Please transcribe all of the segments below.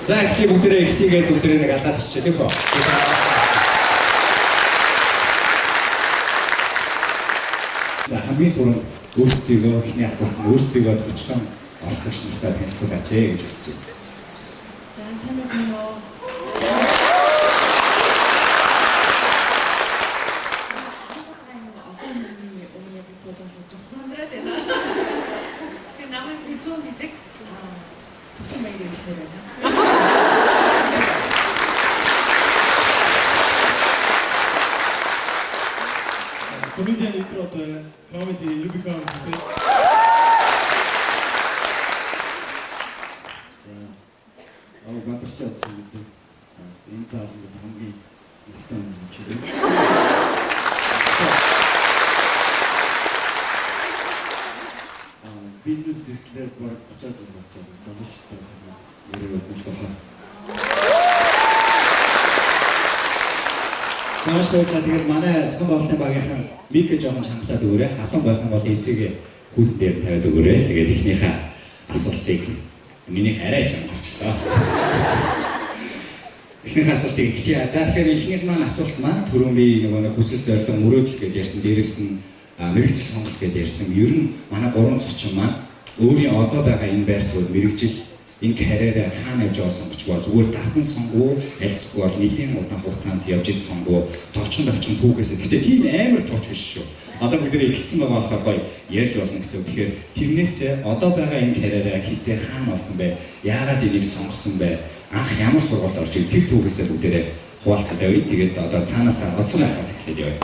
За эхлээд бүгдээ ихтийгээд бүгдээ нэг алгаад ичээ тийм үү? За хамгийн түрүүнд өөрсдийгөө ихний асуулт нь өөрсдийгөө төвчлэн орцогч нартай танилцуулаач гэж хүсэж байна. За сайн байна уу? Comedian intro to comedy, you become гадарч явсан гэдэг. Энэ зааланд хамгийн стан юм чи. Бизнес зэрэглээд баг 30 жил болж байгаа. Залуучтай санаа өөрөө болох. Заашгүй тэгээд манай зохион байгуулалтын багийнхан мик жоохон чангалаад өгөөрэй. Халуун байх юм бол эсэгээ хүүхэн дээр тавиад өгөөрэй. Тэгээд эхнийхээ асуултыг минийх арай чангалчлаа. Эхнийхээ асуултыг эхлэе. За тэгэхээр эхнийх маань асуулт маань түрүүний нэг хүсэл зорилго мөрөөдөл гэдээ ярьсан. Дээрэс нь мэрэгжил сонголт гэдээ ярьсан. Ер нь манай гурван зочин маань өөрийн одоо байгаа энэ байр суурь мэрэгжил энэ карьераа хаана явж байгаа сонгочгоо зүгээр татан сонгоо альсгүй бол нэлийн удаан хугацаанд явж иж сонгоо товчхон түүхээс гэхдээ тийм амар тооч биш шүү. Одоо бид нэр эхэлсэн байгаа болохоор гоё ярьж болно гэсэн. Тэгэхээр тэрнээсээ одоо байгаа энэ карьераа хизээ хаана олсон бэ? Яагаад энийг сонгосон бэ? Анх ямар сургуульд орж ив тэр түүхээсээ бүгдээрээ хуваалцаад явъя. Тэгээд одоо цаанаасаа гоцгон ахаас эхлээд явъя.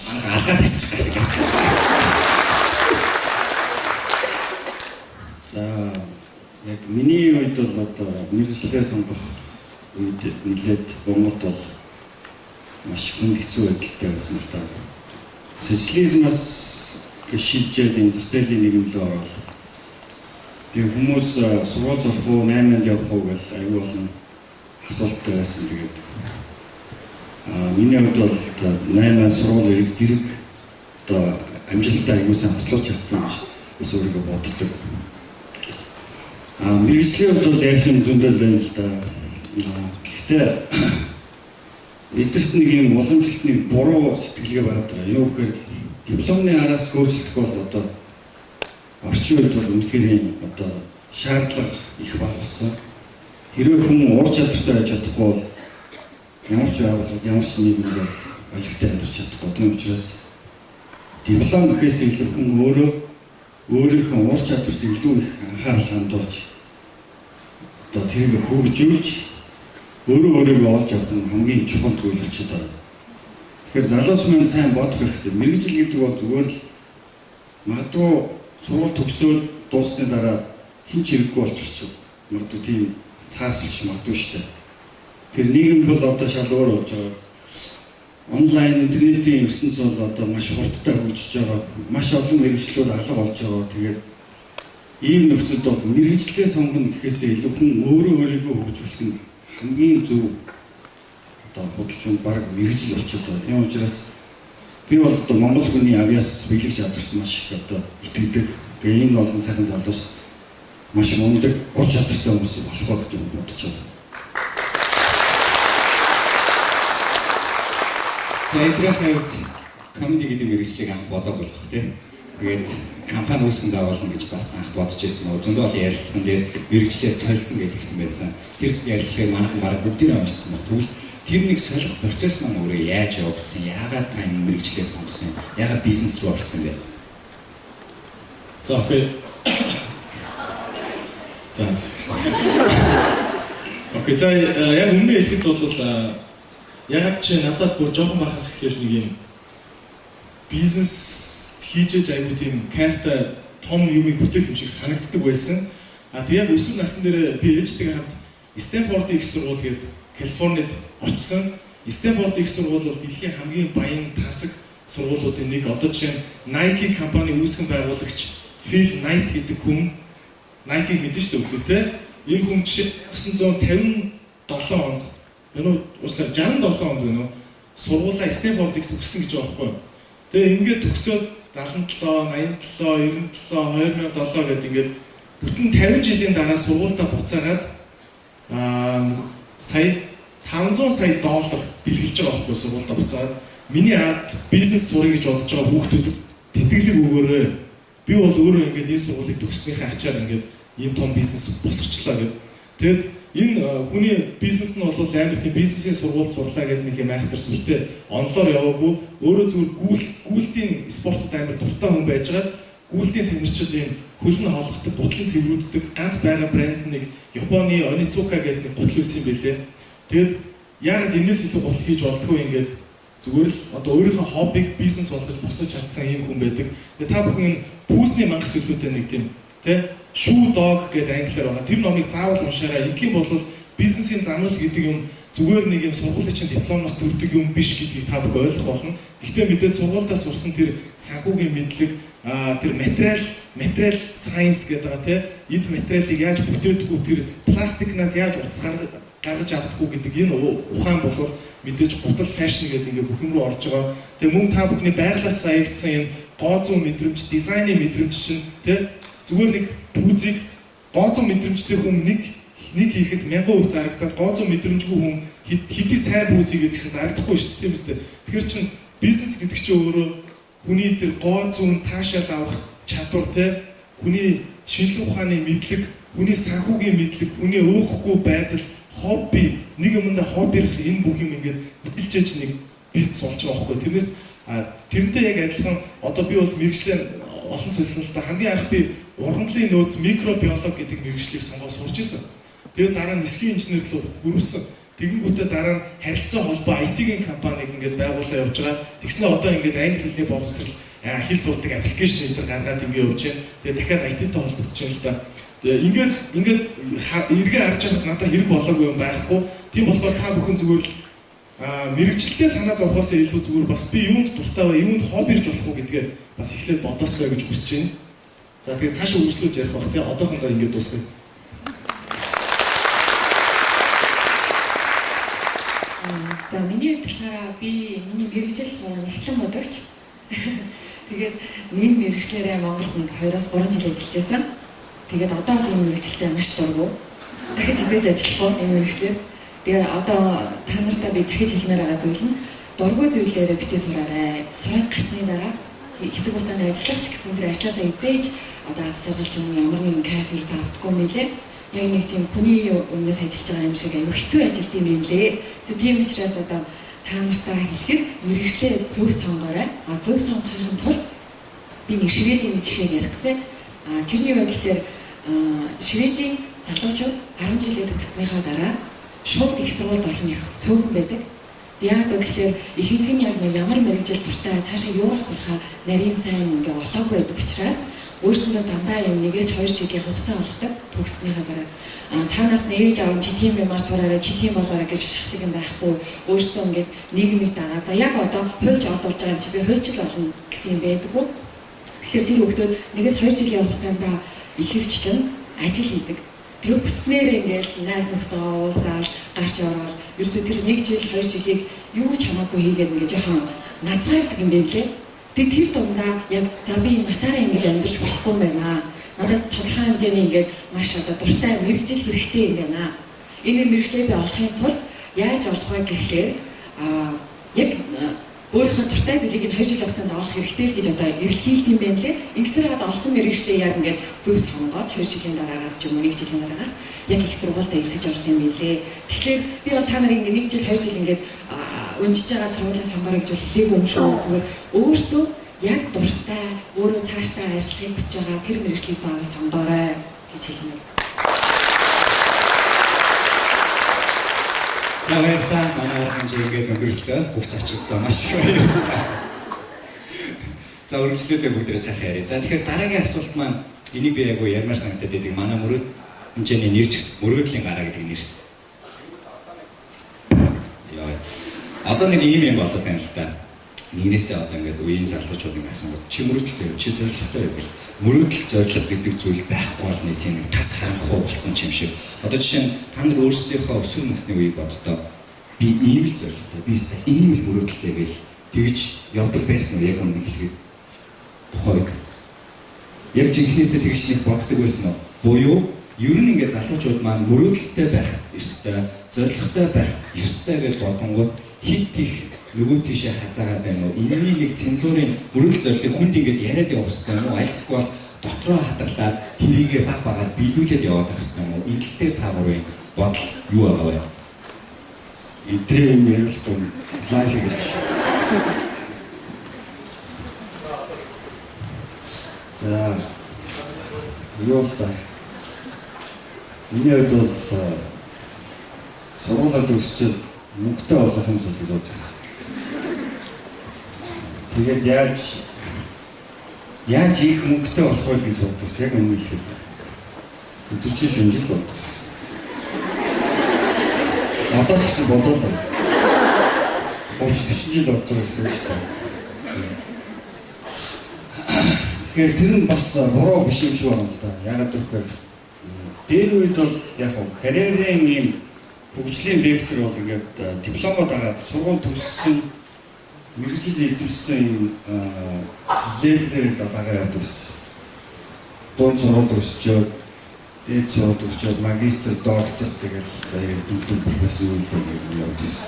Анх алгаад ирсэн. За яг миний үед бол одоо мэргэжлээ сонгох үед нэлээд Монголд бол маш хүнд хэцүү байдалтай байсан л та. Социализмаас шийдээд энэ зах зээлийн нийгэмлөө ороод тэг хүмүүс сургууль зорох уу, 8-нд явах уу гэж аюул болон асуулттай байсан. Тэгээд миний хувьд бол 8-аас сургууль ирэх зэрэг одоо амжилттай аюулсан хослуулж чадсан гэж өөрийгөө боддог. Мэргэжлийн хувьд бол ярих юм зөндөл байна л да. Гэхдээ эдгэрт нэг юм уламжлалтны буруу сэтгэлгээ бараад байгаа. Юу гэхээр дипломны араас хөөцөлдөх бол одоо орчин үед бол үнэхээр одоо шаардлага их болсон. Хэрвээ хүн ур чадвартай байж чадахгүй бол ямар ч байгууллага, ямар ч нийгэм бол өлегтэй амьдарч чадахгүй. Тийм учраас диплом гэхээс илүү хүн өөрийнхөө ур чадварт илүү их анхаарал хандуулж одоо тэрийг хөгжүүлж өөрийгөө олж авах нь хамгийн чухал зүйл болчиход байна. Тэгэхээр залуус маань сайн бодох хэрэгтэй. Мэргэжил гэдэг бол зүгээр л магадгүй сургууль төгсөөд дууссаны дараа хэн ч хэрэггүй болчихчих. Магадгүй тийм цаасч магадгүй шүү дээ. Тэр нийгэм бол одоо шал өөр болж байгаа. Онлайн интернетийн ертөнц бол одоо маш хурдтай хөгжиж байгаа. Маш олон мэргэжлүүд алга болж байгаа. Тэгээд ийм нөхцөлд бол мэргэжлээ сонгоно гэхээсээ илүү хүн өөрийгөө хөгжүүлэх нь хамгийн зөв одоо хөдөлгөөн баг мэргэжил болчиход байна. Тийм учраас би бол одоо Монгол хүний авьяас биелэх чадварт маш их одоо итгэдэг. Тэгээ энэ олон сайхан залуус маш мундаг ур чадвартай хүмүүс болох байх гэж бодож байна. За эдрийн хувьд комеди гэдэг мэргэжлийг анх бодоагүй болох тийм. Тэгээд компани үүсгэн байгуулна гэж бас анх бодож ирсэн. Зөндөө бол ярилцсан дээр мэргэжлээ сольсон гэж хэлсэн байсан. Тэр ярилцлагыг манайхан бараг бүгдээ уншсан баг. Тэгвэл тэр нэг солих процесс маань өөрөө яаж явагдсан? Яагаад та энэ мэргэжлээ сонгосон юм? Яагаад бизнес руу орсон бэ? За окей. За. Окей, за яг өмнө хэлэхэд бол ягаад чи надад бүр жоохон бахаас эхлээл нэг юм бизнес хийж айгүй тийм кайфтай том юмыг бүтээх юм шиг санагддаг байсан. Тэг яг өсвөр насны дээр би ээжтэйгээ хамт Стэнфордын их сургууль гээд Калифорнид очсон. Стэнфордын их сургууль бол дэлхийн хамгийн баян тасаг сургуулиудын нэг. Одоо жишээ нь Nike компани үүсгэн байгуулагч Phil Knight гэдэг хүн Nike-г мэдэн шүү дээ те. Энэ хүн 1957 онд энэ уучлаарай 67 онд гэнэ сургуулаа Стэнфордыг төгссөн гэж байгаа байхгүй. Тэгээ ингээд төгсөөд 77, 87, 97, 2007 гэдэг ингээд бүтэн 50 жилийн дараа сургуультаа буцаагаад сая 500 сая доллар бэлгэлж байгаа байхгүй сургуультаа буцаад миний ад бизнес сурах гэж бодож байгаа хүүхдүүдэд тэтгэлэг өгөөрэй. Би бол өөрөө ингээд энэ сургуулийг төгссөнийхээ ачаар ингээд ийм том бизнес босгочлаа гэд. Тэгэд энэ хүний бизнесд нь бол амар тийм бизнесийн сургууль сурлаа гэдэг нэг юм айхтар сүртэй онлоор яваагүй өөрөө зүгээр гүйлтийн спортод амар дуртай хүн байжгаад гүйлтийн тамирчид ийм хөлн хоолгодог, гутлан цэврүүддэг ганц байгаа брэнд нэг Японы Onitsuka гэдэг нэг гутал байсан юм байлээ. Тэгэд яг энэс илүү гутал хийж болтгүй ингээд зүгээр л одоо өөрийнхөө хоббиг бизнес болгож босгож чадсан юм хүн байдаг. Тэгээ та бүхэн пүүсний мангас үлдээтэй нэг тийм тий Shoe Dog гэдэг англиар байгаа. Тэр номыг заавал уншаарай. Ингийн бол бизнесийн замнал гэдэг юм зүгээр нэг юм сургуулийн чинь дипломоос төрдөг юм биш гэдгийг та бүхэн ойлгох болно. Гэхдээ мэдээд сургуульдаа сурсан тэр санхүүгийн мэдлэг, тэр материал сайенс гэдэг байгаа тий эд материалыг яаж бүтээдэггүй, тэр пластикнаас яаж утас гаргаж авдаггүй гэдэг энэ ухаан бол мэдээж гутал фэшн гэдэг ингээ бүх юм руу орж байгаа. Тэгээ мөн та бүхний байглаас заягдсан юм гоо зүүн мэдрэмж, дизайны мэдрэмж чинь тий зүгээр нэг пүүзийг гоо зүүн мэдрэмжтэй хүн нэг хийхэд 1000% зарагдаад гоо зүүн мэдрэмжгүй хүн хэдий сайн пүүзийг гэж чинь зарагдахгүй шүү дээ тийм үстэй. Тэгэхээр чин бизнес гэдэг чинь өөрөө хүний тэр гоо зүүн таашаал авах чадвар тий хүний шинжлэх ухааны мэдлэг, хүний санхүүгийн мэдлэг, хүний өөхгүй байдал, хобби, нэг юмдаа хоббирх энэ бүх юм ингээд бүтэлжээж нэг бизнес болж байгаа байхгүй. Тэрнээс тэрнтэй яг адилхан одоо би бол мэрэгчлэн олон сэлсэн л та хамгийн анх би ургамлын нөөц микробиологи гэдэг мэрэгчлийг сонгоод сурч ирсэн. Тэгээд дараа нь нисхийн инженер рүү хүрсэн. Тэгэнгүүтээ дараа нь харилцаа холбоо IT-ийн компаниг ингээд байгуулаад явж байгаа. Тэгснэ одоо ингээд англи хэлний боловсрал хэл сурдаг аппликейшн эдгээр гаргаад ингээд явж байна. Тэгээд дахиад IT-тэй холбогдож байна л да. Тэгээд ингээд эргээ харж байхад надад хэрэг болоогүй юм байхгүй. Тийм болохоор та бүхэн зүгээр л мэрэгчлээ санаа зовхоосоо илүү зүгээр бас би юунд дуртай ба юунд хоббирч болох уу гэдгээ бас эхлээд бодосоо гэж хүсэж байна. За тэгээд цаашаа үргэлжлүүлж ярих бах тий одоохондоо ингээд дуусгая. За миний хувьд болохоор миний мэрэгжил нэгтлэн бодогч. Тэгээд нэг мэрэгчлэрээ Монголд 2-3 жил ажиллаж байсан. Тэгээд одоо л энэ мэрэгчлээ маш дургу. Дахиж эзэж ажиллах уу энэ мэрэгчлэр. Тэгээд одоо та нартай би захиж хэлмээр байгаа зүйл нь дургу зүйлээрээ битээ сураарай. Сураад гарсны дараа хэцэг хугацаанд ажиллах ч гэсэн тэр ажлаасаа эзэж одоо аз жаргал чинь ямар нэгэн кайфыг авдаггүй мэлээ. Яг нэг тийм хүний өмнөөс ажиллаж байгаа юм шиг аюу хэцүү ажил юм лээ. Тийм учраас одоо та нартай хэлэхэд мэрэгчлээ зөв сонгоорой. Зөв сонгохын тулд би нэг Шведийн жишээг ярих гэсэн. Тэрний үг гэхээр Шведийн залуучууд 10 жилээ төгссөнийхаа дараа шууд их сургуульд орох нь их цөөхөн байдаг. Яг тэгэхээр ихэнх нь яг нэг ямар мэрэгжил дуртай цаашаа юугаар сурахаа нарийн сайн ингээ олоогүй байдаг учраас өөрсөндөө дандаа юм 1-2 жилийн хугацаа олгодог төгссөнийхаа дараа цаанаас нээж аван чи тийм юмар сураарай чи тийм болоорой гэж шахдаг юм байхгүй өөрсдөө ингээд нийгмийг дагаа за яг одоо хуульч одуулж байгаа юм чи би хуульчл болно гэсэн юм байдаггүй. Тэгэхээр тэр хүмүүс 1-2 жилийн хугацаанд ихэвчлэн ажил хийдэг. Тэр хүснээрээ ингээл найз нөхдөд уулзаад гарч ороод ерөөсөө тэр 1 жил 2 жилийг юу ч хамаагүй хийгээд ингээ жоохон назаардаг юм байна лээ. Тэгээд тэр дундаа яг за би насаараа ингэж амьдарч болохгүй юм байна. Надад тодорхой хэмжээний ингээд маш одоо дуртай мэрэгжил хэрэгтэй юм байна. Энэ мэрэгжлийг би олохын тулд яаж олох вэ гэхээр яг өөрийнхөө дуртай зүйлийг энэ 2 жил хугацаанд олох хэрэгтэй л гэж одоо эрэлхийлт юм байна лээ. Ингэсээр хаад олсон мэрэгчлээ яг ингээд зөв сонгоод 2 жилийн дараагаас ч юм уу 1 жилийн дараагаас яг их сургуультай эзэж орсон юм билээ. Тэгэхээр би бол та нарыг ингээд 1 жил 2 жил ингээд өнжиж байгаа сургуулаа сонгоорой гэж бол хэлээгүй юм шүү. Зүгээр өөртөө яг дуртай өөрөө цаашдаа ажиллахыг хүсэж байгаа тэр мэрэгчлийг заавал сонгоорой гэж хэлмээр. За баярлалаа. Манай хэмжээ ингээд өнгөрлөө. Бүх зочдод маш их баярлалаа. За үргэлжлүүлээ бүгдээ сайхан яриа. За тэгэхээр дараагийн асуулт маань энийг би яг ярмаар санагдаад байдаг. Манай мөрөд хэмжээний нэр ч гэсэн мөрөөдлийн гараа гэдэг нэр шүү дээ. Яа. Одоо нэг ийм юм болоод байна л да. Нэгнээсээ одоо ингээд үеийн залуучууд ингэ асуугаад чи мөрөөдөлтэй юу? Чи зорилготой юу гэл. Мөрөөдөл зорилго гэдэг зүйл байхгүй бол нэг тийм тас харанхуй болсон юм шиг. Одоо жишээ нь та нар өөрсдийнхөө өсвөр насны үеийг боддоо би ийм л зорилготой, би ийм л мөрөөдөлтэй гэл тэгж явдаг байсан уу яг үнэ хэлгээд тухайд. Яг жинхнээсээ тэгж нэг боддог байсан уу? Буюу ер нь ингээд залуучууд маань мөрөөдөлтэй байх ёстой, зорилготой байх ёстой гэж бодонгууд хит их нөгөө тийшээ хазаагаад байна уу? Энэний нэг цензурын мөрөөдөл зорилгыг хүнд ингээд яриад явах хэрэгтэй юм уу? Альсгүй дотроо хадгалаад тэрийгээ баг багаар биелүүлээд яваад байх хэрэгтэй юм уу? Энэ тал дээр та гурвын бодол юу байгаа вэ? Эдрийн ярилцсан лайф гэж. За юуста. Миний хувьд бол сургуулиуд төгсчил мөнгөтэй болох юм шиг боддог. Тэгээд яаж их мөнгөтэй болох вэ гэж боддог. Яг үнэ хэлэх. Өдөржин шүнжил боддог. Одоо ч гэсэн бодлоо. 30-40 жил болж байгаа гэсэн үг шүү дээ. Тэгэхээр тэр нь бас буруу биш юм шиг байна л да. Яагаад гэвэл дээр үед бол яг нь карьерийн ийм хөгжлийн вектор бол ингээд дипломод агаад сургууль төгссөн мэргэжил эзэмшсэн левелээр дагаад явдаг гэсэн. Дунд сургууль төгсчөөд дээд сургууль төгсчөөд магистр, доктор тэгэл дүүтэн профессор явдаг гэсэн.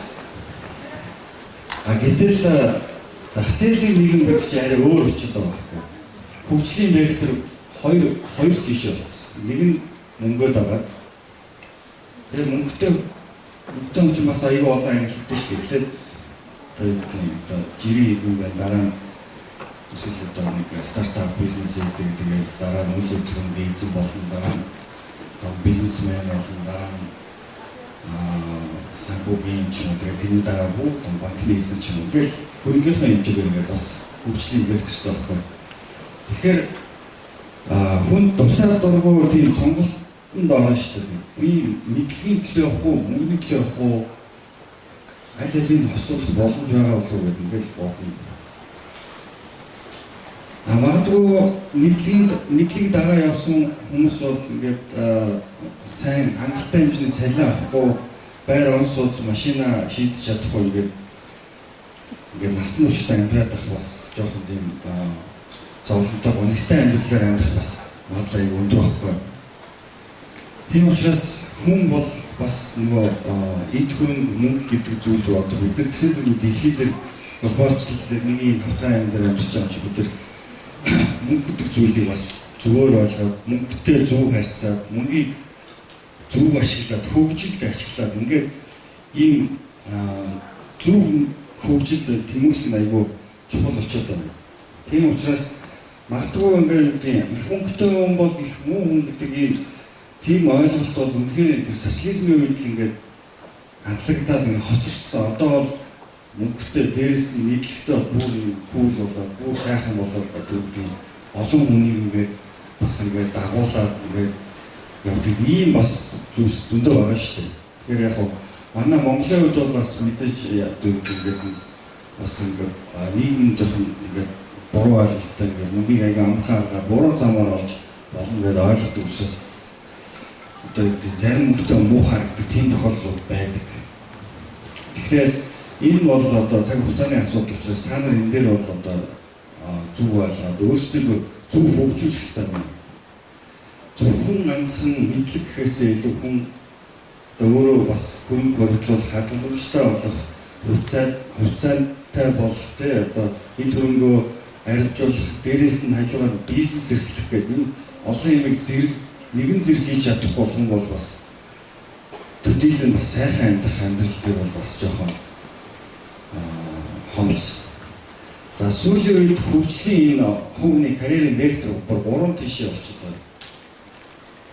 Гэтэл зах зээлийн нийгэм гэж арай өөр өчөд байгаа байхгүй. Хөгжлийн вектор хоёр тийш болсон. Нэг нь мөнгөд агаад тэгээ мөнгөтэй хүн бас аюул олон ангилалтай шүү дээ. Одоо жирийн юм байна. Дараа нь эсвэл одоо нэг стартап бизнес гэдэг тэгээд дараа нь үйл ажиллагааны эзэн болно. Дараа нь одоо бизнесмен болсон. Дараа нь санхүүгийн ч юм уу тэгээд тэрний дараа бүх банкны эзэн ч юм уу гэл хөрөнгөхийн хэмжээгээр ингээд бас хөгжлийн вектортой байхгүй. Тэгэхээр хүн тусаад дургуу тийм сонголтод орно шүү дээ. Би мэдлэгийн төлөө явах уу, мөнгөний төлөө явах уу? Аль алийг хосуулах боломж байгаа болов уу гэдэг ингээд бодно. Магадгүй мэдлэгийг дагаа явсан хүмүүс бол ингээд сайн хангалттай хэмжээний цалин авахгүй байр он сууц машина шийдэж чадахгүй ингээд насны туршид амьдраад байх бас жоохон тийм зовлонтой гонигтай амьдралаар амьдрах бас магадлал аяг өндөр байхгүй. Тийм учраас хүн бол бас нөгөө эд хөрөнгө мөнгө гэдэг зүйл рүү одоо бид нар гэсэн зүйл дэлхийд дээр глобалчлал дээр нэг юм хавтгай амьдрал амьдарч байгаа ч бид нар мөнгө гэдэг зүйлийг бас зөвөр ойлгоод мөнгөтэй зөв харьцаад мөнгийг зөв ашиглаад хөгжилд ашиглаад ингээд ийм зөв хөгжилд тэмүүлэх нь айгүй чухал болчиход байна. Тийм учраас магадгүй ингээд их мөнгөтэй хүн бол их муу хүн гэдэг ийм тийм ойлголт бол үнэхээр тэр социализмын үед л ингээд хадлагдаад ингээд хоцорчсон. Одоо бол мөнгөтэй дээрээс нь нийтлэгтэй бүр кул болоод бүр сайхан болоод тийм олон хүнийг ингээд бас ингээд дагуулад ингээд явдаг ийм бас зүйлс зөндөө байгаа шүү дээ. Тэгэхээр яг манай Монголын хувьд бол бас мэдээж ингээд бас ингээд нийгэм жоохон ингээд буруу ойлголттой ингээд мөнгийг аяга амархаа буруу замаар олж болно гэж ойлгодог учраас одоо зарим мөнгөтэй муу харагддаг тийм тохиолдлууд байдаг. Тэгэхээр энэ бол одоо цаг хугацааны асуудал учраас та нар энэ дээр бол одоо зөв ойлгоод өөрсдөө зөв хөгжүүлэх хэрэгтэй байна. Зөвхөн ганцхан мэдлэг гэхээсээ илүү хүн одоо өөрөө бас хөрөнгө оруулах хадгаламжтай болох хугацаатай болох те одоо эд хөрөнгөө арилжуулах дээрээс нь хажуугаар бизнес эрхлэх гэдэг энэ олон юмыг нэгэн зэрэг хийж чадахгүй хүн бол бас төдийлөн бас сайхан амьдрал дээр бол бас жоохон хомс. За сүүлийн үед хөгжлийн энэ хувийн карьерийн вектор гурван тишээ болчиход байна.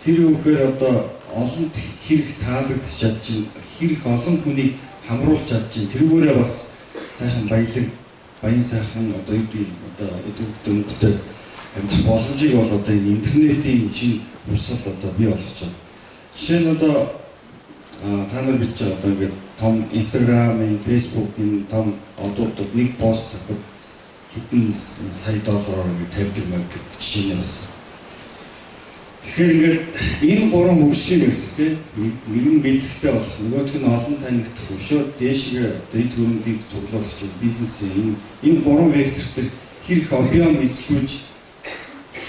Тэр үгээр одоо олонд хэрэг таалагдж чадчих, хэрэг олон хүнийг хамруулж чадчих. Тэрүүгээрээ бас сайхан баян сайхан одоо өдөртөмгтэй амьдрах боломжийг бол одоо энэ интернетийн шинэ усал одоо бий болгож байна. Жишээ нь одоо та нар бичиж байгаа одоо ингээд том Instagram-ийн, Facebook-ийн том одуудад нэг пост авахд хэдэн сая доллараар ингээд тавьдаг байдаг жишээ нь бас. Тэгэхээр ингээд энэ гурван хөгжлийн вектор тийм нэгэн мэдлэгтэй болох, нөгөөх нь олон танигдах, өшөө дээшгээ дэд хөрөнгийг цуглуулах бизнесийн энэ гурван вектор төр хэрэг объем эзлүүлж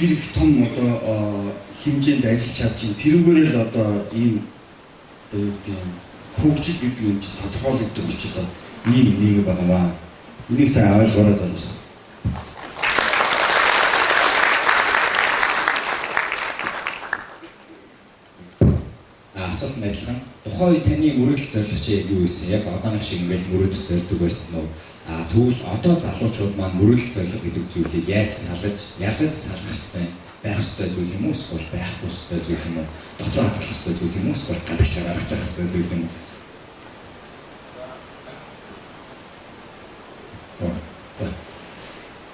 хэр их том одоо хэмжээнд ажиллаж чадж байна. Тэрүүгээр л одоо ийм одоо юу гэдэг юм хөгжил гэдэг юм чинь тодорхойлогддог ч одоо ийм нэг байна. Энийг сайн ойлгоорой залуусаа. Асуулт нь адилхан. Тухайн үед таны мөрөдөл зорилго чи юу байсан? Яг одооных шиг ингээл мөрөдөл зорилдог байсан уу? Тэгвэл одоо залуучууд маань мөрөдөл зорилго гэдэг зүйлийг яаж ялгаж салах ёстой байх ёстой зүйл юм уу? Эсвэл байхгүй ёстой зүйл юм уу? Дотроо хадгалах ёстой зүйл юм уу? Эсвэл гадагш гаргаж явах ёстой зүйл юм уу?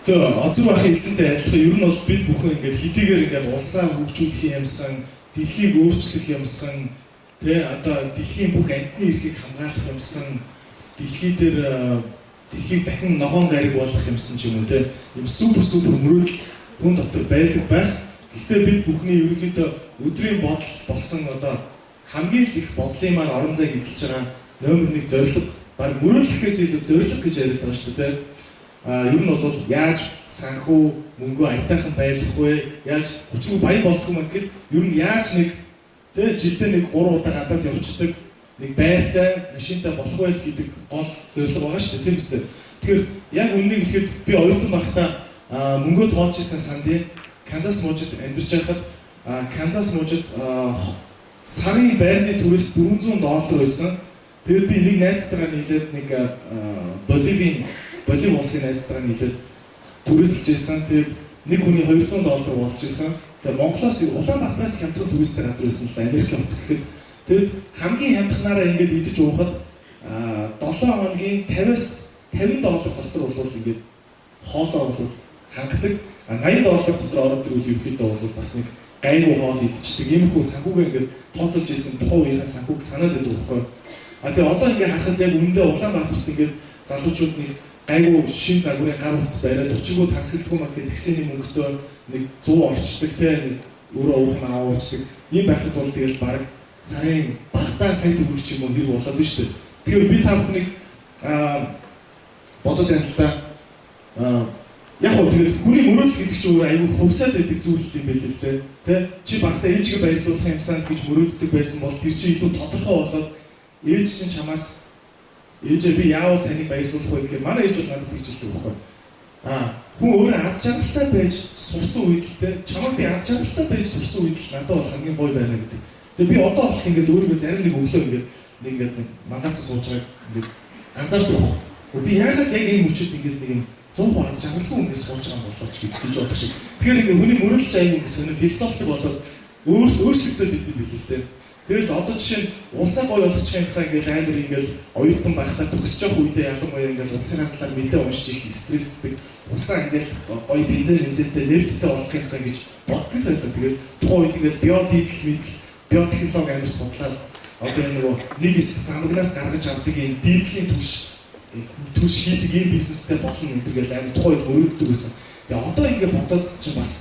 Тэгээ Озур бахын хэлсэнтэй адилхан ер нь бол бид бүхэн ингээд хэдийгээр ингээд улсаа хөгжүүлэх юмсан, дэлхийг өөрчлөх юмсан, тэгээ одоо дэлхийн бүх амьтны эрхийг хамгаалах юмсан, дэлхийг дахин ногоон гариг болгох юмсан ч юм уу те юм супер мөрөөдөл хүн дотор байдаг байх. Гэхдээ бид бүхний ерөнхийдөө өдрийн бодол болсон одоо хамгийн их бодлын маань орон зайг эзэлж байгаа номер 1 зорилго баг мөрөөдлөхөөс илүү зорилго гэж яриад байгаа шүү дээ. Ер нь бол яаж санхүү мөнгө аятайхан байлгах вэ? Яаж өчигөө баян болдгоо мөн гэхэд ер нь яаж нэг тэ жилдээ нэг 3 удаа гадаад явчихдаг нэг байртай машинтай болох вэ гэдэг гол зорилго байгаа шүү дээ. Тийм үстэй. Тэгэхээр яг үннийг хэлэхэд би оюутан байхдаа мөнгөө тоолж ирсэн сандын Канзас мужид амьдарч байхад Канзас мужид сарын байрны түрээс $400 байсан. Тэгээд би нэг найзтайгаа нийлээд нэг Боливийн улсын найзтайгаа нийлээд түрээсэлж ирсэн. Тэгээд нэг хүний $200 болж ирсэн. Тэгээд Монголоос Улаанбаатараас хямдхан туристтэй газар байсан л да Америк хот гэхэд тэгээд хамгийн хямдханаараа ингээд идэж уухад 7 хоногийн $50 дотор болвол ингээд хоолоо бол хангадаг. $80 дотор ороод ирвэл ерөөхдөө бол бас нэг гайгүй хоол идчихдэг. Иймэрхүү санхүүгээ ингээд тооцоолж ирсэн тухайн үеийн санхүүг санаад байдаг байхгүй. Тэгээ одоо ингээд харахад яг үнэндээ Улаанбаатарт ингээд залуучууд нэг гайгүй шин загварын гар утас бариад 30-өө тансгэлдэггүй маа гэх таксины мөнгөтэй нэг 100 орчдөг те нэг өөрөө уух нь аваачдаг. Ийм байхад бол тэгэл баг сарын багтаа сайн төгрөг ч юм уу хэрэг болоод нь шүү дээ. Тэгэхээр би та бүхнийг бодоод байна л да. Яг хөө тэгээд хүний мөрөөдөл гэдэг чинь өөр аюул хувьсаад байдаг зүйл юм байл л дээ. Тэ чи багтаа ээжигээ баярлуулах юмсан гэж мөрөөддөг байсан бол тэр чинь илүү тодорхой болоод ээж чинь чамаас ээжээ би яавал таныг баярлуулах вэ гэхээр манай ээж бол надад тэгж хэлдэг байхгүй. Хүн өөрөө аз жаргалтай байж сурсан үед л те чамайг би аз жаргалтай байж сурсан үед л надад бол хамгийн гоё байна гэдэг. Тэгээ би одоо бол ингээд өөрийгөө зарим нэг өглөө ингээд нэг мангац сууж байгааг ингээд анзаардаг байхгүй. Би яагаад яг энэ мөчөд ингээд нэг юм 100% аз жаргалгүй ингээд сууж байгаа юм болооч гэж бодох шиг. Тэгэхээр ингээд хүний мөрөлж аяг гэсэн нэг философик болоод өөрчлөгдөж идэв билээ л те. Тэгэл одоо жишээ нь улсаа гоё болгочих юмсан ингээд амар ингээд оюутан байхдаа төгсөж явах үедээ ялангуяа ингээд улсын хандлаар мэдээ уншиж их стресстэй улсаа ингээд гоё бензинтэй нефттэй болох юмсан гэж боддог л байлаа. Тэгэл тухайн үед ингээд биотехнологи амар судлаад одоо энэ нөгөө нэг хэсэг замгнаас гаргаж авдаг энэ дизелийн түш хийдэг ийм бизнестэй болно гэдэгэл амар тухайн үед мөрөгддөг байсан. Тэгээ одоо ингээд бодоод чинь бас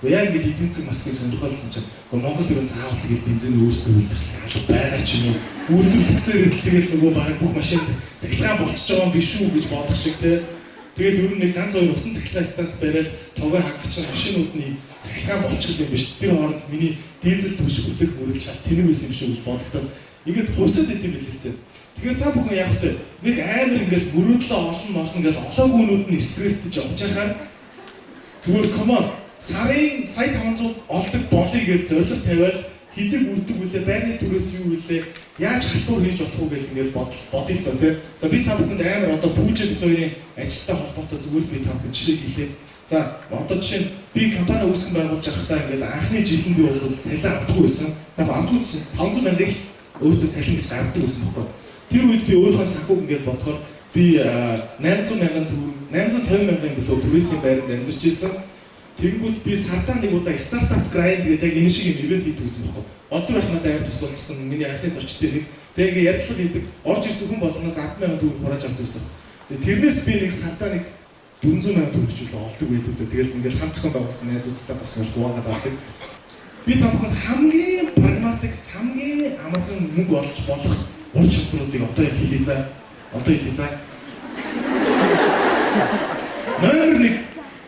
гэхдээ яг ингээд эдийн засгийн масыг сонирхолсон чинь Монгол ерөн заавал тэгэл бензин өөрсдөө үйлдвэрлэх алба байгаа ч юм уу үйлдвэрлэхсээр тэгэл нөгөө бараг бүх машин цахилгаан болчихж байгаа юм биш үү гэж бодох шиг те. Тэгэл ер нь нэг ганц хоёр усан цахилгаан станц бариад тоогоо хангах чинь машинуудны цахилгаан болчих юм биш. Тэр хооронд миний дизель түвш бүтээх мөрөлж шат тэнэг байсан юм шиг гэж бодогдол ингээд хувьсаад идэв билээ л те. Тэгэхээр та бүхэн яг хөтэ нэг амар ингээд мөрөөдлөө олон ингээд олоогүйнүүд нь стресстэй явж байхаар зүгээр комон сарын сая 500 олдог болъё гэж зорилго тавиал хэдэг үрдэг үлээ байрны түрээс юу үлээ яаж халтур хийж болох уу гэж ингээд бодъё л доо тий. За би та бүхэнд амар одоо бүжэд хоёрын ажилттай холбоотой зүгээр би та бүхэнд жишээ хэлье. За одоо жишээ нь би компани үүсгэн байгуулж байхдаа ингээд анхны жилэн би бол цалин авдаггүй байсан. За авдаггүй 500 мянган өөртөө цалин гэж гаргадаг байсан байхгүй. Тэр үед би өөрийнхөө санхүүг ингээд бодохоор би 800 мянган төгрөг 850 мянган билүү түрээсийн байранд амьдарч ирсэн. Тэнгүүд би сартаа нэг удаа стартап грайнд гэдэг яг энэ шиг юм ивент хийдэг гэсэн байхгүй. Оцор их надад амар тусалсан. Миний анхны зочдтой нэг. Тэгээ ингээ ярьцлага хийдэг. Орж ирсэн хүн болгоноос 100000 төгрөг хурааж авдаг гэсэн. Тэгээ тэрнээс би нэг сартаа нэг 400,000 төгрөг ч үлээ олдог байлгүй дээ. Тэгэл ингээл хамт зохион байгуулсан найзуудтай бас бол хуваагаад авдаг. Би та бүхэн хамгийн прагматик, хамгийн амархан мөнгө олж болох ур чадваруудыг одоо хэлье за.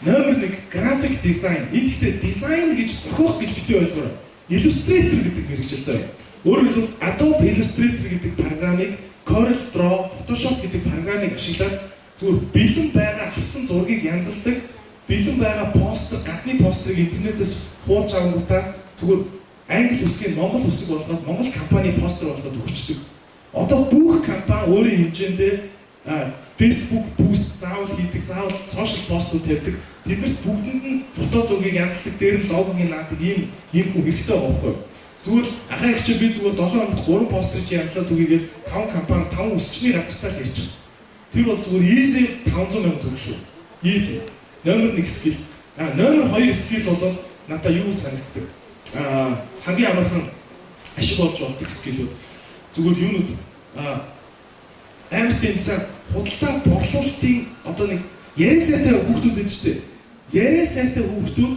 Номер 1 график дизайн. Энд ихтэй дизайн гэж зохиох гэж битгий ойлгоорой. Illustrator гэдэг мэргэжил заяа. Өөрөөр хэлбэл Adobe Illustrator гэдэг програмыг Corel Draw, Photoshop гэдэг програмыг ашиглаад зүгээр бэлэн байгаа авсан зургийг янзалдаг, бэлэн байгаа постэр, гадны постерыг интернетээс хуулж авангуудаа зүгээр англи үсгийг монгол үсэг болгоод монгол компани постэр болгоод өгчдөг. Одоо бүх компани өөрийн хэмжээндээ Facebook boost заавал хийдэг, заавал social постууд тавьдаг. Тэднэрт бүгдэнд нь фото зургийг янзалдаг, дээр нь логогийн наадаг ийм хүн хэрэгтэй байгаа байхгүй юу? Зүгээр ахаа их чи би зүгээр 7 хоногт 3 постэр чи янзлаад үгийгээл 5 компани 5 үсчний газартаа л ярьчих. Тэр бол зүгээр easy 500 сая төгрөг шүү. Easy. Номер 1 skill. Номер 2 skill бол надаа юу санагддаг? Хамгийн амархан ашиг болж болдог скиллүүд. Зүгээр юунууд амар тэнцэн худалдаа борлуулалтын одоо нэг яриа сайтай хүүхдүүд байдаг шүү дээ. Яриа сайтай хүүхдүүд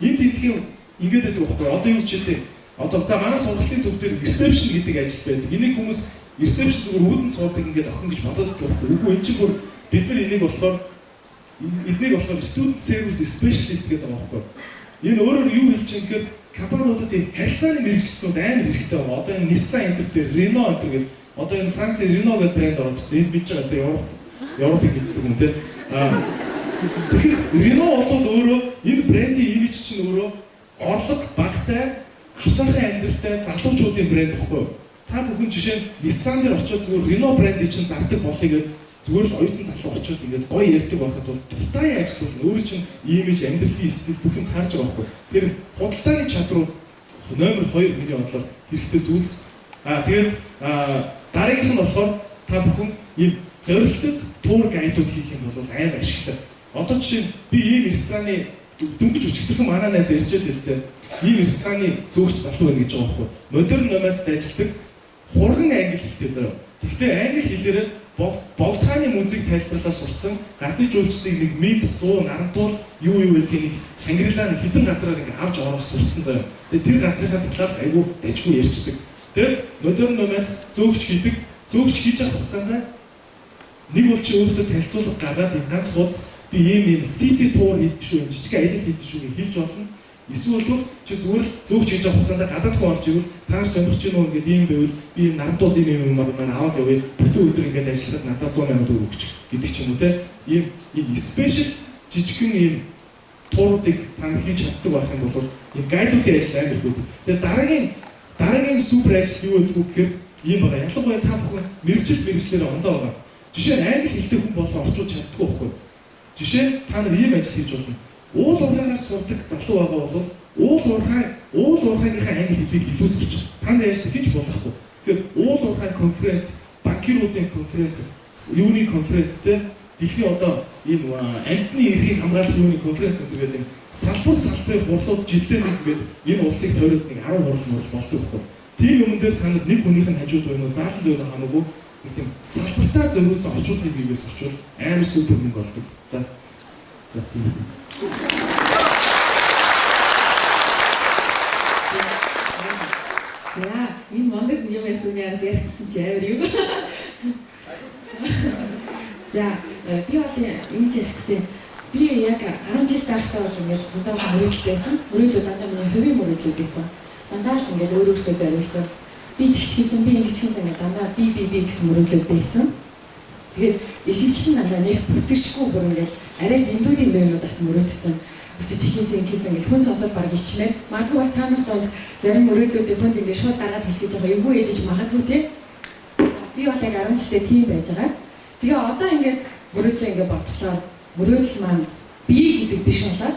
энд тентхийн ингээд байдаг байхгүй. Одоо юу ч гэдэг. Одоо за манай сургалтын төв дээр reception гэдэг ажил байдаг. Энийг хүмүүс reception зүгээр үүдэн суудаг ингээд охин гэж бодоод байдаг байхгүй. Үгүй энэ чинь бүр бид нар энийг болохоор student service specialist гэдэг байгаа байхгүй. Энэ өөрөөр юу хэлж байгаа гэхээр компаниудын харилцааны мэргэжилтнүүд амар хэрэгтэй байна. Одоо энэ Nissan энэ дээр Renault энэ гэдэг одоо энэ Францын Renault гэдэг брэнд орж ирсэн. Энд бич байгаа одоо Европыг гэдэг юм те. Тэгэхээр Renault бол өөрөө энэ брендийн имиж чинь өөрөө орлого багтай, авсархан амьдралтай залуучуудын брэнд байхгүй юу? Та бүхэн жишээ нь Nissan дээр очиод зүгээр Renault брендийг чинь зардаг болохыг зүгээр л оюутан залуу очиод ингээд гоё ярьдаг байхад бол дуртай ажиллах өөрөө чинь имиж, амьдралын стил бүх юм харж байгаа байхгүй юу? Тэр худалдааны чадвар номер 2 миний бодлоор хэрэгтэй зүйлс. Тэгээд дараагийнх нь болохоор та бүхэн ийм зорилтод тур гайдууд хийх юм бол амар ашигтай. Одоо жишээ нь би ийм рестораны дөнгөж өчигдөрхөн манай найз ярьж л хэлтэй. Ийм рестораны зөөгч залуу байна гэж байгаа байхгүй. Модерн номадд ажилладаг хурган англи хэлтэй заяа. Гэхдээ англи хэлээр богдхааны музик тайлбарлаа сурцсан гадны жуулчдыг нэг мэд 100 нарантуул юу гэдгийг нэг Шангрилаа нэг хідэн газраар ингээ авч ороос сурцсан заяа. Тэгээд тэр газрынхаа талаар айгүй дажгүй ярьцдаг. Тэгээд модерн номадд зөөгч хийдэг. Зөөгч хийж байгаа хугацаанд нэг бол чи өөртөө танилцуулга гаргаад энэ ганц хуудас би ийм city tour хийх шүү, жижиг аялал хийх шүү гэж хэлж болно. Эсвэл бол чи зүгээр л зөөгч хийж байгаа хугацаанд гадаад хүн орж ирвэл та сонирхож байна уу гэдэг ийм байвал би ийм нарантуул ийм маань аваад явъя. Бүтэн өдөр ингээд ажиллаад надад 100 сая төгрөг өгч гэдэг ч юм уу те. Ийм special жижигхэн ийм тууруудыг та хийж чаддаг байх юм бол ийм гайдуудын ажил амар их байдаг. Тэгээд дараагийн супер ажил юу гэдэг вэ гэхээр ийм байгаа. Ялангуяа та бүхэн мэрэгчлэр ондоо байгаа. Жишээ нь англи хэлтэй хүн болго орчуулж чаддаггүй байхгүй. Жишээ нь та нар ийм ажил хийж болно. Уул уурхайгаар сурдаг залуу байгаа бол уул уурхайгийнхаа англи хэлийг илүү сурч. Та нар яаж хийж болохгүй. Тэгэхээр уул уурхай конференц, банкируудын конференц, юуны конференцтэй дэлхийн одоо ийм амьтны эрхийг хамгаалах юуны конференц гэдэг юм. Салбарын хурлууд жилдээ нэг ингээд энэ улсыг тойроод нэг 10 хурал болдог байхгүй. Тийм юм дээр та нар нэг хүнийх нь хажууд байна уу, зааланд байна уу хамаагүй нэг тийм салбартаа зориулсан орчуулгыг бигээс орчуул амар супер мөнгө олдог. За тийм. За, энэ мондөг юм ярьсан ярих гэсэн чи амар юу. За, би бол ингэж ярих гэсэн. Би яг 10 жил таахтаа бол ингэж зөндөө мөрөдөл байсан. Мөрөдлөө дандаа миний хувийн мөрөдлүүд байсан. Дандаа л ингэж өөрөөсөө зориулсан. Би тэгч хийсэн, би ингэж хийсэн гэдэг дандаа би гэсэн мөрөдлөд байсан. Тэгээд ихэвчлэн дандаа нэг бүтгэшгүй бүр ингээл арай дэндүүдийн юмудаас мөрөдсөн. Үстэй техникийн гэж хүн сонсоод баг ичмээр. Магадгүй бас та нарт бол зарим мөрөдлүүдийн хүнд ингээд шууд дараад хэлхийж байгаа юу ээж магадгүй те. Би бол яг 10 жилдээ тийм байж байгаа. Тэгээ одоо ингээд мөрөдлөө ингээд бодглоор мөрөдөл маань би гэдэг биш болоод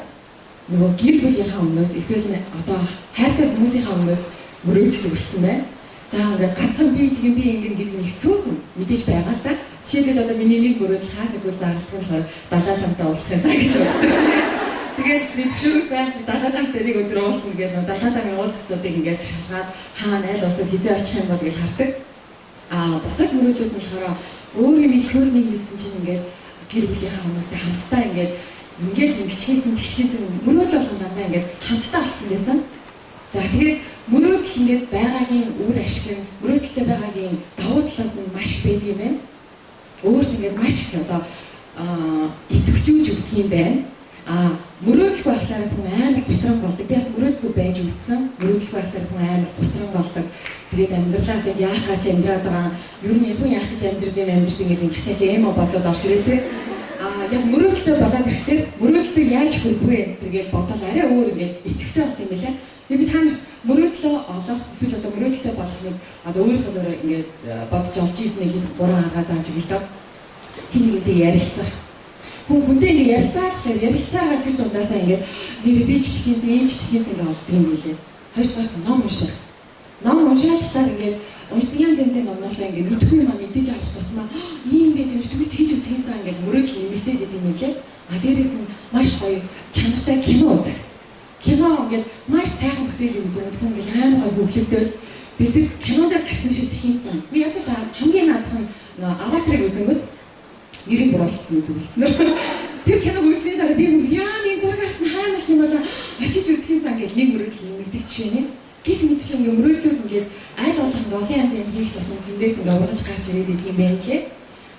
нөгөө гэр бүлийнхаа өмнөөс эсвэл одоо хайртай хүмүүсийнхаа өмнөөс мөрөөдөл өгсөн байна. За ингээд ганцхан би ингэн гэдэг нэг цөөхөн мэдээж байгаа л да. Жишээлбэл одоо миний нэг мөрөөдөл хаасаггүй зарлах болохоор далаа ламтаа уулзах юм гэж боддог. Тэгээд би төвшөрөөс байх далаа ламтаа нэг өдөр уулзсан гэдэг нь далаа ламын уулзалтуудыг ингээд шалгаад хаана айл улсад хэзээ очих юм бол гэж хардаг. Бусад мөрөөдлүүд нь болохоор өөрийн мэдхүүл нэг мэдсэн чинь ингээд гэр бүлийнхаа хүмүүстэй хамтдаа ингээд тэгчээсэн мөрөөдөл болгон дандаа ингээд хамтдаа болсон байсан. За тэгээд мөрөөдөл ингээд байгаагийн үр ашиг нь мөрөөдөлтэй байгаагийн давуу талууд нь маш их байдаг юм байна. Өөрт ингээд маш их одоо идэвхжүүлж өгдөг юм байна. мөрөөдөлгүй байхлаараа хүн амар гутран болдог. Би бас мөрөөдөлгүй байж үтсэн. Мөрөөдөлгүй байхлаар хүн амар гутран болдог. Тэгээд амьдралаас яг яах гэж амьдраад байгаа. Ер нь хүн яах гэж амьдраад ингээд хачаач эмо бодлоод орч ирээ тэ. Яг мөрөөдөлтэй болоод ирэхээр мөрөөдөлтөд яаж хүрэх вэ гэдгийг бодоод арай өөр ингээд итгэвтэй болт юм байлаа. Тэгээд би та нарт мөрөөдлөө олох эсвэл одоо мөрөөдөлтэй болохыг одоо өөрийнхөө зураг ингээд бодож олж ийснийг 3 арга зааж өгье л доо. Хинэгэнтэй ярилцах. Хүнтэй ингээд ярилцаагаар тэр дундаасаа ингээд нэр би ч тхийнсэн, энэ ч тхийнсэн ингээд олддог юм билээ. Хоёрдугаар ном унших. Ном уншаалахаар ингээд уншсан янз янзын номноосоо ингээд мэдгүй юм мэдээж авах тусмаа ийм байд юм шиг тэгж үзхийнсэн ингээд мөрөөдөл нэмэгдээд идэв юм лээ. Дээрээс нь маш гоё чанартай кино үзэх. Кино ингээд маш сайхан бүтээл үзээд хүн ингээд амар гоё хөвлөлтөөл би тэр кинонд гарсан шиг тхийнсэн. Би ядаж хамгийн наадах нь аватарыг үзэнгөт нэрийг буруулсан үзүүлсэн. Тэр киног үзсний дараа би яа энэ зурагаас нь хаанаас юм болоо очиж үзхийнсэн гэж нэг мөрөөдөл нэмэгдэх жишээ нь. Гэх мэтчлэн ингээ мөрөөдлүүд ингээд аль болох ингээ олон янзын хийх тусам тэндээс ингээ ургаж гарч ирээд идэг юм байна лээ.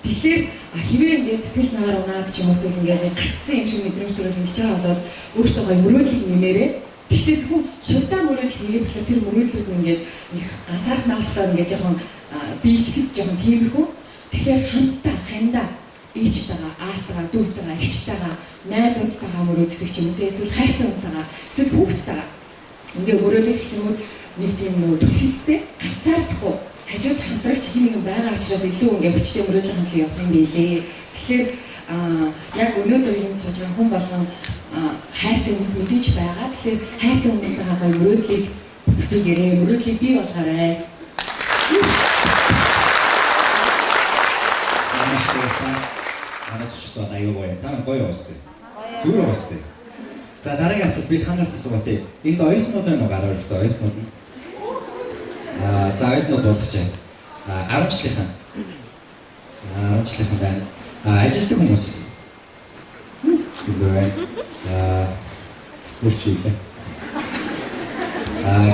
Тэгэхээр хэвээ ингээ сэтгэл санаагаар унаад ч юм уу эсвэл ингээ гацсан юм шиг мэдрэмж төрөл ингэж байгаа болоод өөртөө гоё мөрөөдлийг нэмээрээ. Гэхдээ зөвхөн хувьдаа мөрөөдөл хийгээд болохоор тэр мөрөөдлүүд нь ингээ их ганцаарх наалахаар ингээ жоохон биелэхэд жоохон тиймэрхүү. Тэгэхээр хандаа ээжтэйгээ, аавтайгаа, дүүтэйгээ, эгчтэйгээ, найзуудтайгаа мөрөөддөг ч юм уу те эсвэл хайртай хүнтэйгээ, эсвэл хүүхдтэйгээ. Ингээ мөрөөдөх гэсэн юм нэг тийм нөгөө түлхэцтэй ганцаардахгүй хажууд хамтрагч хин нэгэн байгаа учраас илүү ингээ хүчтэй мөрөөдлийн хандлага явах юм билээ. Тэгэхээр яг өнөөдөр юм сууж байгаа хүн болгон хайртай хүмүүс мэдээж байгаа. Тэгэхээр хайртай хүмүүстэйгээ гоё мөрөөдлийг бүтээгээрэй, мөрөөдлийг бий болгоорой. Манай ч аюу гоё. Та гоё уустай. Зүгээр уустай. За дараагийн асуулт би танаас асуугатай. Энд оюутнууд байна уу гараа өртөө оюутнууд нь? За оюутнууд болгоч. 10 жилийнхэн. 10 жилийнхэн байна. Ажилтдаг хүмүүс. Зүгээр. Үрчилээ.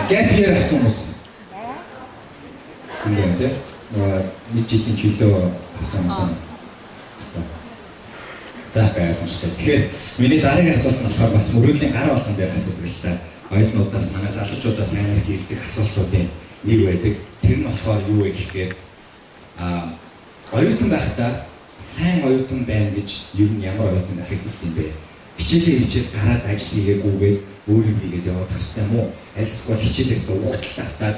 Gap year авсан хүмүүс. Зүгээр дээ. Нэг жилийн чөлөө авсан хүмүүс. За ойлгомжтой. Тэгэхээр миний дараагийн асуулт нь болохоор бас мөрөөдлийн гар болгон дээр асуудаг л та. Оюутнуудаас манай залуучуудаас сайн ирдэг асуултуудын нэг байдаг. Тэр нь болохоор юу вэ гэхээр оюутан байхдаа сайн оюутан байна гэж ер нь ямар оюутан байхыг хэлдэг юм бэ? Хичээлээ хийчихэд гараад ажил хийгээгүйгээд өөр юм хийгээд яваад хэвчтэй юм уу? Альсгүй хичээлээс угтал татаад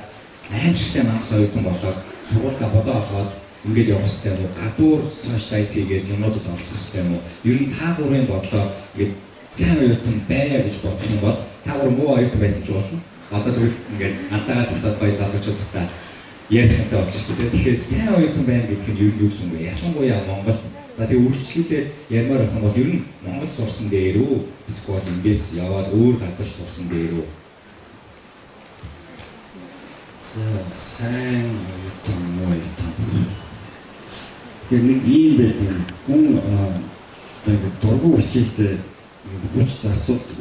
аимшигтай мангас оюутан болоод сургуультаа бодоо олгоод ингээд явах хэрэгтэй юм уу? Гадуур соншлайз хийгээд юмнуудад оролцох хэрэгтэй юм уу? Ер нь та гурийн бодлоо ингээд сайн оюутан байя гэж бодох юм бол та гур муу оюутан байсан ч болно. Одоо тэгвэл ингээд алдаагаа засаад гоё залуучуудтай ярих хэрэгтэй болж шүү дээ. Тэгэхээр сайн оюутан байна гэдэг нь ер нь юу гэсэн үг вэ? Ялангуяа Монгол. За тэгээ үргэлжлүүлээд ярмаар байх юм бол ер нь Монгол сурсан дээр үү? Эсвэл ингээс яваад өөр газар сурсан дээр үү? Сайн оюутан муу оюутан. Тэгэхээр нэг ийм байдаг юм. Хүн тэгээд дургуй хичээлдээ хүч зарцуулдаг.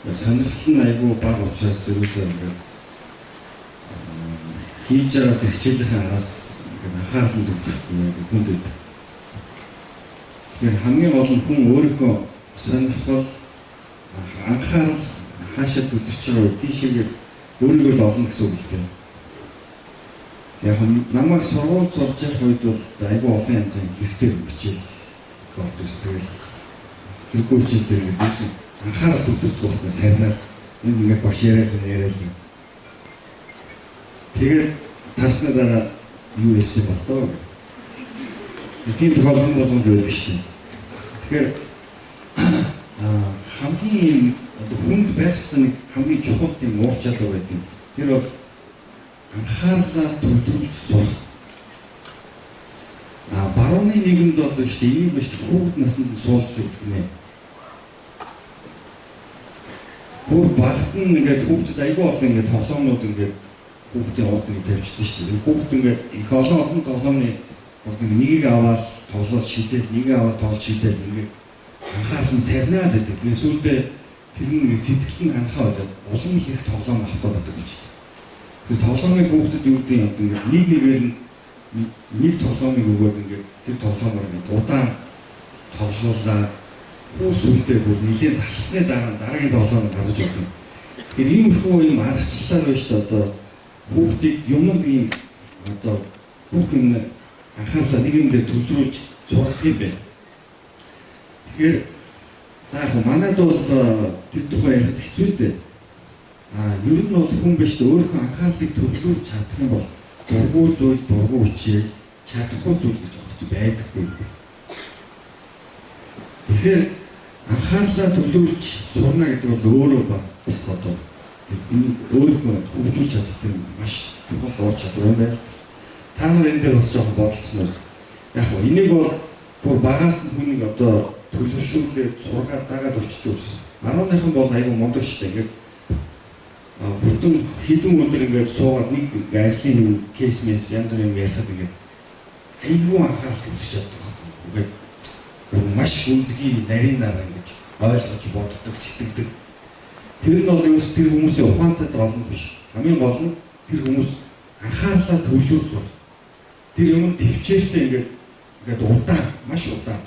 Сонирхол нь айгүй бага учраас ерөөсөө ингээд хийж байгаа хичээлийн араас анхаарал нь төвлөрөхгүй хүнд байдаг. Тэгэхээр хамгийн гол нь хүн өөрийнхөө сонирхол анхаарал хаашаа төвлөрч байгаа тийшээгээ өөрийгөө л олно гэсэн үг л дээ. Яг намайг сургууль сурж явах үед бол айгүй олон янзын хэрэгтэй хичээл их болдог шүү дээ. Хэрэггүй хичээл дээр байсан анхаарал төвлөрдөг байхгүй сайнаас энэ ингээд багш яриад юм. Тэгээд тарсны дараа юу хэлсэн бол тоо. Тийм тохиолдол бол байдаг шин. Тэгэхээр хамгийн хүнд байх нэг хамгийн чухал тийм уур чадвар байдаг. Тэр бол анхаарлаа төвлөрүүлж сурах. Барууны нийгэмд бол шүү дээ энийг биш хүүхэд наснд суулж өгдөг нэ. Бүр багт нь ингээд хүүхдэд айгүй олон ингээд тоглоомнууд ингээд хүүхдийн урдыг тавьчихсан шүү дээ. Хүүхд ингээд их олон тоглоомны урдыг нэгийг аваад тоглоод шийдэл, нэгийг аваад тоглож шийдэл ингээд анхаарал нь сарнаа л гэдэг. Тэгээ сүүлдээ тэр нэг сэтгэл нь анхаа болоод улам их тоглоом авах гэдэг юм шүү дээ. Тэр тоглоомыг хүүхдэд юу гэдэг юм ингээд нэг нэгээр нь нэг тоглоомыг өгөөд ингээд тэр тоглоомоор ингээд удаан тоглоулаа хүүс үлдээ бүр нэгэн залхсны дараагийн 7 хоног гарч ирдэг. Тэгэхээр ийм юм аргачлалаар байна шүү дээ. Одоо хүүхдийг юмд ийм одоо бүх юм анхаарлаа нэг юм дээр төвлөрүүлж сургадаг юм байна. Тэгэхээр за яг манайд бол тэр тухай ярихад хэцүү л дээ. Ер нь бол хүн биш дээ өөрийнхөө анхаарлыг төвлөрүүлж чадах юм бол дургүй зүйл, дургүй үчээл чадахгүй зүйл гэж огт байдаггүй. Тэгэхээр анхаарлаа төвлөрүүлж сурна гэдэг бол өөрөө бас одоо өөрийнхөө хөгжүүлж чадах тийм маш чухал ур чадвар юм байна. Та нар энэ дээр бас жоохон бодолцсон уу? Яг нь энийг бол бүр багаас нь хүнийг одоо төлөвшүүлээд сургаад заагаад өчтдөг. 10-ныхан бол айгүй мундаг шүү дээ. Ингээд бүтэн хэдэн өдөр ингээд суугаад нэг ажлын кейс мэс янз бүрийн ярихад ингээд айгүй анхаарал төвлөрч чаддаг байна. Ингээд маш үнцгий нарийнаар ингэж ойлгож боддог, сэтгэдэг. Тэр нь бол ерөөс тэр хүмүүсийн ухаантай олон биш. Хамгийн гол нь тэр хүмүүс анхаарлаа төвлөрж сурах. Тэр юм төвчээртэй ингээд удаан, маш удаан.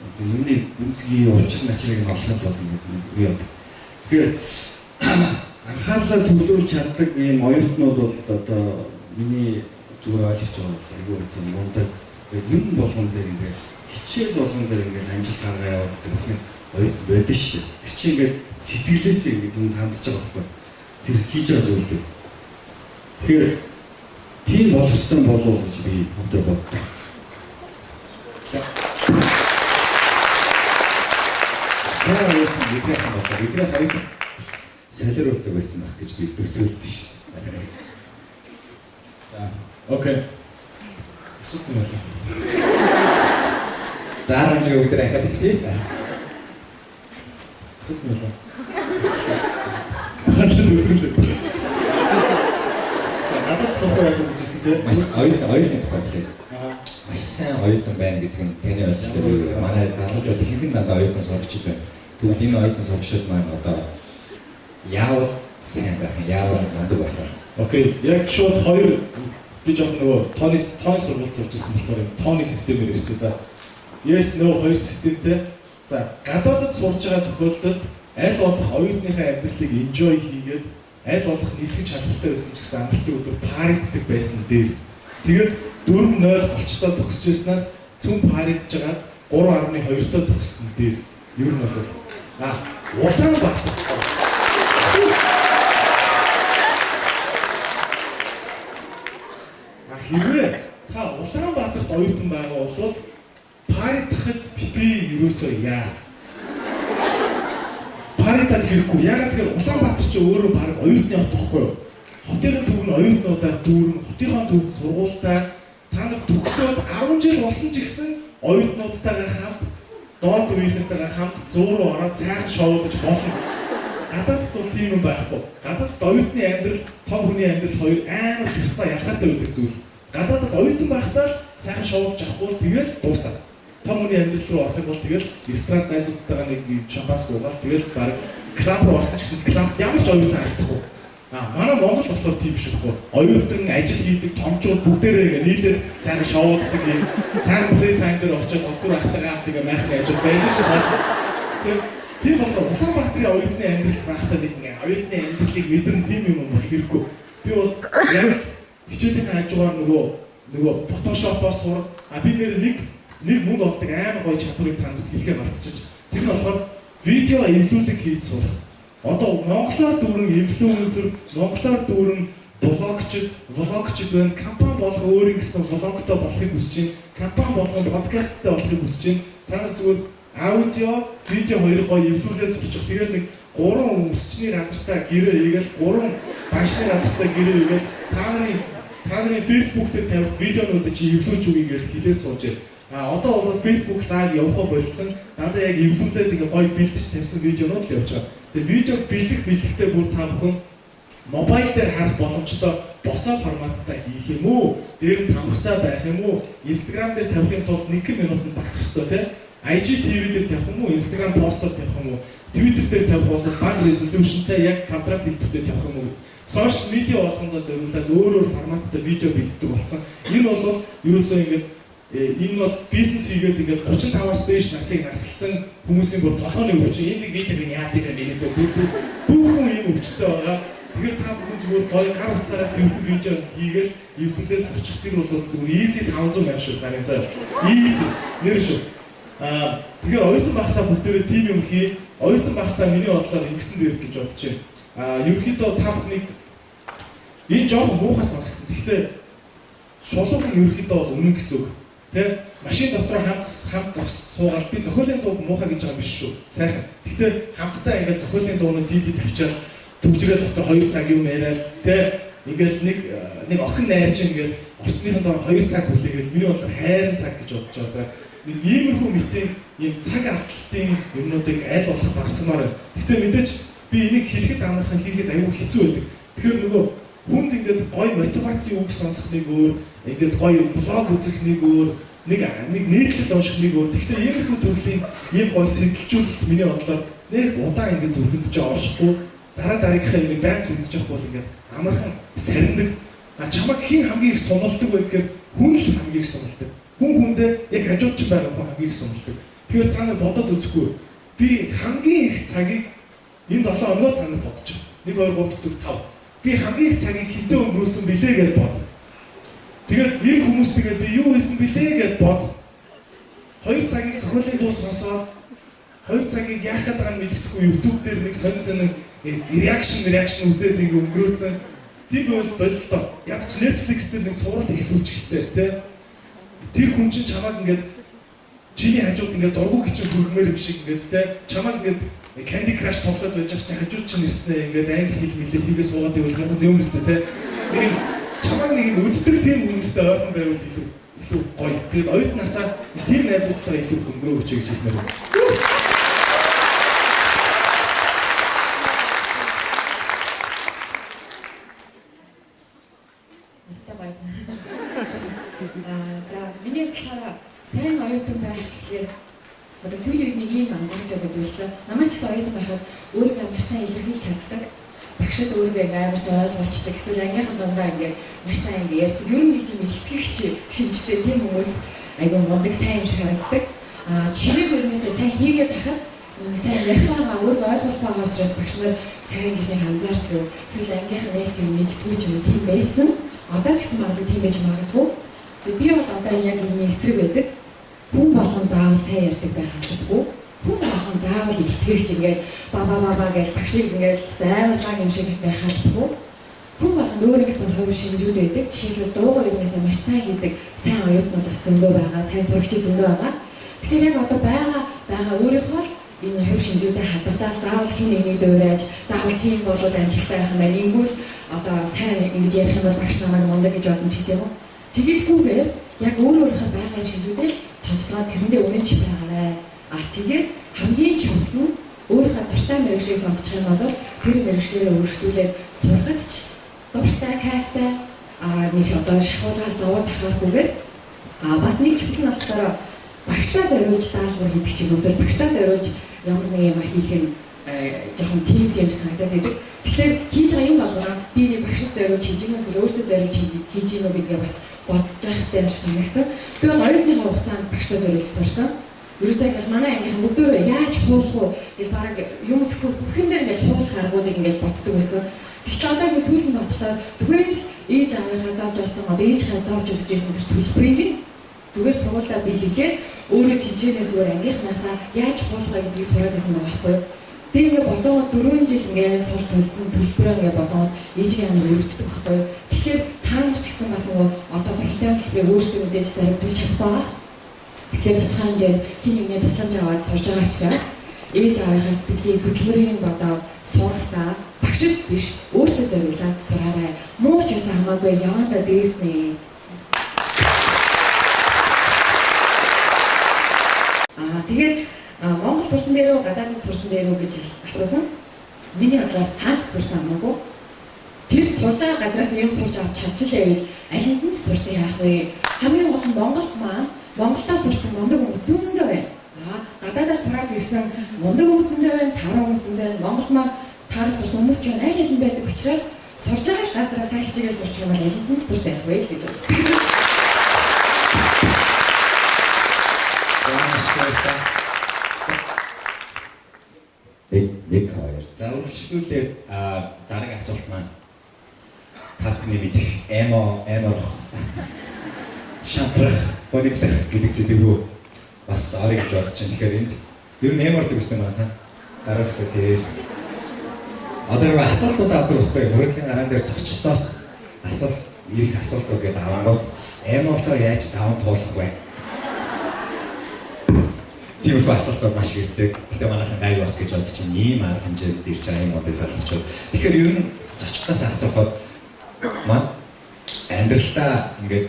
Одоо юмны үнцгий учир начрыг нь олоход бол ингээд юу яадаг. Тэгэхээр анхаарлаа төвлөрж чаддаг ийм оюутнууд бол одоо миний зүгээр ойлгож байгаа бол айгүй тийм мундаг юм болгон дээр ингээд хичээл болгон дээр ингээд амжилт гаргаа явуулдаг бас нэг оюутан байдаг шүү дээ. Тэр чинь ингээд сэтгэлээсээ ингээд юм хандж байгаа байхгүй. Тэр хийж байгаа зүйл дээр. Тэгэхээр тийм болох ёстой болов гэж би одоо боддог. Сайн мэдрэхэн болоо. Бидний хариг солируулдаг байсан байх гэж би төсөөлдөг шүү дээ. За, окей. Эсвэл юм байна. Заарамж өгдөр ахад ихлээ. Эсвэл юм байна. Хатад өгөрлөө. За, гадаад суух байх гэж хэлсэн тийм. Маш оюутны тухай хэлээ. Маш сайн оюутан байна гэдэг нь таны ойлголттой. Манай залуучууд их их надад оюутан сурагчид байна. Тэгвэл энэ оюутан сурагчид маань одоо яавал сайн байх юм, яавал мундаг байх юм. Окей, яг шууд хоёр би жоох нөгөө тооны сургалт сурч ирсэн болохоор тооны системээр ирчихээ. За, yes no хоёр системтэй. За, гадаадд сурж байгаа тохиолдолд аль болох оюутныхаа амьдралыг enjoy хийгээд аль болох нийтгэж шалгалтай байсан ч гэсэн амралтын өдөр париддаг байсан дээр. Тэгээд 4-0 голчтой төгсөжснээс цөм паридж байгаа 3.2-той төгссөн дээр. Ер нь бол Улаанбаатар. Хэрвээ та Улаанбаатарт оюутан байгаа бол паридахад битээ юусоо яа. Паридад хэрэггүй. Ягаад тэгэхээр Улаанбаатар ч өөрөө баг оюутны хот тохгүй юу? Хотын төв нь оюутнуудаар дүүрэн, хотынхаа төвд сургуультай та нар төгсөөд 10 жил болсон ч гэсэн оюутнуудтайгаа хамт доод үеийнхэнтэйгээ хамт зүүн рүү ороод сайхан шоудаж болно. Гадаадд бол тийм юм байхгүй. Гадаадд оюутны амьдрал, том хүний амьдрал хоёр амар төстэй ялгаатай байдаг зүйл. Гадаадд оюутан байхдаа л сайхан шоудаж авахгүй л тэгэл дуусаа. Том хүний амьдрал руу орох юм бол тэгэл ресторан найзуудтайгаа нэг шампанс уугаад тэгэл баг клуб руу орсон ч гэсэн клуб ямар ч оюутан харагдахгүй. Манай Монгол болохоор тийм биш байхгүй. Оюутан ажил хийдэг томчууд бүгдээрээ ингээ нийлээд сайн шоуддаг юм. Сайн плей тайм дээр очиод онцгой ахтайгаа хамт ингээ майхны ажил байж ч болно. Тийм болохоор Улаанбаатарын оюутны амьдралд байхдаа нэг ингээ оюутны амьдралыг мэдэрн тийм юм бол хэрэггүй. Би бол яг хичээлийн хажуугаар нөгөө фотошопоо сур. Би нэг мөнгө олдог амар гоё чадварыг танд хэлэхээр мартчих. Тэр нь болохоор видео эвлүүлэг хийж сурах. Одоо монголоор дүүрэн инфлюенсер, монголоор дүүрэн влогчид байна. Компани болох өөрийн гэсэн влогтой болохыг хүсэж байна. Компани болгон подкасттай болохыг хүсэж байна. Та нар зүгээр аудио, видео хоёрыг гоё эвлүүлээ сурчих. Тэгэл нэг 3 өсчний газартай гэрээ хийгээл 3 баншны газартай гэрээ хийгээл та нарын Facebook дээр тавих видеонуудыг чи эвлүүлж өгье гэж хэлээ сууж байна. Одоо бол Facebook live явахаа болцсон. Надад яг эвлүүлээд ингээ гоё бэлдэж тавьсан видеонууд л явж байгаа. Тэгээ видео бэлтгэхдээ бүр та бүхэн мобайл дээр харах боломжтой босоо форматтай хийх юм уу? Дээр нь тамхтай байх юм уу? Instagram дээр тавихын тулд 1 минутанд багтах ёстой тийм. IGTV дээр тавих юм уу? Instagram постор тавих юм уу? Twitter дээр тавих бол бага resolutionтай яг контракт хэлбэртэй тавих юм уу? Social media болгондоо зориулаад өөр форматтай видео бэлддэг болсон. Энэ бол ерөөсөө ингээд Энэ бол бизнес хийгээд ингээд 35-аас дээш насыг насалсан хүмүүсийн бүр толгойн өвчин энэ нэг видеог яадаг юм бэ гэдэг бүхэн ийм өвчтэй байгаа. Тэгэхээр та бүхэн зүгээр гоё гар утсаараа зөвхөн видео хийгээл инфлюенс очих тэр бол зүгээр easy 500 мянга шүү сарын зай. Easy нэр шүү. Тэгэхээр оюутан байхдаа бүгдээрээ тим юм хий. Оюутан байхдаа миний бодлоор ингэсэн дээр гэж бодож байна. Ерөнхийдөө та бүхний энэ жоохон муухай сонсогдсон. Гэхдээ шулуухан ерөнхийдөө бол үнэн гэсэн үг. Тэ машин дотор хамт суугаад би зохиолын дуу муухай гэж байгаа юм биш шүү. Сайхан. Гэхдээ хамтдаа ингээл зохиолын дууны CD тавьчаад төвжирээ дотор 2 цаг юм яриад тэ ингээл нэг охин найрч ингээл орцныхын доор 2 цаг хүлээгээл миний бодлоор хайрын цаг гэж бодож байгаа. За нэг иймэрхүү мэтийн ийм цаг алдалтын юмнуудыг аль болох багасгамаар. Гэхдээ мэдээж би энийг хэлэхэд амархан хийхэд аюу хэцүү байдаг. Тэгэхээр нөгөө хүнд ингээд гоё мотивацийн үг сонсохныг өөр ингээд гоё влог үзэхнийг өөр нэг нийтлэл уншихныг өөр. Гэхдээ иймэрхүү төрлийн ийм гоё сэтэлжүүлэлт миний бодлоор нэг удаан ингээд зүрхэнд ч оршихгүй дараагийнхаа нэг байнг үзэж явах бол ингээд амархан сарндаг. Чамайг хэн хамгийн их сумалдаг вэ гэхээр хүн л хамгийн их сумалдаг. Хүн хүндээ яг хажууд ч байгаа хүн хамгийн их сумалдаг. Тэгэхээр та нар бодоод үзэхгүй би хамгийн их цагийг энэ 7 өнөө та нар бодож байгаа. 1 2 3 4 5 би хамгийн их цагийг хинтээ өнгөрүүлсэн билээ гэж бод. Тэгээд энэ хүмүүс тэгээд би юу хийсэн билээ гэж бод. 2 цагийг зохиолын дуу сонсоод 2 цагийг яах гэдэг нь мэддэхгүй YouTube дээр нэг сонь реакшн үзээд ингэ өнгөрөөсөн. Тийм бол бололтой. Яг ч Netflix дээр нэг цуврал эхлүүлж гэлтэй тий. Тэр хүн чинь чамайг ингээд чиний хажууд ингээд дургуй гिचэн хөргмээр юм шиг ингээд тий. Чамайг ингээд Candy Crush тоглоод байж байгаа чи хажууд чинь ирснэ ингээд англи хэл мэлээ хийгээ суугаад байвал муухай юм өстэй тий. Нэг чамайг нэг өдөртөг тийм хүмүүстэй ойрхон байвал илүү гоё. Тэгээд оюутнасаа тийм найзуудтайгаа илүү өнгөрөө өчэй гэж хэлмээр байна. За миний болохоор сайн оюутан байх гэхээр одоо сүүлийн үед нэг юм анзаардаг байдаг л та. Намайг ч гэсэн оюутан байхад өөрийгөө маш сайн илэрхийлж чаддаг. Багшд өөрийгөө амар сайн ойлгуулцдаг. Эсвэл ангийнхан дундаа ингээд маш сайн ингээд ярьдаг. Ер нь нэг тийм илтгэгч шинжтэй тийм хүмүүс айгүй мундаг сайн юм шиг харагддаг. Чимээг өрнөөсөө сайн хийгээд байхад сайн ярих байгаа өөрийгөө ойлгох байгаа учраас багш нар сайн гэж нэг анзаардаг. Эсвэл ангийнхан нэг тийм мэдтгүй ч юм тийм байсан. Одоо ч гэсэн магадгүй тийм байж магадгүй. Би бол одоо яг энэ эсрэг байдаг. Хүн болгон заавал сайн ярьдаг байх албагүй. Хүн болгон заавал илтгэгч ингээд баа гэж багшиг ингээд зайлшааг юм шиг байх албагүй. Хүн болгон өөр гэсэн хувь шинжүүд байдаг. Жишээлбэл дуугаа ирмээсээ маш сайн хийдэг сайн оюутнууд бас зөндөө байгаа, сайн сурагчид зөндөө байгаа. Тэгэхээр яг одоо байгаа өөрийнхөө энэ хувь шинжүүдэд хадгалаад заавал хин нэгний дуурайж заавал тийм болоод амжилттай байх юм байна. Ингүүл одоо сайн ингэж ярих юм бол багш намайг мундаг гэж бодно ч гэдэг юм уу. Тэгэлгүйгээр яг өөрийнхөө байгаа шинжүүдээ тоцтоод тэрэндээ өрийн чиг байгаарай. Тэгээд хамгийн чухал нь өөрийнхөө дуртай мэргэжлийг сонгох юм бол тэр мэргэжлээрээ өөрчлөлтүүлээд сурахад ч дуртай, кайфтай нэг одоо шахуулаад зовоод ахааргүйгээр бас нэг чухал нь болохоор багшаа зориулж даалгавар хийдэг ч юм уу. Багшаа зориулж ямар нэг юм хийх нь жоохон тийм юм санагдаад байдаг. Тэгэхээр хийж байгаа юм болгоо би нэг багшд зориулж хийж юм эсвэл өөртөө зориулж хийж юм уу гэдгээ бас бодож явах хэрэгтэй юм шиг санагдсан. Би бол оюутны хугацаанд багштай зориулж сурсан. Ерөөсөө ингээл манай ангийнхан бүгдөө яаж хуулах вэ гэж бараг юм өсгөх бүхэн дээр ингээл хуулах аргуудыг ингээл боддог байсан. Тэгэхээр одоо ингэ сүүлийн бодлоо зүгээр л ээж аавынхаа зааж олсон одоо ээжийнхээ зааж өгч ирсэн тэр төлбөрийг зүгээр сургуультай биелүүлээд өөрөө тижээнээ зүгээр ангийнхнаасаа яаж хуулах вэ гэдгийг сураад байсан байгаа байхгүй юу? Тэр ингээ бодоод 4 жил ингээ сурч төлсөн төлбөрөө ингээ бодоод ээжийн амар өвчтдөг байхгүй юу? Тэгэхээр та нар ч гэсэн бас нөгөө одоо сургалтын төлбөрийг өөрсдөө мэдээж зарагдуулж чадах байгаа. Тэгэхээр тодорхой хэмжээнд хин нэгний тусламж аваад сурж байгаа учраас ээж аавынхаа сэтгэлийг хөдөлмөрийн бодоод сурахдаа багшд биш өөртөө зориулаад сураарай. Муу ч гэсэн хамаагүй явандаа дээрснэ. Тэгээд Монгол сурсан дээр үү гадаадд сурсан дээр үү гэж асуусан. Миний бодлоор хаач сурсан хамаагүй. Тэр сурж байгаа газраас юм сурч авч чадчихлаа аль нь ч сурсан яах вэ? Хамгийн гол нь Монголдоо сурсан мундаг хүмүүс зөндөө байна. Гадаадд сураад ирсэн мундаг хүмүүс зөндөө байна, таруу хүмүүс зөндөө байна. Монголд маань таруу сурсан хүмүүс ч аль аль нь байдаг учраас сурж байгаа газраас сайн хичээгээл сурч байгаа бол аль нь ч сурсан яах вэ гэж бодсон. Маш баярлалаа. Нэг хоёр. За үргэлжлүүлээд дараагийн асуулт маань та бүхний мэдих эморх шантрах бодлох гэдэг сэдв рүү бас орё гэж бодож байна. Тэгэхээр энд ер нь эморх гэсэн юм байна. Гарагтай дээр одоо асуултуудаа авдаг байхгүй мөрөдлийн гараан дээр зочдоос асуулт ирэх асуултууд гэдэг авангууд эморхоо яаж таван туулах вэ? Тиймэрхүү асуултууд маш ирдэг. Гэтэ манайхан гайг байх гэж бодож чинь ийм арга хэмжээнд ирж байгаа юм одоо залуучууд. Тэгэхээр ер нь зочдоос асуухад маань амьдралдаа ингээд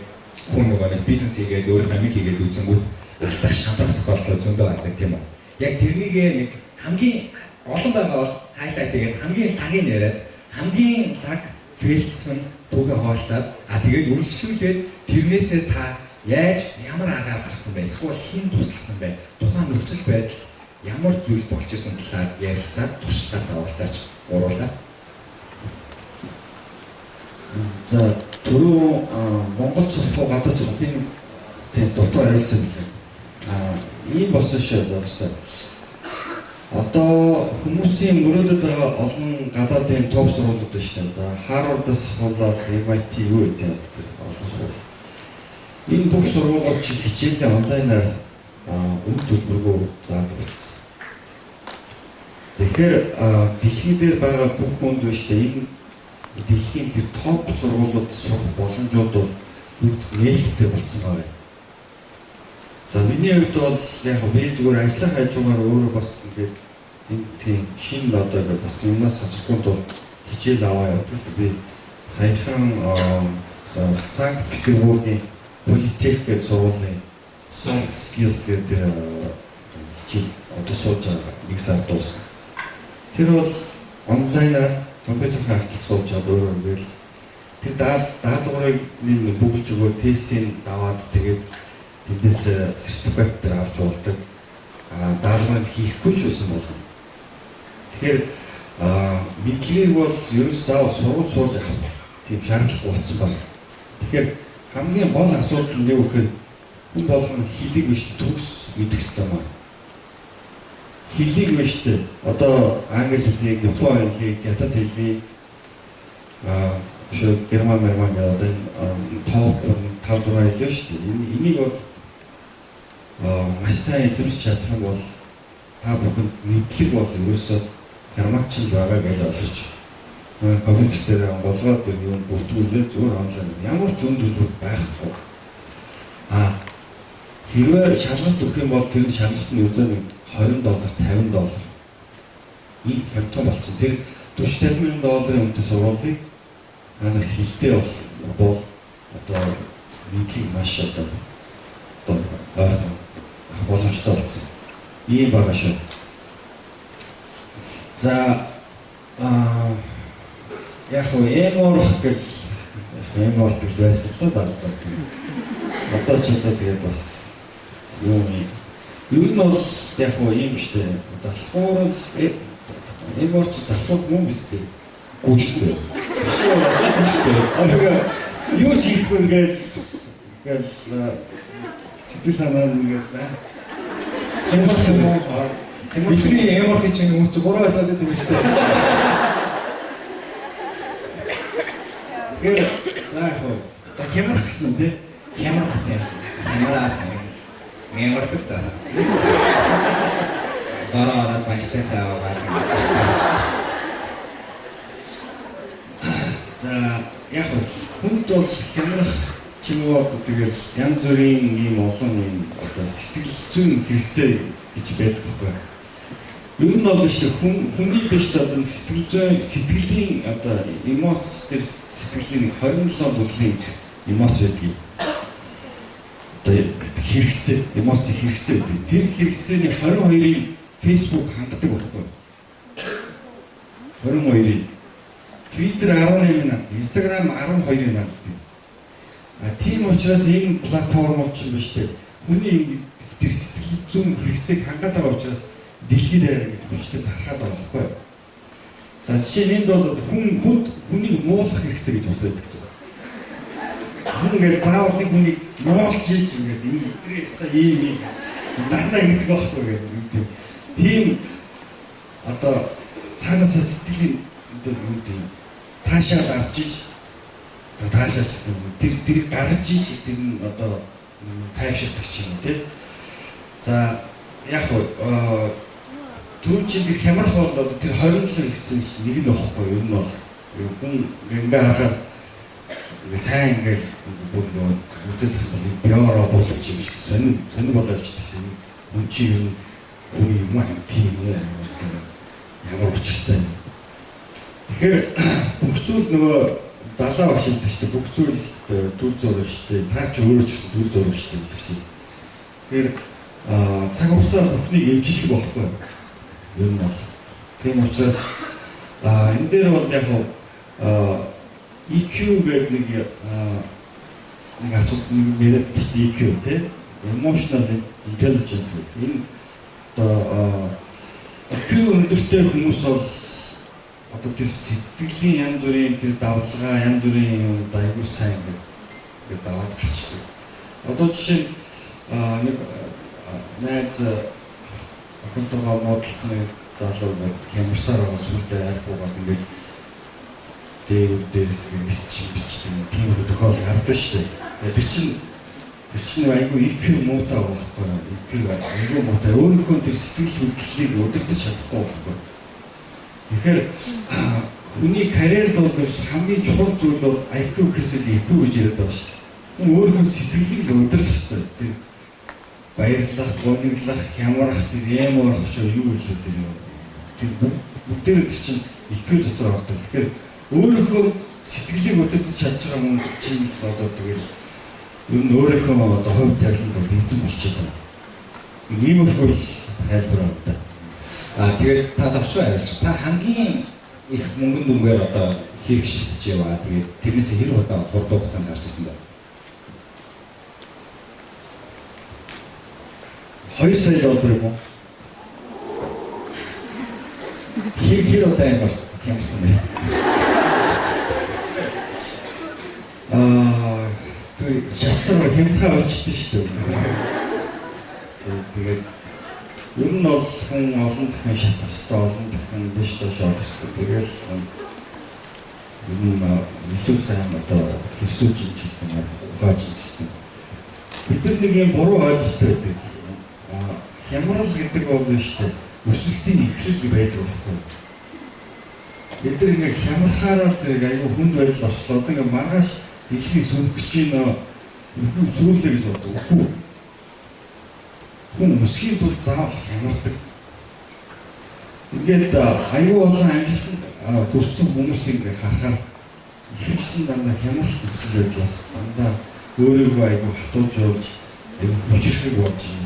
хүн нэг бизнес хийгээд өөрийнхөө амиг хийгээд үзэнгүүт алдах шантрах тохиолдол зөндөө гардаг тийм үү. Яг тэрнийг нэг хамгийн олон байгаа хайлайт тэгээд хамгийн лагийг яриад хамгийн лаг фейлдсэн түүгээ хаалцаад тэгээд үргэлжлүүлээд тэрнээсээ та яаж ямар агаар гарсан бэ? Эсвэл хэн тусалсан бэ? Тухайн нөхцөл байдал ямар зүйл болж исэн талаар ярилцаад туршлагаас авалцаач уруулаа. За түрүү Монгол сурах гадаад сурахын тийм дотор харилцаа билээ. Ийм болсон шүү дээ. Одоо хүмүүсийн мөрөөдөд байгаа олон гадаадын топ сургуулиуд байна шүү дээ. Одоо Харвардаас ахуулаад MIT юу гэдэг олон сургууль. Энэ бүх сургуулиуд чи хичээлээ онлайнаар үн төлбөргүй заадаг болсон. Тэгэхээр дэлхийд дээр байгаа бүх хүнд биш дээ. Энэ дэлхийн тэр топ сургуулиуд сурах боломжууд бол бүгд нээлттэй болсон байна. За миний хувьд бол яг би зүгээр ажлын хажуугаар өөрөө бас ингээд энэ тийм шинэ одоо бас юмнаас хоцрохгүй тул хичээл аваа явдаг л би саяхан Санкт-Петербургийн политех гэж сургуулийн soft skills гэдэг хичээл одоо сууж байгаа нэг сар дуусна. Тэр бол онлайнаар компьютерын хартал сууж байгаа өөрөө ингээл тэр даалгаврыг бүгэлж өгөө тестийг даваад тэгээд тэндээс сертификат авч болдог. Даалгаврыг хийхгүй ч байсан болно. Тэгэхээр мэдлэгийг бол ерөөсөө сургууль сууж авах тийм шаардлага болсон байна. Тэгэхээр хамгийн гол асуудал нь юу гэхээр хүн болгон хэлийг биш төгс мэдэх хэрэгтэй байна. Хэлийг биш одоо англи хэлийг, япон хэлийг, ятад хэлийг герман гэдэг одоо топ 5-6 хэлээ шүү дээ. Энийг бол маш сайн эзэмшиж чадах юм бол та бүхэнд мэдлэг бол ерөөсөө грамматчин байгаа гэж ойлгож байна. Компьютер дээр болгоод юу бүртгүүлээ зүгээр онлайн ямар ч үн төлбөр байхгүй. Хэрвээ шалгалт өгөх юм бол тэр шалгалт нь ердөө $20, $50 ийм хямдхан болсон. Тэр $40,000 үнэтэй сургуулийг манай хэлтэй бол одоо мэдлэг маш одоо боломжтой болсон. Ийм байгаа шүү. За яг хөө эморх гэж байсан л да залуу. Одоо ч одоо тэгээд бас юу ер нь бол яг хөө ийм штэ залхуур л эморч залхууд мөн биз дээ. Гүйцэтгэв. Юу ч хийхгүй ингээд сэтгэл санаа ингээд бидний эморх чинь хүмүүс ч буруу ойлгоод байдаг юм шүү дээ. Тэгэхээр за яг хөө хямрах гэсэн үү те? Хямрах тийм. Хямрах. Эморх та. Бараа баштай цааваа байна. За яг хүнд бол хямрах чимээ тэгэл янз бүрийн ийм олон ийм одоо сэтгэл зүйн хэрэгцээ гэж байдаг байхгүй. Ер нь бол шүү хүний биш одоо сэтгэлийн одоо эмоц төр сэтгэлийн 27 төрлийн эмоц байдаг. Одоо хэрэгцээ, эмоци хэрэгцээ байдаг. Тэр хэрэгцээний 22-ыг Facebook хангадаг байхгүй. 22-ыг Twitter 18 над, Instagram 12 над. Тийм учраас энэ платформ учраас биш үү? Хүний тэр сэтгэл зүйн хэрэгцээг хангаад байгаа учраас дэлхийд ингэж хүчтэй тархаад байгаа байхгүй юу? За жишээ нь энд бол хүнийг муулах хэрэгцээ гэж бас байдаг гэж байна. Хүн ингэ заавал нэг хүнийг муулж хийж ингэж энэ өдрөөс та ийм Нана гэдэг байхгүй гэдэг. Тийм одоо цаанаасаа сэтгэлийн одоо юу гэдэг таашаал авч иж таашаач гэдэг тэр гаргаж иж тэр нь одоо тайвширдаг юм тий. За яг түрүүчийн тэр хямрах бол одоо тэр 27 хэвчсэн нэг нь واخхгүй ер нь бол хүн ингээ харахаар сайн ингээл бүр үзэж биороо буцаж юм шиг сонир болоод ч тийм хүн чи ер нь хүн юм аа тийм үү ямар учиртай. Тэгэхээр бүх зүйл нөгөө далаа башилдаг шүү дээ. Бүх зүйл төр зураг шүү дээ. Та ч өөрөө ч гэсэн төр зураг шүү дээ гэсэн. Тэгэхээр цаг хугацаа бүхнийг эмчилэх болохгүй. Ер нь бол тийм учраас энэ дээр бол яг EQ гэдэг нэг асуудал яриад тийм EQ тийм emotional intelligence гэдэг. Энэ одоо EQ өндөртэй хүмүүс бол одоо тэр сэтгэлийн янз бүрийн тэр давлгаа янз бүрийн айгуу сайн гэдэг даваад гарчдаг. Одоо жишээ нэг найз охинтойгоо модалсан залуу хямрсаар байгаа сүлдээ арихгүйгээр ингээд дээрээс бичдэг тийм тохиолдол гардаг шүү дээ. Тэр чинь айгүй EQ муутай байхгүй EQ айгүй муутай өөрийнхөө тэр сэтгэл хөдлөлийг удирдах чадахгүй байхгүй. Тэгэхээр хүний карьерд бол хамгийн чухал зүйл бол IQ гэхээс IQ гэж яриад байгаа шүү дээ. Хүн өөрийнхөө сэтгэлийг л удирдах хэрэгтэй. Тэр баярлах, гониглах, хямрах, тэр ямар шүү юу хэлээ тэр бүгдээр чинь IQ дотор ордог. Тэгэхээр өөрийнхөө сэтгэлийг удирдах чадж байгаа хүн чинь л одоо тэгэл ер нь өөрийнхөө одоо хувь тавиланд бол эзэн болчиход байна. Иймэрхүү тайлбар байна. Тэгээд та товчгоо авилч. Та хамгийн их мөнгөн дүнгээр одоо хэрэг шигдэж яваа. Тэгээд тэрнээс хэрэг одоо хурдан хугацаанд гарч ирсэн байна. $2 сая юм уу? Хэр удаа ямарсан бэ? Тэр шатсан хэмхээ олчдээ шүү дээ. Тэгээд ер нь бол хүн олон дахин шатах хэрэгтэй, олон дахин биш доош орох хэрэгтэй. Тэгэл ер нь илүү сайн одоо хэсүүж гэдэг юм ухааж гэдэг. Бид нар нэг юм буруу ойлголттой байдаг. Хямрал гэдэг бол шүү дээ. Өсөлтийн ихрэл байдаг байхгүй. Бид нар ингээ хямрахаараа зэрэг аюу хүнд байдал ослоо. Одоо ингээ маргааш дэлхий сүнхэж чинь сүүлээ гэж боддог. Хүн өсгийн тул заавал хямардаг. Ингээд аюу олон амжилтанд хүрсэн хүмүүсийг харахаар ихэнх нь дандаа хямрах хүсэл байдлаас дандаа өөрийгөө аюу хатууж явж аюу хүчрхэг болж юм.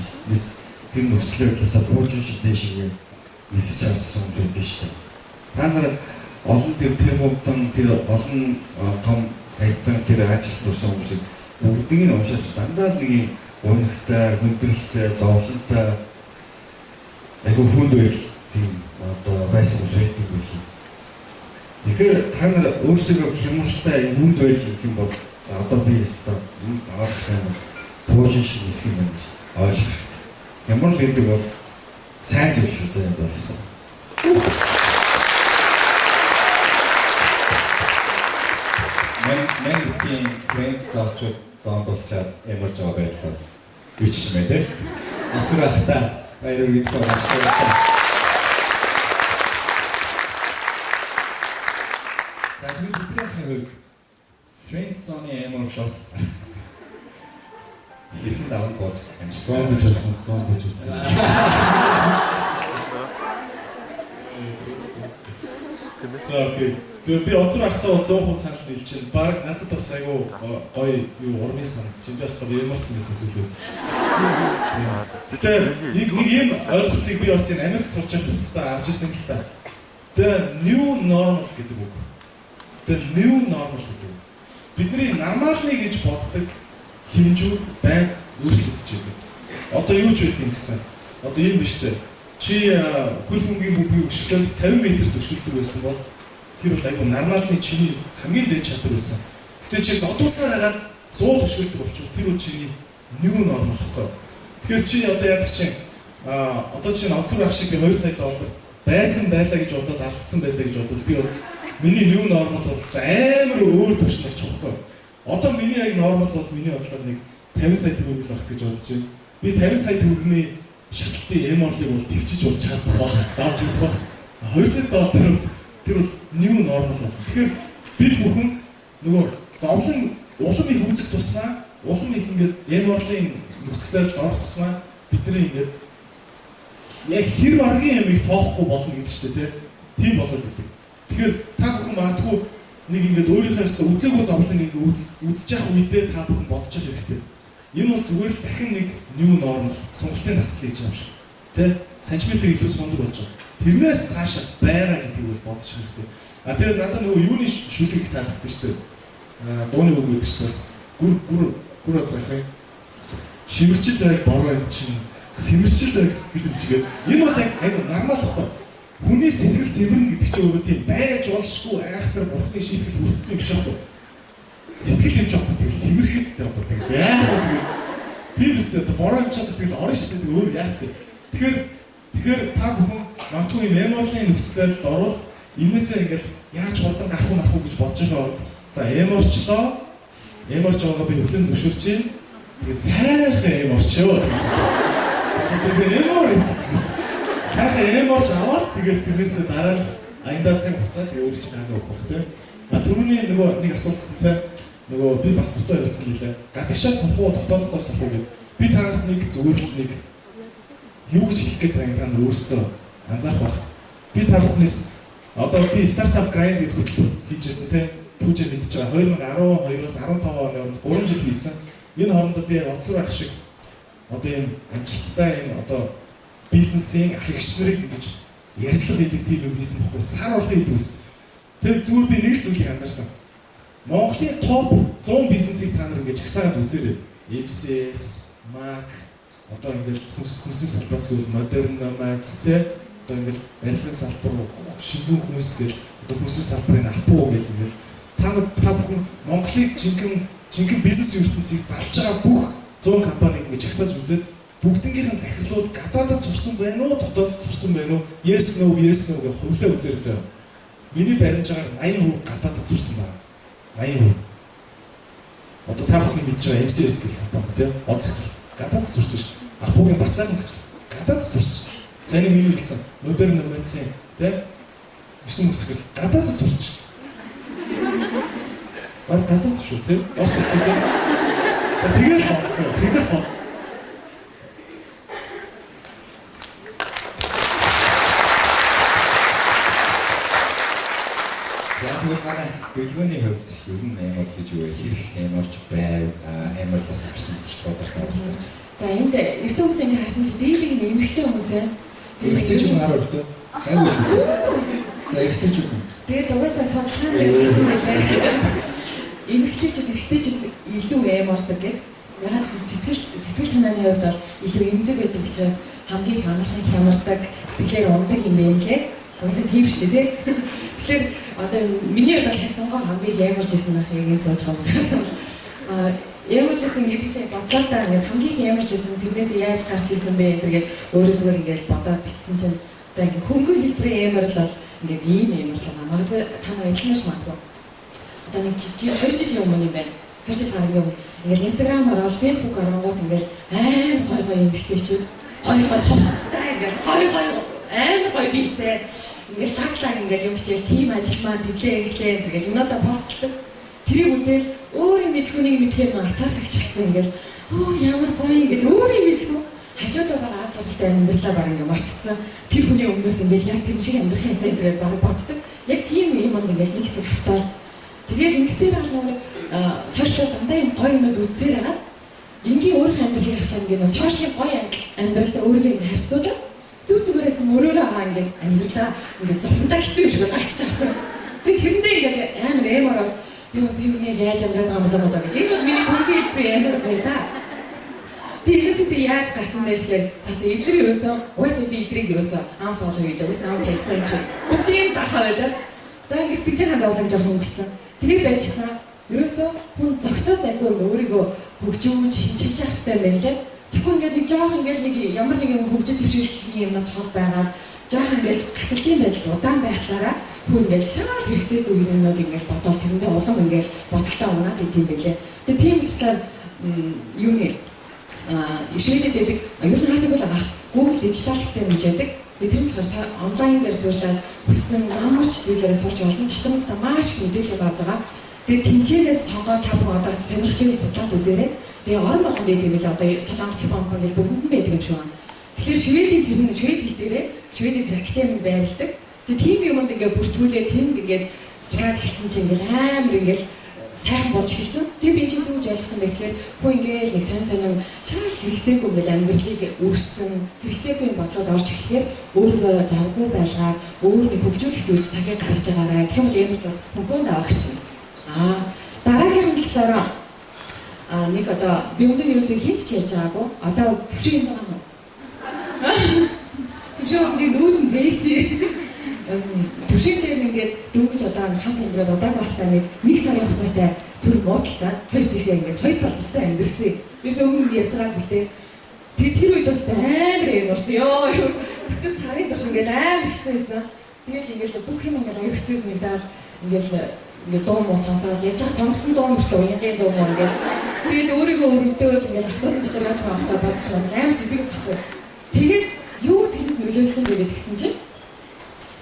Тэр нөхцөл байдлаасаа бууж шиг дэшигээ нисэж авчихсан хүмүүс байдаг шүү дээ. Та нар олон тэр мөвдөн тэр олон том сайтан тэр ажилд орсон хүмүүсийг бүгдийг нь уншиж дандаа л нэг унагтай, хүндрэлтэй, зовлонтой айгүй хүнд байл тийм одоо байсан хүмүүс байдаг байсан. Тэгэхээр та нар өөрсдөө хямралтай хүнд байж гэх юм бол одоо би өстө энэ даваад байх юм бол бууж шиг нисэх юм байна гэж ойлгох хэрэгтэй. Ямар л гэдэг бол сайн зүйл шүү заяа болсон. Мэнгийн фрэнд залчууд зондолчаад ямарч байгаа байлаа. Бичмээ те. Асуурахта баяр мэдээ байна. За тэгвэл бидний фрэнд зоны ямар шос хэрхэн даван тооч амж 100 дэж авсан 100 дэж үзсэн. За окей. Тэгээ би онцгой ахтаа бол 100% санал нийлж байна. Бараг надад бас айгүй гоё юу урмын санагдчих. Би бас гоё ямарч байсан сүлээ. Тэгээ нэг юм ойлголтыг би бас энэ Америк сурч байгаа хүмүүстэй авч ирсэн л та. The new normal гэдэг үг. The new normal гэдэг үг. Бидний нормалны гэж боддог хэмжүүр байг өөрчлөгдөж байдаг. Одоо юу ч үгүй юм гэсэн. Одоо юм биш үү? Чи хөл бөмбөгийн бүбгийг өшөглөд 50 м-т өшгөлдөг байсан бол тэр бол айгүй нормалны чиний хамгийн дээд чадвар байсан. Гэтэ чи зодуусаар хагаад 100 өшгөлдөг болчихвол тэр бол чиний new normal гэхгүй. Тэгэхээр чи одоо яадаг чинь одоо чинь онцгой ах шиг би 2 сая доллар байсан байлаа гэж бодоод алдсан байлаа гэж бодоод би бол миний new normal бол амар өөр төвшин гэж бохгүй. Одоо миний яг normal бол миний бодлоор нэг 50 сая төгрөг л авах гэж бодож байна. Би 50 сая төгрөгийн шатлалтын MR-ыг бол төвчиж болж чадах баг, давж идэх баг. 2 сая доллар тэр бол new normal болно. Тэгэхээр бид бүхэн нөгөө зовлон улам их үүсэх тусмаа улам их ингээд MR-ийн нөхцөлөд орох тусмаа бидний ингээд яг хэр аргийн ямиг тоохгүй болно гэдэг чинь тийм болоод идэг. Тэгэхээр та бүхэн магадгүй нэг ингээд өөрийнхөөс үзээгүй зовлон ингээд үзэж явах үедээ та бүхэн бодож явах хэрэгтэй. Энэ бол зүгээр л дахин нэг new normal сонголтын нас гэж юм шиг. Сантиметр илүү сундаг болж байгаа. Тэрнээс цаашаа байгаа гэдгийг бол бодож хэрэгтэй. Тэгээд надад нөгөө юуны шүлэг таалагдсан шүү дээ. Дууны үг гэдэг чинь бас гүр азахын шимэрчил байг бороо юм чинь сэмэрчил байг сэтгэл хэмжигээ. Энэ бол яг айгүй нормал байхгүй. Хүний сэтгэл сэмэрнэ гэдэг чинь өөрөө тийм байж болшгүй айхтар бурхны шийтгэл хүртсэн юм биш байхгүй. Сэтгэл хэмж боддог тийм сэмэрхэд тэр одоо тэгээд яах вэ? Тийм үстэй одоо бороо юм чад тэгэл орно шүү дээ өөр яах вэ? Тэгэхээр та бүхэн магадгүй меморигийн нөхцөлд орвол энээсээ ингээл яаж хурдан гарах уу гэж бодож байгаа. За эморчлоо. Эморч байгаа би хүлэн зөвшөөрч юм. Тэгээд сайхан эморчөө. Тэгээд эмор. Сайхан эморч аваад тэгээд тэрнээсээ дараа аяндаа цаг хугацаа тэгээд өөр чинь хаана өгөх бах те. Түрүүний нөгөө нэг асуултсан те. Нөгөө би бас дотоо хэлсэн лээ. Гадагшаа сунх уу дотооддоо сунх уу гэд. Би танаас нэг зүгээр л нэг юу гэж хэлэх гээд байгаа юм та өөрсдөө анзаарах бах. Би та бүхнээс одоо би стартап грайнд гэдэг хөтөлбөр хийжсэн те. Пүүжээ мэдж байгаа 2012-оос 15 оны 3 жил хийсэн. Энэ хоорондоо би онцгой ах шиг одоо юм амжилттай энэ одоо бизнесийн ах эгч нарыг ингэж ярьслах гэдэг тийм юм хийсэн байхгүй сар болгоо хийдгээс. Тэр зүгээр би нэг л зүйлийг анзаарсан. Монголын топ 100 бизнесийг та нар ингэж агсаагаад үзээрэй. MCS, Mac одоо ингэж хүнсний салбараас гол модерн номадтэй одоо ингэж барилгын салбар шингэн хүмүүс гэж одоо хүнсний салбарын апуу гэж ингэж та бүхэн Монголыг жинхэнэ бизнес ертөнцийг залж байгаа бүх 100 компаниг ингэж агсааж үзээд бүгднгийнхэн захирлууд гадаадд сурсан байна уу, дотоодд сурсан байна уу? Yes no гэх хувлаа үзээр заяа. Миний баримж байгаа 80% гадаадд сурсан байна. 80%. Одоо та бүхэн мэдж байгаа MCS гэх компани тийм он захирал гадаадд сурсан шүү дээ. Апугийн бацаан захирал гадаадд сурсан. Цааны миний хэлсэн модерн номадсын тийм 9 захирал гадаадд сурсан шүү. Гадаад шүү тийм. Бас тийм. Тэгээд бодсон. Тэгээд бод. За тэгвэл манай дэлгөөний хувьд ер нь амар гэж юу хэрэг амарч байв амарлаас гарсан хөшлөөдөөс оролцож. За энд ирсэн хүмүүс ингээ харсан чи дийлэг нь эмэгтэй хүмүүс байна. Эмэгтэй ч юм араа өртөө. Гайгүй шүү. За эрэгтэй ч юм. Тэгээд угаасаа судалгаа нэг ирсэн байлаа. Эмэгтэйчүүд эрэгтэйчүүд илүү амардаг гэдэг. Яг сэтгэл санааны хувьд бол илүү эмзэг байдаг учраас хамгийн хямархан хямардаг сэтгэлээр ундаг юм байна лээ. Угаасаа тийм шүү дээ. Тэгэхээр одоо миний хувьд бол харьцангуй хамгийн ямарч ирсэн байхыг энэ сууж байгаа юм. Ямарч ирсэн гэдэг нь бодлоо та ингээд хамгийн ямарч ирсэн тэрнээс яаж гарч ирсэн бэ гэдэг өөрөө зүгээр ингээд бодоод битсэн чинь за ингээд хөнгөн хэлбэрийн ямарл бол ингээд ийм ямарл байгаа. Магадгүй та нар ялгамж магадгүй. Одоо нэг 2 жилийн өмнө юм байна. 2 жил гарсан юм. Ингээд Instagram ороод Facebook оронгууд ингээд гой юм ихтэйчүүд гой хувцастай ингээд гой амар гоё бийтэй ингээд таглаа ингээд юм хичээл тим ажил маань тэглээ тэгээд юмудаа постлдог. Тэрийг үзэл өөрийн мэдлэгнийг мэдхээр нь атаархагч болсон ингээд ямар гоё ингээд өөрийн мэдлэг хажуудаа байгаа аз жаргалтай амьдралаа баг ингээд мартцсан. Тэр хүний өмнөөс ингээд яг тэр шиг амьдрахын сайн тэгээд баг боддог. Яг тийм юм ингээд нэг хэсэг автаа. Тэгээд ингэсээр бол нэг сошиал дандаа юм гоё юмуд үзсээр байгаа. Ингийн өөрийнхөө амьдралыг харахад ингээд сошиал гоё амьдралтай өөрийгөө ингээд харьцуулаад зүгээрээс мөрөөрөө аа ингээд амьдралаа ингээд зовлонтой хэцүү юм шиг бол агчиж байгаа. Тэгээд тэрэндээ ингээд амар эмор бол ёо би юу яаж амьдраад байгаа юм болоо гэх. Энэ бол миний хөнгөн хэлбэр амар гоё та. Тэрнээс би яаж гарсан бэ гэхээр за эдгээр ерөөсөө уусаа би эдрийг ерөөсөө анфоллоу хийлээ. Уусаа аут хийсэн чинь бүгдийг дахаа байлаа. За ингээд сэтгэлийн зовлон жоохон өнгөлцсөн. Тэрийг байжснаа ерөөсөө хүн зөксөө зайгүй ингээд өөрийгөө хөгжүүлж шинжилж явах хэрэгтэй юм байна лээ. Тэгвэл ингээд нэг жоох ингээд нэг ямар нэгэн хөгжил төвшинлийн юмнаас хол байгаад жоох ингээд гацалтын байдал удаан байхлаараа хүн ингээд шал хэрэгцээгүй хэрэгнүүд ингээд бодоод тэрэндээ улам ингээд бодолтой унаад идэм байлээ. Тэгээ тийм болохоор юуны ишээдэд байдаг ер нь хацаг бол байгаа. Google digital academy гэдэг. Тэгээ тэр нь болохоор онлайн дээр суурлаад хүссэн ямар ч зүйлээрээ сурч болно. Дотроос маш их мэдээлэл баазгаа. Тэгээ тэнцэнээс сонгоод та бүхэн одоо сонирхчийг судлаад үзээрэй. Тэгээ орон болгонд ийм л одоо Солонгос Японы хөл бүгд байдаг юм шиг байна. Тэгэхээр шведийн тэр нь швед хэл дээрээ шведийн академи байрладаг. Тэгээ тийм юмд ингээд бүртгүүлээ тэнд ингээд сураад хэлсэн чинь ингээд амар ингээд сайхан болж эхэлсэн. Тэгээ би чинь сүүж ойлгосон байхлээр хүн ингээд нэг сонин шал хэрэгцээгүй ингээд амьдралыг үргэлжсэн хэрэгцээгүй бодлоод орж эхлэхээр өөрийгөө завгүй байлгаад өөрийг хөгжүүлэх зүйлд цагийг гаргаж байгаарай. Тийм бол ямар л бас хөнгөн авах чинь. Дараагийн талаараа нэг одоо би өнөөдөр ерөөсөө хинт ч ярьж байгаагүй. Одоо төвшин юм байгаа юм уу? Төвшин нүүдэнд вэси. Төвшин дээр ингээд дөнгөж одоо хамт амьдраад удаагүй байхдаа нэг сарын хугацаатай төр муудалцаа хоёр тишээ ингээд хоёр талтай амьдрсэн. Бис өмнө ярьж байгаа гэлтэй. Тэр үед бас амар юм орсон. Йоо бүтэн сарын турш ингээд амар хэцүү байсан. Тэгэл ингээд бүх юм ингээд аяг хэцүүс нэг даал ингээд дуу муу сонсоод яаж сонгосон дуу мөртлөө уянгийн дуу муу ингээд тэгэл өөрийгөө өрөвдөөл ингээд автобусын дотор яаж байхдаа бодож байна. Амар тэтгэс ахгүй. Тэгээд юу тэнд нөлөөлсөн гэдэг гисэн чинь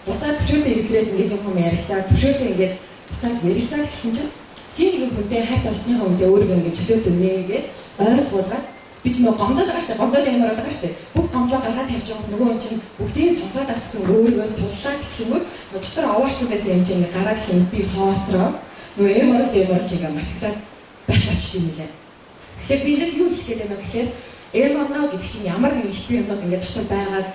буцаад төвшөөдөө ирэхэд ингээд юм ярилцаа төвшөөдөө ингээд буцаад ярилцаа гэсэн чинь хин нэгэн хүнтэй хайрт олонныхоо үндэ өөрийгөө ингээд чөлөөт өгнээгээд ойлгуулгаад би ч нөгөө гомдоод байгаа штэ гомдоод ямараад байгаа штэ бүх гомдлоо гаргаад тавьж байгаа нөгөө хүн чинь бүгдийг сонсоод авчихсан өөрийгөө суулаад гэсэнгүүт дотор овооч байсан юм чинь ингээд гараад хэлэн би хоосроо нөгөө ямараад ингээд мартагдаад байхаач юм лээ. Тэгэхээр би энэ юу хэлэх гээд байна вэ гэхээр эморно гэдэг чинь ямар нэг хэцүү юмнууд ингээд дотор байгаад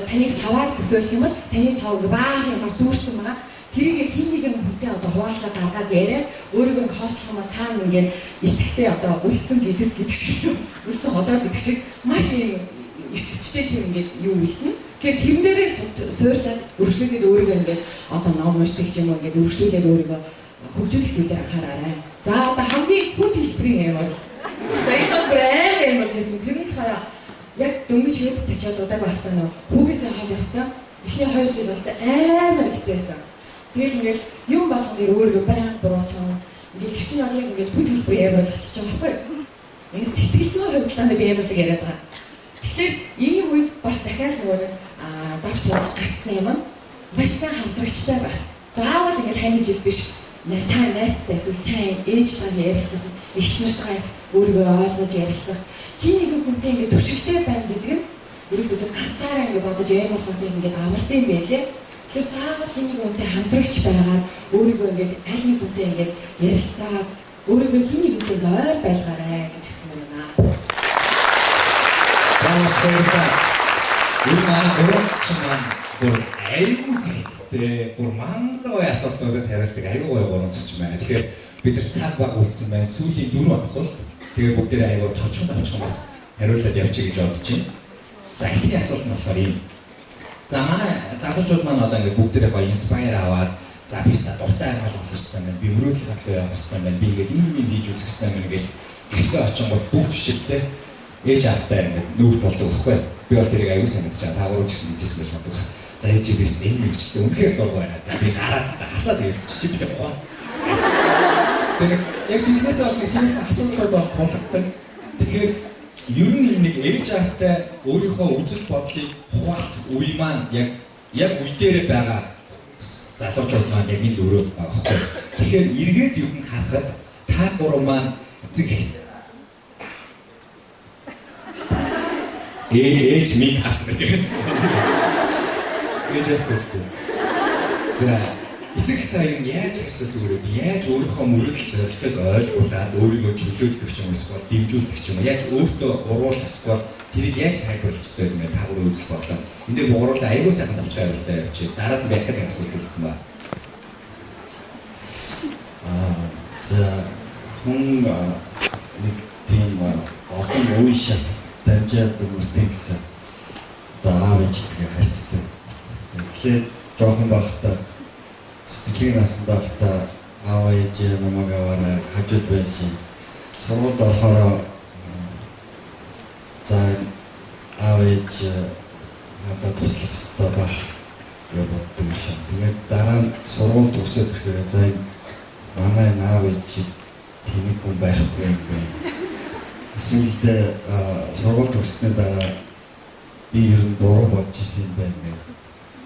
таны саваар төсөөлөх юм бол таны сав баах юмар дүүрсэн байгаа. Тэрийг хин нэгэн хүнтэй одоо хуваалцаа гаргаад яриад өөрийгөө хоослох юм цаана ингээд итгэвтэй одоо үлдсэн гэдэг шиг үлдсэн одоо гэдэг шиг маш юм ирчвчтэй тийм ингээд юу үлдэн. Тэгэхээр тэрэн дээрээ суурлаад өргөжлүүлээд өөрийгөө ингээд одоо ном уншдаг юм ингээд өргөжлүүлээд өөрийгөө хөгжүүлэх зүйлээр анхаараарай. За одоо хамгийн хүнд хэлбэрийн юм бол за энэ брэм юм болж ирсэн. Тэрний болохоор яг дөнгөж хэд очиод удааг байхдаа нөө хүүгээсээ хол явцсан. Эхний 2 жил бас амар хэцүү байсан. Тэгэл ингээд юм болгон дээр өөрийгөө баян буруутган ингээд тэр чинь яг ингээд хүнд хэлбэр ямар болчихж байгаа байхгүй. Энэ сэтгэл зүйн хувьд би ямар л яриад байгаа. Тэгэхээр ийм үед бас дахиад нөгөө давж туулж гарчсан юм маш сайн хамтрагчтай байх. Заавал ингээд хань жил биш. Сайн найзтай эсвэл сайн ээжтэйгээ ярилцах, эгч нартайгаа өөрийгөө ойлгож ярилцах, хин нэгэн хүнтэй ингээд төвшөлтэй байна гэдэг нь ерөөсөө ганцаараа ингээд бодож ямархаас ингээд авартай юм байлээ. Тэгэхээр заавал хин нэгэн хүнтэй хамтрагч байгаад өөрийгөө ингээд аль нэг хүнтэй ингээд ярилцаад өөрийгөө хин нэгэнтэй ойр байлгаарай гэж хэлсэн юм байна. Заавал энэ манай өрөөч маань бүр айгүй зэгцтэй, бүр мангай асуултуудад хариулдаг айгүй гоё горонцч байна. Тэгэхээр бид нар цаг баг үлдсэн байна. Сүүлийн 4 асуулт. Тэгээ бүгдээ айгүй товчхоноос хариулаад явчих гэж бодож байна. За эхний асуулт нь болохоор ийм. За манай залуучууд маань одоо ингээд бүгдээ гоё инспайр аваад за би ста дуртай болох хэрэгтэй байна. Би мөрөөдлийн хатлаа явах хэрэгтэй байна. Би ингээд ийм хийж үзэх хэрэгтэй байна гэж гэртээ очингууд бүгд төвшөлтэй ээж автай ингээд нүүр болдог байхгүй. Би бол тэрийг аюу сайн мэдчихэе. Та өөрөө ч гэсэн мэдчихсэн байж магадгүй. За ээж бис энэ мэгчлээ үнэхээр дург байна. За би гараад та халаад ирж чи бид ухаад. Тэр яг тиймээс бол тийм асуудлууд бол тулгардаг. Тэгэхээр ер нь нэг ээж автай өөрийнхөө үзэл бодлыг хуваалцах үе маань яг үе дээр байгаа залуучууд маань яг энэ өрөө байгаа. Тэгэхээр эргээд юу н харахад та гурав маань эцэг ээж минь хацдаг юм. Ээж хэвчээ. За эцэг та юм яаж харьцаа зүгээрээ яаж өөрийнхөө мөрөдөл зорилгыг ойлгуулад өөрийгөө чөлөөлдөг ч юм эсвэл дэмжүүлдэг ч юм яаж өөртөө уруулах эсвэл тэрийг яаж тайлбарлах хэрэгтэй юм бэ та гурав үзэл бодлоо. Энд дээр бууруулаа аягүй сайхан тавч хариултаа явчих. Дараад нь байхад асуулт хэлсэн ба. За хүн нэг тийм олон үе шат дамжаад өртөө гэсэн аав ээжтэйгээ харьцдаг. Тэгэхээр жоохон байхдаа сэтгэлийн насанд байхдаа аав ээж намайг аваарай хажууд байж сургуульд орохороо За аав ээж надад туслах хэрэгтэй байх гэж боддог юм шиг. Тэгээд дараа нь сургууль төгсөөд ирэхээр за манай аав ээж тэнийг хүн байхгүй юм байна. Эсвэл сургууль төгссөний дараа би ер нь буруу бодож ирсэн юм байна.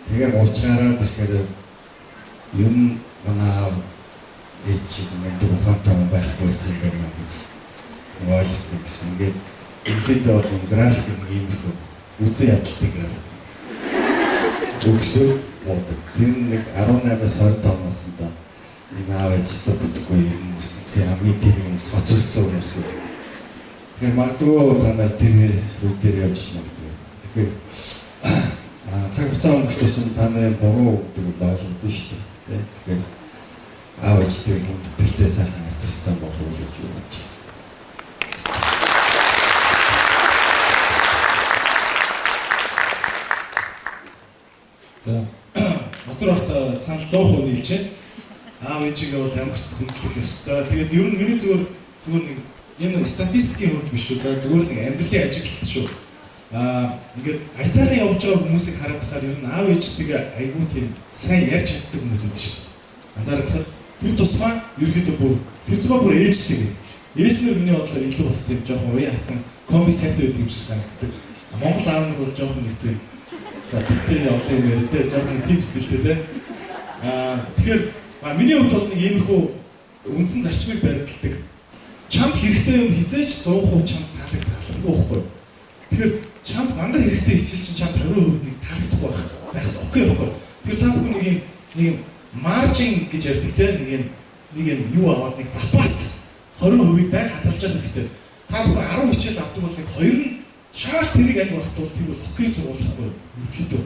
Тэгээ уучраад ирэхээр ер нь манай ээж мэддэг ухаантай байхгүй байсан юм байна гэж ойлгодог гэсэн. Ингээд энэхэд бол график юм их үзэн ядалтай график. Төгсөө бодог. Тэр нэг 18-аас 20 оноос нь да энэ аав ээжтэй бүтэхгүй юм үссэн хамгийн тийм хоцрогцсон юмсан. Тэгэхээр магадгүй та нар тэр үе дээр явж магадгүй. Тэгэхээр цаг хугацаа өнгөрсөн та нарын буруу гэдэг нь ойлгомжтой шүү дээ. Тэгэхээр аав ээжтэй хүндэтгэлтэй сайхан харьцах хэрэгтэй болов уу гэж бодож байна. За ноцор бахта санал 100% нийлж байна. Аав ээжигээ бол ямарч хүндлэх ёстой. Тэгээд ер нь миний зүгээр нэг энэ статистикийн хувьд биш шүү. За зүгээр нэг амьдралын ажиглалт шүү. Ингээд айтайхан явж байгаа хүмүүсийг хараад тахаар ер нь аав ээжтэйгээ айгүй тийм сайн ярьж чаддаг хүмүүс үүд шүү. Анзаарах тэр тусмаа ерөөдөө бүр тэр зөвхөн бүр ээж шиг. Ээжнэр миний бодлоор илүү бас тийм жоохон уян хатан комби сайт байдаг юм шиг санагддаг. Монгол аав нар бол жоохон нэг тийм за битээ олон юм яриад жоохон тийм стилтэй те. Тэгэхээр миний хувьд бол нэг иймэрхүү үндсэн зарчмыг баримталдаг. Чамд хэрэгтэй юм хизээж 100% чамд таалагдахгүй байхгүй. Тэгэхээр чамд мангар хэрэгтэй хичээл чинь чамд 20% нэг таалагдахгүй байх окей байхгүй. Тэгэхээр та бүхэн нэг юм маржин гэж ярьдаг те нэг юм юу аваад нэг запас 20%-ийг байг хадгалж байгаа хэрэгтэй. Та бүхэн 10 хичээл авдаг бол нэг 2 нь шаал тэрийг анги багт бол тэр бол окей сургуулахгүй ерөөхдөө.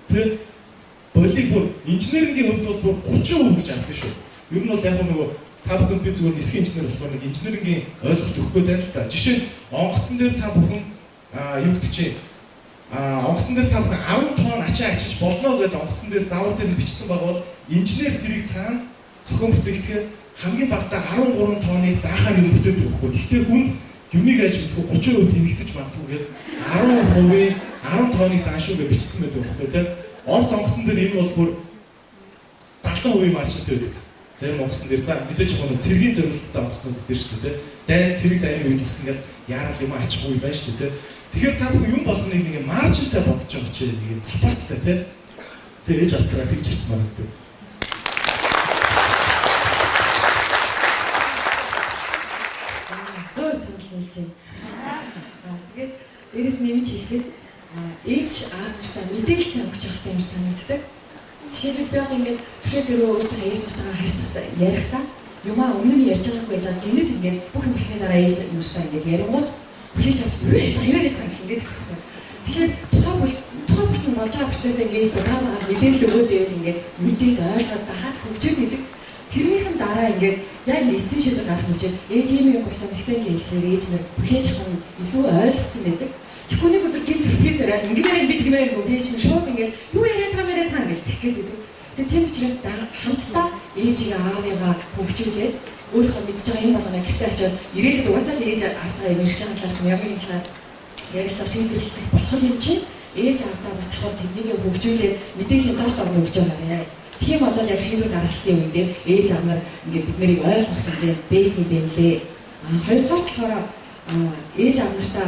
Тэ болиг бүр инженерингийн хувьд бол бүр 30% гэж авдаг шүү. Ер нь бол яг нөгөө та бүхэн би зүгээр нисхийн инженер болохоор нэг инженерингийн ойлголт өгөх гээд байна л та. Жишээ нь онгоцон дээр та бүхэн юу гэдэг чинь онгоцон дээр та бүхэн 10 тонн ачаа ачиж болно гэдэг онгоцон дээр заавар дээр нь бичсэн байгаа бол инженер тэрийг цаана зохион бүтээхдээ хамгийн багадаа 13 тонныг даахаар юм бүтээдэг байхгүй. Гэхдээ хүнд юмыг аж бүтгүү 30% тэнэгдэж магадгүй гээд 10%-ийн 10 тонныг даашгүй гэж бичсэн байдаг байхгүй тийм. Орос онгоцон дээр энэ бол бүр 70% маржтай байдаг. Зарим онгоцон дээр за мэдээж яг нэг цэргийн зорилттой онгоцнууд дээр шүү дээ. Дайн цэрэг дайны үед бас ингээл яарал юм ачихгүй байна шүү дээ. Тэгэхээр та бүхэн юм болгоныг нэг маржтай бодож байгаа ч нэг юм запастай тийм. Тэгээ ээж автраа тэгж ирсэн байна гэдэг. Зөөр санал нийлж байна. Тэгээд дээрэс нэмж хэлэхэд ээж аав нартай мэдээлэл сайн өгч явах хэрэгтэй юм шиг санагддаг. Жишээлбэл би одоо ингээд түшээ дөрөв өөртөө ээж нартайгаа харьцахтаа ярихдаа юмаа өмнө нь ярьж байгаагүй жаад гинэд ингээд бүх юм хэлсний дараа ээж нартай ингээд ярингууд хүлээж авч юу яриад байгаа ингээд итгэхгүй. Тэгэхээр тухайн бүрт нь болж байгаа процесс ингээд баагаар мэдээлэл өгөөд байвал ингээд мэдээд ойлгоод дахиад хөгжөөд идэг. Тэрнийхэн дараа ингээд яг эцсийн шийдвэр гаргах хүчээр ээж ийм юм болсон гэсэн хэлэхээр ээж нар хүлээж авах нь илүү ойлгоцсон байдаг. Тэгэхгүй нэг өдөр гин сюрприз яриад ингэмээр бид гэмээр нөгөө ээж нь шууд ингээд юу яриад байгаа ингээд тэгэх гээд байдаг. Тэгээ тийм учраас хамтдаа ээжийг аавыгаа хөгжүүлээд өөрийнхөө мэдж байгаа юм болгоно гэртээ очиод ирээдүйд угаасаа л ээж аавтайгаа мэрэгжлийн хамтлаач юм яг энэ талаар ярилцах шийдвэрлэх болох юм чинь ээж аавтаа бас дахиад тэднийг хөгжүүлээд мэдээллийн дорд орно өгч байгаа юм. Тийм бол яг шийдвэр гаргалтын үедээ ээж аав нар ингээд бид нарыг ойлгох хэмжээнд бэйг юм байна лээ. Хоёрдугаар талаараа ээж аав нартаа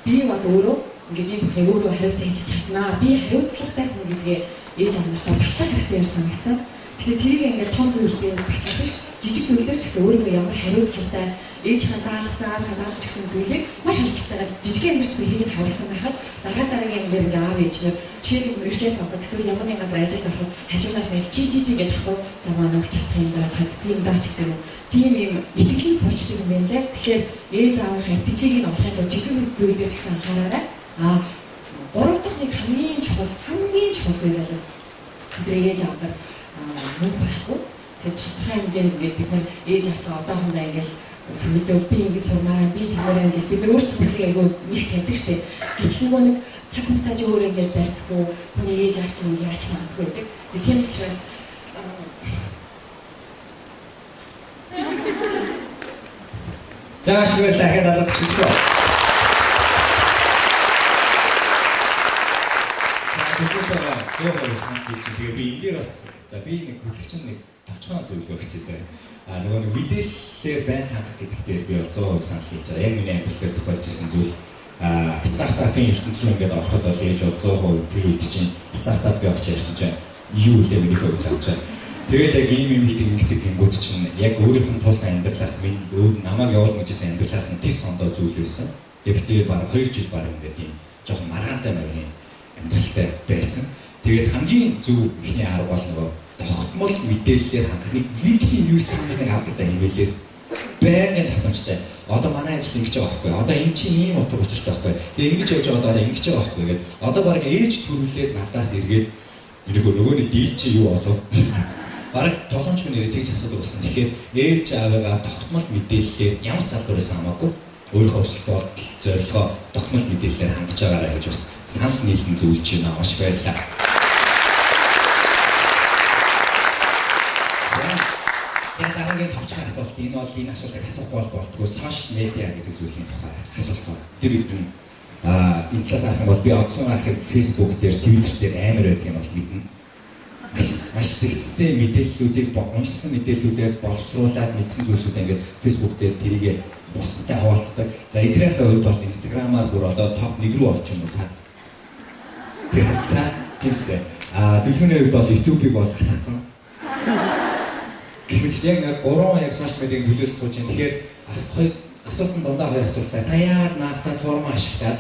би бол өөрөө ингээд ийм бүхэн өөрөө хариуцсан хийж чаднаа. Би хариуцлагатай хүн гэдгээ ээж аав нартаа батлах хэрэгтэй юм санагдсан. Тэгэхээр тэрийг ингээд том зүйл дээр батлах биш. Жижиг зүйл дээр ч гэсэн өөрөө ямар хариуцлагатай ээжийн даалгасан, аавын даалгаж гэсэн зүйлийг маш хандлагатайгаар жижиг амьдчсан хийгээд хавлцсан байхад дараагийн ингээд аав ээж нар чиг мэрэгчлээ сонгоод эсвэл ямар нэгэн газар ажилд ороход хажуунаас нэг чи гэж хахгүй замаа нөгч чадах юм даа чаддаг юм даа ч гэдэг юм. Тийм юм итгэлийн суучдаг юм байна лээ. Тэгэхээр ээж аавынхаа итгэлийг нь олохын тулд жижиг зүйл дээр ч гэсэн анхаараарай. Гурав дахь нэг хамгийн чухал зүйл бол бидний ээж аав нар мөнх байхгүй. Тэгээд тодорхой хэмжээнд ингээд бид нар ээж аавтаа одоохондоо ингээд сүлдөө би ингэж сурмаараа би тиймээрээ ингэж бид нар өөрсдөө бүсгийн айгүй нэгт ярьдаг штеп. Гэтэл нөгөө нэг цаг хугацааж өөрөө ингэж барьцгүй хүний ээж аав чинь ингэ яач магадгүй байдаг. Тийм учраас зааш зүгээр лахад алга шилжгүй. 100% санал хийж чинь тэгээ би энэ дээр бас за би нэг хөдөлгч нэг товчхон зөвлөгөө өгч заяа. Нөгөө нэг мэдээлэлээр байн хангах гэдэг дээр би бол 100% санал хийж байгаа. Яг миний амьдралаар тохиолж исэн зүйл стартапын ертөнц рүү ингээд ороход бол ээж бол 100% тэр үед чинь стартап явах ярьсан чинь юу үлээ миний хөөж авч байгаа. Тэгэл яг ийм юм хийдэг ингэдэг гингүүд чинь яг өөрийнх нь тулсан амьдралаас минь намайг явуулна гэжсэн амьдралаас нь тис сондоо зүйл байсан. Яг тэгээд бараг 2 жил бараг ингээд юм жоохон маргаантай маягийн амьдралтай байсан. Тэгээд хамгийн зөв ихний арга бол нөгөө тогтмол мэдээллээр хангахны видео ньюс хангахыг авдаг та имэйлээр байнгын татамжтай. Одоо манай ажил ингэж байгаа байхгүй. Одоо эн чинь ийм утга учиртай байхгүй. Тэгээ ингэж явж байгаа одоо ингэж байгаа байхгүй гэдэг. Одоо баг ээж төрүүлээд надаас эргээд нөгөө нэг дийл чи юу болов? Бараг толгойч хүнээр тэгж асуудаг болсон. Тэгэхээр ээж аваагаа тогтмол мэдээллээр ямар салбар байсан хамаагүй өөрийнхөө өсөлт бодол зорилгоо тогтмол мэдээллээр хангаж байгаарай гэж бас санал нийлэн зөвлөж байна. Маш баярлалаа. За дараагийн товчхон асуулт энэ бол энэ асуултыг асуухгүй болтгоо сошиал медиа гэдэг зүйлийн тухай асуулт байна. Тэр үдэн энэ талаас харах юм бол би одсон ахыг Facebook дээр, Twitter дээр амар байдаг юм бол мэднэ. Маш зэгцтэй мэдээллүүдийг уншсан мэдээллүүдээр боловсруулад мэдсэн зүйлсүүдээ ингээд Facebook дээр тэрийгэ бусдтай хуваалцдаг. За эдрийнхээ хувьд бол Instagram-аар бүр одоо топ 1 рүү орчих юм уу та. Тэр хавцаа тиймсээ. Дэлхийн хувьд бол YouTube-ийг бол хатгсан. Гэвч яг 3 яг сошиал медиагийн төлөөс сууж юм. Тэгэхээр асуултанд дундаа 2 асуултаа. Та яагаад наад платформ ашиглаад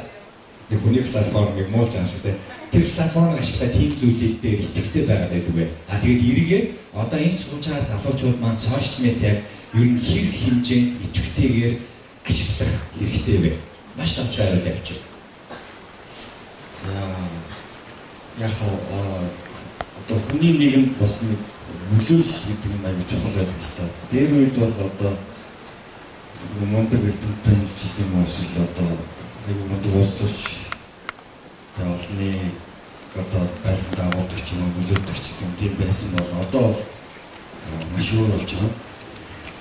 нэг хүний платформыг муулж байгаа шүү дээ. Тэр платформыг ашиглаад тийм зүйлүүд дээр итгэвтэй байгаад байдаг вэ? Тэгээд эргээд одоо энэ сууж байгаа залуучууд маань сошиал медиаг ер нь хэр хэмжээнд итгэвтэйгээр ашиглах хэрэгтэй вэ? Маш товч хариулт явуучих. За яг одоо хүний нийгэмд бас нэг нөлөөлөл гэдэг юм аяг чухал байдаг л та. Дээр үед бол одоо мундаг эрдэмтэн гэдэг юм эсвэл одоо нэг мундаг улс төрч олны одоо байлгад агуулдаг ч юм уу нөлөөлдөг ч юм тийм байсан бол одоо бол маш өөр болж байгаа.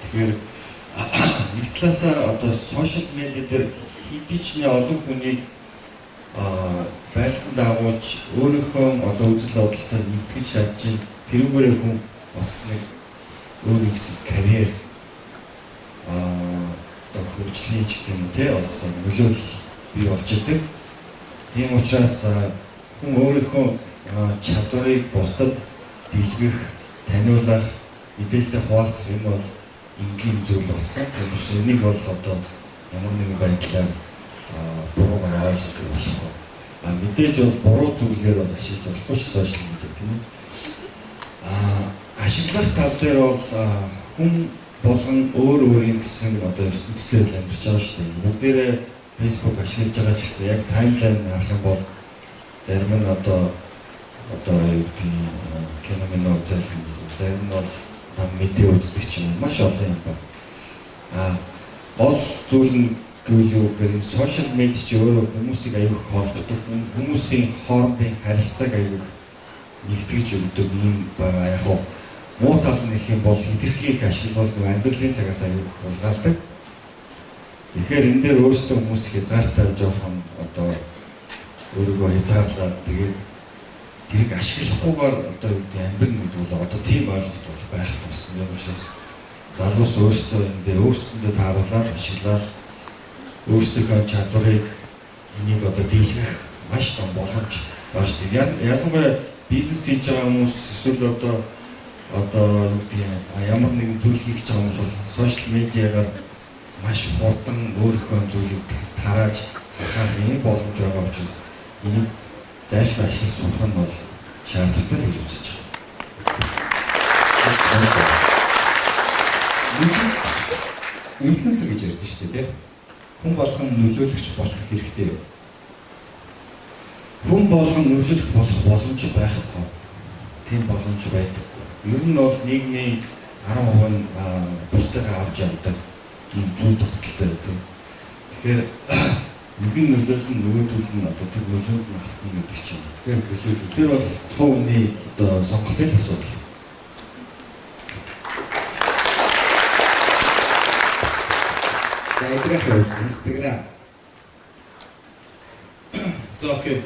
Тэгэхээр нэг талаасаа одоо сошиал медиа дээр хэдий ч нэ олон хүнийг байлгад агуулж өөрийнхөө одоо үзэл бодолтой нэгтгэж чадж тэрүүгээрээ хүн бас нэг өөр хэсэг карьер одоо хөгжлийн ч гэх юм те бас нөлөөлөл бий болж идэг. Тийм учраас хүн өөрийнхөө чадварыг бусдад дэлгэх, таниулах, мэдээлэл хуваалцах юм бол энгийн зүйл болсон. Тэгэхээр энийг бол одоо ямар нэгэн байдлаар буруугаар ойлгож болохгүй. Мэдээж бол буруу зүйлээр бол ашиглаж болохгүй ш сошиал медиа тийм үү? Ашиглах тал дээр бол хүн болгон өөр өөрийн гэсэн одоо ертөнцийн амьдарч байгаа шүү дээ. Бүгдээрээ Facebook ашиглаж байгаа ч гэсэн яг таймлайн харах юм бол зарим нь одоо юу гэдэг кино үзэх юм. Зарим нь бол мэдээ үздэг ч юм маш олон юм байна. Гол зүйл нь юу гэхээр сошиал медиа чи өөрөө хүмүүсийг аягүй холбодог, хүмүүсийн хоорондын харилцааг аягүй нэгтгэж өгдөг юм байгаа. Яг нь муу тал нь их юм бол хэтэрхий их ашиглал бол амьдралын цагаас аягүй хулгайлдаг. Тэгэхээр энэ дээр өөрсдөө хүмүүс хязгаартай жоохон одоо өөрийгөө хязгаарлаад тэгээд тэрийг ашиглахгүйгээр одоо юу гэдэг амьдрын гэдэг бол одоо тийм ойлголт бол байх болсон юм учраас залуус өөрсдөө энэ дээр өөрсдөндөө тааруулаад ашиглаад өөрсдийнхөө чадварыг энийг одоо дийлгэх маш том боломж байна шүү дээ. Ялангуяа бизнес хийж байгаа хүмүүс эсвэл одоо юу гэдэг ямар нэгэн зүйл хийж байгаа хүмүүс бол сошиал медиагаар маш хурдан өөрийнхөө зүйлийг тарааж харах юм боломж байгаа учраас энийг зайлшгүй ашиглаж сурах нь бол шаардлагатай л гэж үзэж байна. Инфлюенсер гэж ярьдэн шүү дээ, тийм. Хүн болгон нөлөөлөгч болох хэрэгтэй юу? Хүн болгон нөлөөлөх болох боломж байхгүй. Тийм боломж байдаг. Ер нь бол нийгмийн 10% нь бусдаараа авч явдаг тийм зүйл тогтолтой байдаг. Тэгэхээр нэг нь нөлөөлөл нь нөгөөдөл нь одоо тэр нөлөөд нь авах нь гэдэг чинь. Тэгэхээр тэр бол төвний одоо сонголтын асуудал. За эдрэх Instagram. За окей.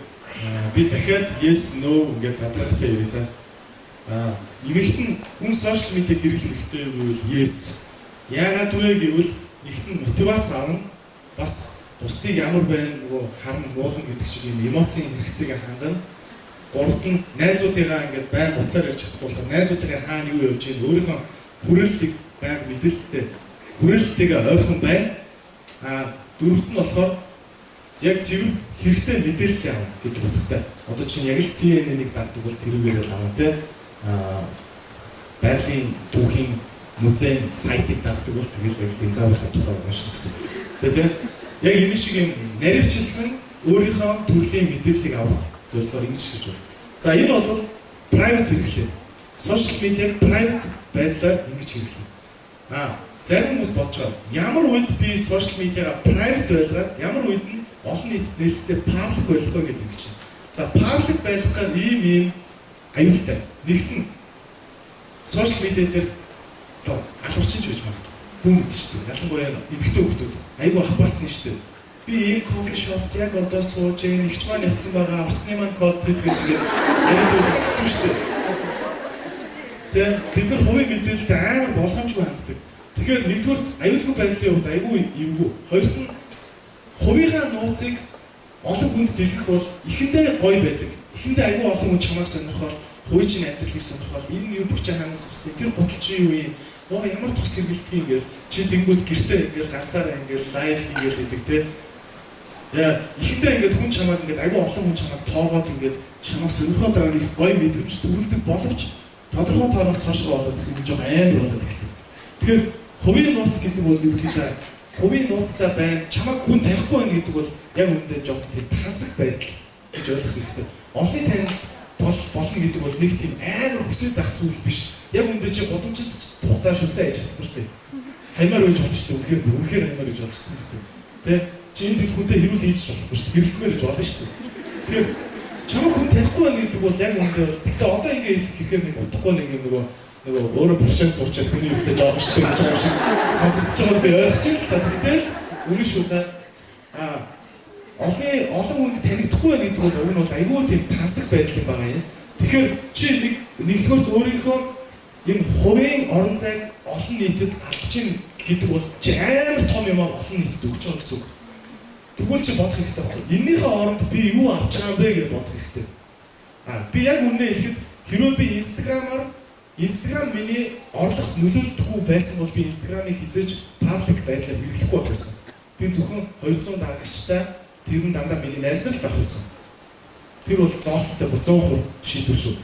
Би дахиад yes no ингээд задрахтай ярий за. Нэгт нь хүн сошиал медиа хэрэглэх хэрэгтэй гэвэл yes. Яагаад вэ гэвэл нэгт нь мотивац авна бас бусдыг ямар байна нөгөө харна муулна гэдэг шиг юм эмоцийн хэрэгцээг хангана. Гуравт нь найзуудыгаа ингээд байн буцаар ирж чадахгүй болохоор найзуудыгаа хаана юу явж байгааг өөрийнхөө хүрээллийг байнга мэдээлэлтэй хүрээлэлтэйгээ ойрхон байна. Дөрөвт нь болохоор яг цэвэр хэрэгтэй мэдээлэл авах гэдэг утгатай. Одоо чинь яг л CNN-ийг дагдаг бол тэрүүгээр л авна те. Байгалийн түүхийн музейн сайтыг дагдаг бол тэгэл яг динзааврын тухай унших гэсэн. Тэгээ яг энэ шиг юм наривчилсан өөрийнхөө төрлийн мэдээллийг авах зөвлөгөөр ингэж хийж байна. За энэ бол private хэрэглээ. Social media private байдлаар ингэж хэрэглэнэ. Зарим хүмүүс бодож байгаа. Ямар үед би social media-га private байлгаад ямар үед нь олон нийтэд нээлттэй public болох вэ гэдэг чинь. За public байлгахаар ийм аюултай. Нэгт нь social media дээр одоо алуурчин ч байж магадгүй. Бүм гэдэг шүү дээ. Ялангуяа эмэгтэй хүмүүс айгүй ахбаасна шүү дээ. Би ийм кофе шопт яг одоо сууж нэгч маань явцсан байгаа. Уцсны маань код гэдэг яриад байх хэцүү шүү дээ. Тэгээ бид нар хувийн мэдээлэлтэй амар болгоомжгүй ханддаг. Тэгэхээр нэгдүгээр аюулгүй байдлын хувьд айгүй эвгүй. Хоёрт нь хувийнхаа нууцыг олон хүнд дэлгэх бол ихэндээ гоё байдаг. Ихэндээ айгүй олон хүн чамайг сонирхол, хувийн чинь амьдралыг сонирхол, энэ юу бүчээ ханаас авсан, тэр гутал чи юу юм? Ямар тус сэргэлтгий ингээл чи тэнгууд гэртээ ингээл ганцаараа ингээл лайв хийгээл гэдэг те. Яа, ихэндээ ингээд хүн чамайг ингээд айгүй олон хүн чамайг тоогоод ингээд чамайг сонирхоод байгаа нэг гоё мэдрэмж төрүүлдэг боловч тодорхой тооноос хойшоо болоод их жоо амар болоод эхэлдэг. Тэгэхээр хувийн нууц гэдэг бол ерөнхийдөө хувийн нууцтай байна. Чамайг хүн танихгүй байна гэдэг бол яг үүндээ жоох тийм тансаг байдал гэж ойлгох хэрэгтэй. Олонний танил болно гэдэг бол нэг тийм амар хүсэж байх зүйл биш. Яг үүндээ чи годомжид тухтай шүлсээ хийж чадахгүй шүү дээ. Хаймаар үйж болно шүү дээ. Үнэхээр хаймаар үйж болно шүү дээ. Тэ? Чи энэ хүнтэй хэрүүл хийж болохгүй шүү дээ. Гэрэлтмээр хийж болно шүү дээ. Тэгэхээр чамайг хүн танихгүй байна гэдэг бол яг үүндээ бол гэхдээ одоо ингэ хийхээр нэг утгагүй нэг юм нөгөө өөрөө процент сурчаад хүний үлээж байгаа шүү дээ гэж юм шиг сонсогдож байгааг би ойлгож байна л та. Тэгтэл үнэн шүү за. Олон хүнд танигдахгүй байна гэдэг бол уг нь бол айгүй тийм тансаг байдал юм байгаа юм. Тэгэхээр чи нэгдүгээрт өөрийнхөө энэ хувийн орон зайг олон нийтэд алдчихна гэдэг бол чи амар том юм аа олон нийтэд өгч байгаа гэсэн үг. Тэгвэл чи бодох хэрэгтэй байхгүй. Эннийхээ оронд би юу авч байгаа юм бэ гэж бодох хэрэгтэй. Би яг үнэ хэлэхэд хэрвээ би Instagram миний орлогот нөлөөлдөггүй байсан бол би Instagram-ыг хизээж паблик байдлаар хэрэглэхгүй байх байсан. Би зөвхөн 200 дагагчтай тэр нь дандаа миний найз нар л байх байсан. Тэр бол зоолттой 100% шийдвэр шүү.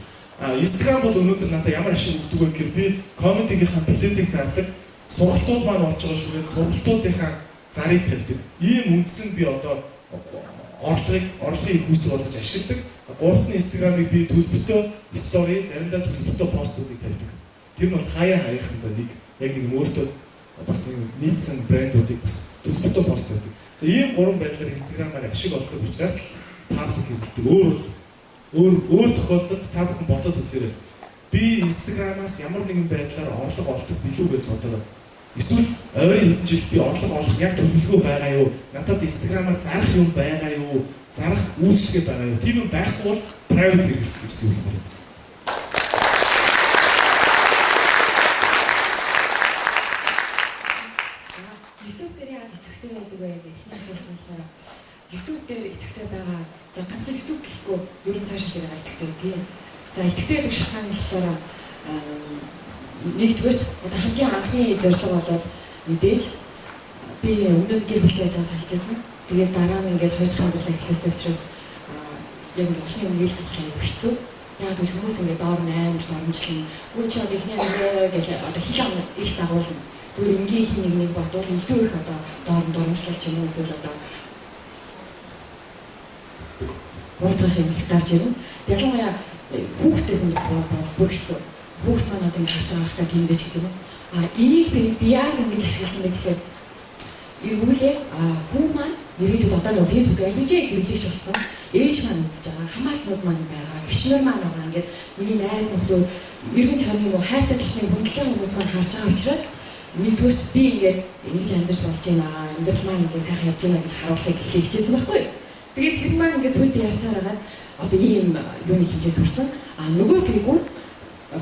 Instagram бол өнөөдөр надад ямар ашиг өгдөг вэ гэхээр би комментигийнхаа плейтийг зардаг, сургалтууд маань болж байгаа шүү. Сургалтуудынхаа зарыг тавьдаг. Ийм үндсэн би одоо орлогыг их үүсгэх болгож ашигладаг. Гуравт нь Instagram-ыг би төлбөртэй стори, заримдаа төлбөртэй постуудыг тавьдаг. Тэр нь бол хаяхандаа нэг яг нэг өөртөө бас нэг нийцсэн брэндуудыг бас төлбөртэй пост тавьдаг. За ийм гурван байдлаар Instagram-аар ашиг олдог учраас паблик хийдэг. Өөр тохиолдолд та бүхэн бодоод үзээрэй. Би Instagram-аас ямар нэгэн байдлаар орлого олдог билүү гэж бодороо. Эсвэл ойрын хэдэн жил би орлого олох яг төлөвлөгөө байгаа юу? Надад Instagram-аар зарах юм байгаа юу? Зарах үйлчлэг байгаа юу? Тийм юм байхгүй бол private хэрэглэх гэж зөвлөж байна. YouTube дээр яагаад идэвхтэй байдаг вэ гэх ихний асуулт нь болохоор YouTube дээр идэвхтэй байгаа. За ганцхан YouTube гэлэхгүй ерөн сошиал дээр идэвхтэй тийм. За идэвхтэй байдаг шалтгаан нь болохоор нэгдүгээр одоо хамгийн анхны зорилго бол мэдээж би өнөө гэр бүлтэй байж байгаа салжсэн. Тэгээд дараа нь ингээд хоёр дахь амьдралаа эхлүүлсэн учраас яг ингээд олон юм нийлэх болох хэцүү. Яг л хүмүүс ингээд доор амар дормжлон үгүй чи одоо ихний амраа гэж одоо хилэн их дагуулна. Зүгээр энгийн хин нэг бодвол илүү их одоо дормжлол ч юм уу эсвэл одоо урдах юм их дарж ирнэ. Ялангуяа хүүхдээ хүн бүр хэцүү. Хүүхд маань одоо ингэж харж байгаа хэрэгтэй тэмдэж гэдэг юм. Энийг би яг ингэж ашигласан байх гэхээр эргүүлээ хүн маань ирээдүйд одоо нэг Facebook альвижээ хэрэглэж болсон. Ээж маань үзэж байгаа, хамаатнууд маань байгаа, гэрчнэр маань байгаа. Ингээд миний найз нөхдөд эргэн тойрны нөгөө хайртай дотны хөндлөж байгаа хүмүүс маань харж байгаа учраас нэгдүгээрт би ингээд ингэж амьдарч болж байна. Амьдрал маань ингээд сайхан явж байна гэж харуулахыг хичээсэн байхгүй. Тэгээд тэр маань ингээд сүлдээ явсаар байгаа. одоо ийм юуны хэмжээнд хүрсэн. Нөгөө тэгвэл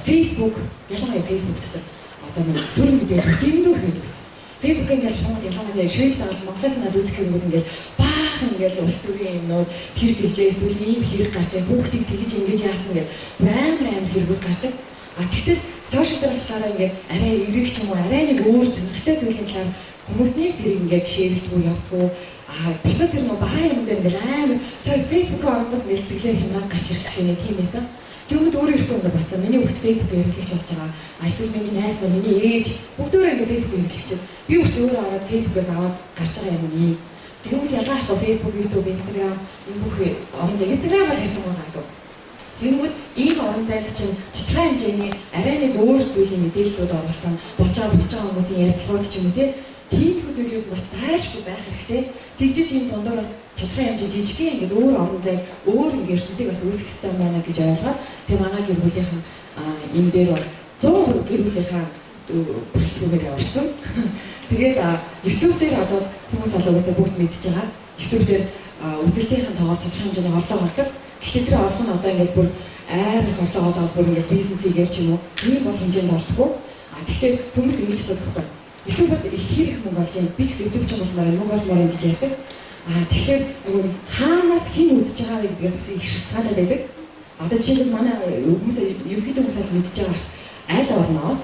Facebook ялангуяа Facebook дотор одоо нэг сөрөг мэдээлэл дэндүү хийдэг гэсэн. Facebook ингээл хоног ялангуяа шийдэл дагаад Монголоос надад үзэх юмуд ингээл баахан ингээл улс төрийн юмнууд тэр тэгжээ эсвэл ийм хэрэг гарч байгаа хүүхдийг тэгж ингэж яасан гэдэг амар хэрэгүүд гардаг. Тэгтэл сошиал дээр болохоор ингээд арай эрэг ч юм уу арай нэг өөр сонирхолтой зүйлийн талаар хүмүүс нэг тэрийг ингээд шеэрлдэггүй явдггүй. Бусад тэр нөө бараа юм дээр ингээд амар Facebook руу оронгууд мэлсэглэр хямраад гарч ирэх жишээ тийм байсан. Тэгвэл өөрөө ирэхгүй ингээд бацаа. Миний хүүхд Facebook хэрэглэгч болж байгаа. Эсвэл миний найз нар, миний ээж бүгд өөрөө ингээд Facebook хэрэглэгч. Би өөртөө өөрөө ороод Facebook-аас аваад гарч байгаа юм ийм. Тэгвэл ялгаа ахгүй Facebook, YouTube, Instagram энэ бүх орон зай. Instagram бол хайрцаг байгаагүй. Тэгвэл ийм орон зайд чинь тодорхой хэмжээний арай нэг өөр зүйлийн мэдээллүүд оруулсан болж байгаа бүтэж байгаа хүмүүсийн ярьцлагууд ч юм уу тийм зүйлүүд бас заашгүй байх хэрэгтэй. Тэгжиж энэ дундуураас тодорхой хэмжээ жижигхэн ингээд өөр орон зайд өөр ингээд ертөнцийг бас үүсгэх хэрэгтэй байна гэж ойлгоод тэг манай гэр бүлийнхэн энэ дээр бол 100% гэр бүлийнхаа бүрэлдэхүүнээр орсон. Тэгээд YouTube дээр бол хүмүүс олоогоосаа бүгд мэдж байгаа. YouTube дээр үзэлтийн тоогоор тодорхой хэмжээний орлого олдог. Гэхдээ тэр орлого нь одоо ингээд бүр амар их орлого олоод бүр ингээд бизнес хийгээл ч юм уу тийм бол хэмжээнд ордоггүй. Тэгэхээр хүмүүс ингэж бодох байхгүй. YouTube-д хэр их мөнгө олж байна. Би ч YouTube ч болмоор мөнгө олмоор ингэж ярьдаг. Тэгэхээр нөгөө хаанаас хэн үзэж байгаа вэ гэдгээс бас их шалтгаалаад байдаг. Одоо жишээлбэл манай хүмүүс ерөнхийдөө хүмүүс аль мэдж байгаа аль орноос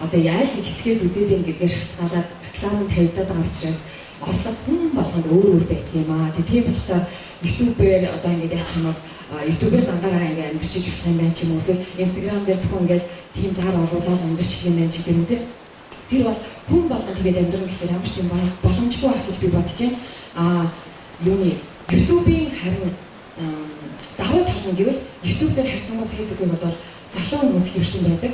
одоо яаж хэсгээс үзээд байна гэдгээр шалтгаалаад реклам тавигдаад байгаа учраас орлого хүн болгонд өөр байдаг юм аа. Тийм болохоор YouTube-ээр одоо ингээд яачих юм бол YouTube-ээр дангаараа ингээд амьдэрчиж болох юм байна ч юм уу. Эсвэл Instagram дээр зөвхөн ингээд тийм зар оруулаад амьдэрчих юм байна ч гэдэг юм те. Тэр бол хүн болгонд тэгээд амьдрах гэхээр ямар ч тийм боломжгүй байх гэж би бодож байна. Юуны YouTube-ийн харин давуу тал нь гэвэл YouTube дээр харьцангуй Facebook-ыг бол залуу хүмүүс хөвшлэн байдаг.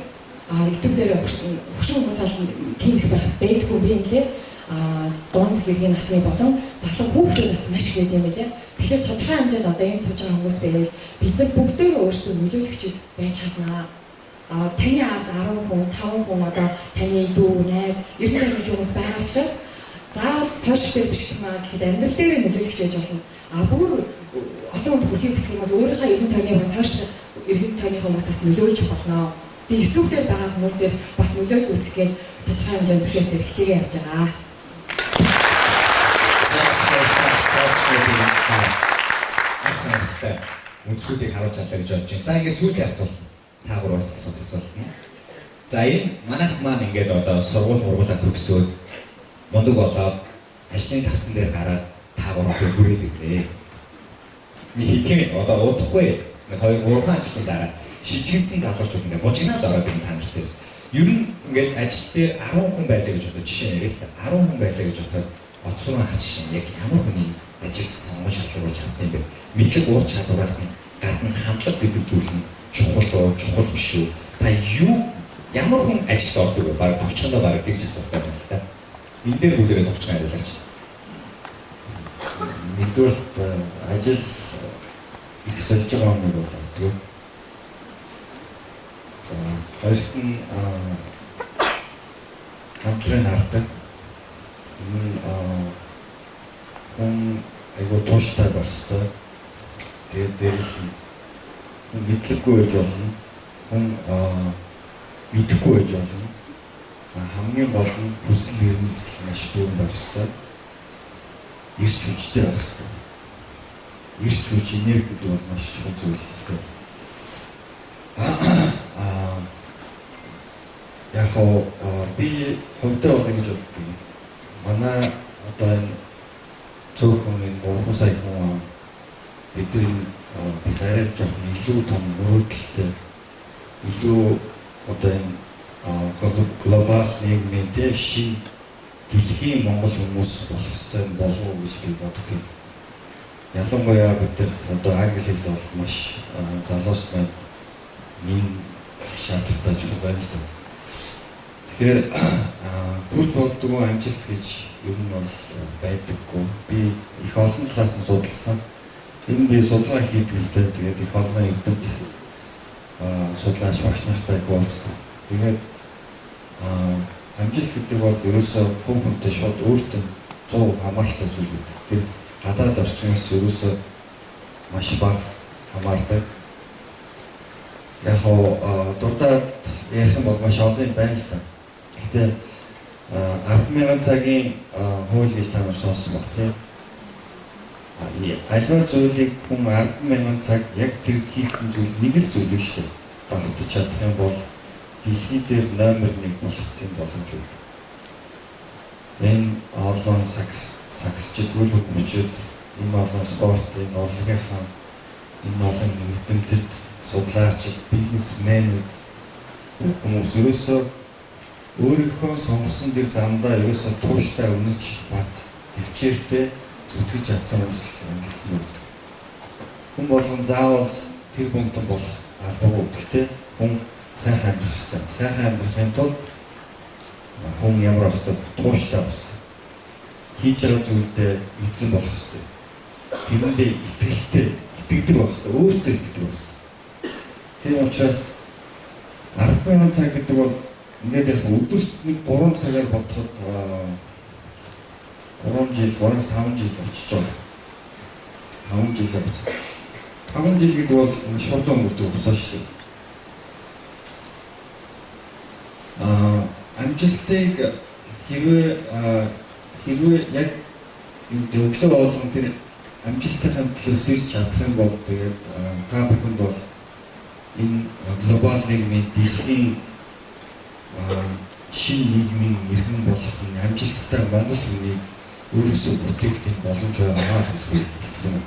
YouTube дээр хөшин хүмүүс бол тийм их байдаггүй юм лээ. Дунд хэргийн насны болон залуу хүүхдүүд бас маш их гэдэг юм лээ. Тэгэхээр тодорхой хэмжээнд одоо энэ сууж байгаа хүмүүс байвал бид нар бүгдөө өөрсдөө нөлөөлөгчд байж чаднаа. Таны ард 10 хүн, 5 хүн одоо таны дүү, найз, эргэн тойрны хүмүүс байгаа учраас заавал сошиал дээр биш гэмаа гэхэд амьдрал дээр нөлөөлөгч байж болно. Бүр олон хүнд хүрэхийг хүсэх юм бол өөрийнхөө эргэн тойрны сошиал эргэн тойрны хүмүүстээс нөлөөлж болно. Би YouTube дээр байгаа хүмүүс дээр бас нөлөөлөл үүсгэх тодорхой хэмжээнд зөвшөөрөлтөөр хичээгээ явж байгаа. Асуулттай үнцгүүдийг харуулж чадлаа гэж бодож байна. За ингээд сүүлийн асуулт та гураас асуулт нь. За энэ манайх маань ингээд одоо сургуулаа төгсөөд мундаг болоод ажлын тавцан дээр гараад та гурав хүрээд ирнэ. Нэг хэдийн одоо удахгүй нэг 2-3 ажлын дараа шижигсэн залуучууд ингээд мужигнаад ороод ирнэ та нарт. Ер нь ингээд ажил дээр 10 хүн байлаа гэж бодож жишээ ярил л та 10 хүн байлаа гэж бодоод оцрон ах чинь яг ямар хүний ажилд сонгож шалгуулж чадсан юм бэ? Мэдлэг уур чадвараас нь гадна хандлага гэдэг зүйл нь чухал биш үү? Та ямар хүн ажилд ордог вэ? Бараг товчхондоо бараг тэгж асуултаа байна л та. Энэ дээр бүгдээ товчхон хариулаач. Нэгдүгээр ажил их сольж байгаа юм бол тийм. За хоёрт нь хамтран хардаг. Хүн айгуу тууштай байх хэрэгтэй. Тэгээд дээрэс нь мэдлэггүй байж болно. Хүн мэдэхгүй байж болно. Хамгийн гол нь хүсэл эрмэлзэл маш дүүрэн байх хэрэгтэй. Ирч хүчтэй байх хэрэгтэй. Ирч хүч энерги гэдэг бол маш чухал зүйл л дээ. Яг би хувьдаа бол ингэж боддог юм. Манай одоо энэ цөөхөн энэ 3 сая хүн бидний бас арай жоохон илүү том мөрөөдөлтэй илүү одоо энэ глобал нийгмийн шин дэлхийн Монгол хүмүүс болох ёстой болов уу гэж би боддог. Ялангуяа бид нар одоо англи хэл бол маш залуус маань энэ шаардлагатай чухал байна л да. Тэгэхээр хурц болдгоо амжилт гэж ер нь бол байдаггүй. Би их олон талаас нь судалсан. Энэ би судалгаа хийдгэлтэй тэгээд их олон эрдэмт судлаач багш нартай их уулзсан. Тэгээд амжилт гэдэг бол ерөөсөө хүн-хүнтэй шууд өөртөө 100% хамааралтай зүйл гэдэг. Тэр гадаад орчноос ерөөсөө маш бага хамаардаг. Яг хоо дурдаад ярих юм бол маш олон юм байна л та. Гэхдээ 10,000 цагийн хуулийн стандарт сонсон баг тийм. Аливаа зүйлийг хүн 10,000 цаг яг тэр хийсэн зүйл нэг л зүйл шүү дээ. Давтаж чадах юм бол дэлхий дээр номер 1 болох тийм боломж үү. Энэ олон сагсчдгүүл хүмүүчүүд, энэ олон спортын орлогынхаа, энэ олон эрдэмтэд, судлаачид, бизнесмэнүүд хүмүүс ерөөсөө өөрийнхөө сонгосон дэр замдаа ерөөсөө тууштай өнөж бат төвчээртэй зүтгэж чадсан хүмүүс амжилтанд хүрдэг. Хүн болгон заавал тэр бомтон болох албагүй. Гэхдээ хүн сайхан амьдрах ёстой. Сайхан амьдрахын тулд хүн ямар өстой тууштай өстой. Хийж байгаа зүйлдээ эзэн болох ёстой. Тэрэндээ итгэлтэй, итгэдэг байх ёстой. Өөртөө итгэдэг байх ёстой. Тийм учраас 10,000 цаг гэдэг бол ингээд яг өдөрт нэг 3 цагаар бодоход 3 жил, 3-5 жил очиж байгаа. 5 жил явц. 5 жил гэдэг бол шууд өнгөрдөг хугацаа шүү дээ. Амжилтыг хэрвээ яг өглөө болгон тэр амжилтынхаа төлөө сэрж чадах юм бол тэгээд та бүхэнд бол энэ глобал нийгмийн дэлхийн шинэ нийгмийн иргэн болох амжилттай Монгол хүнийг өөрөөсөө бүтээх тийм боломж байгаа гэж хэлсэн.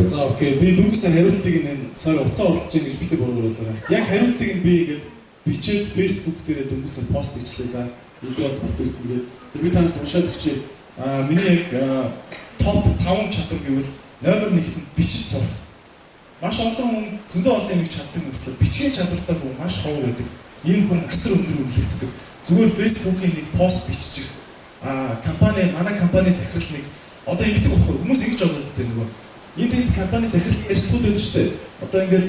За окей, би дүнгийн хариултыг энэ сая уцаа оруулж байгаа гэж битээ бурууруулаа. Яг хариултыг нь би ингээд бичээд Facebook дээр дүнгийн пост хийчлээ. За энэ бол бүтээгт ингээд би танаас уншаад өгчээ. Миний яг топ 5 чадвар гэвэл номер 1-т бичиж сурах. Маш олон хүн зөндөө олон юм чаддаг мөртлөө бичгийн чадвартай хүн маш ховор байдаг. Энэ хүн асар өндөр үнэлэгддэг. Зүгээр Facebook-ийн нэг пост биччих. Манай компани захирал нэг одоо ингэдэг байхгүй хүмүүс ингэж бодоод байдаг нөгөө энэ тэнд компани захирал ярьцлууд байдаг шүү дээ. Одоо ингээл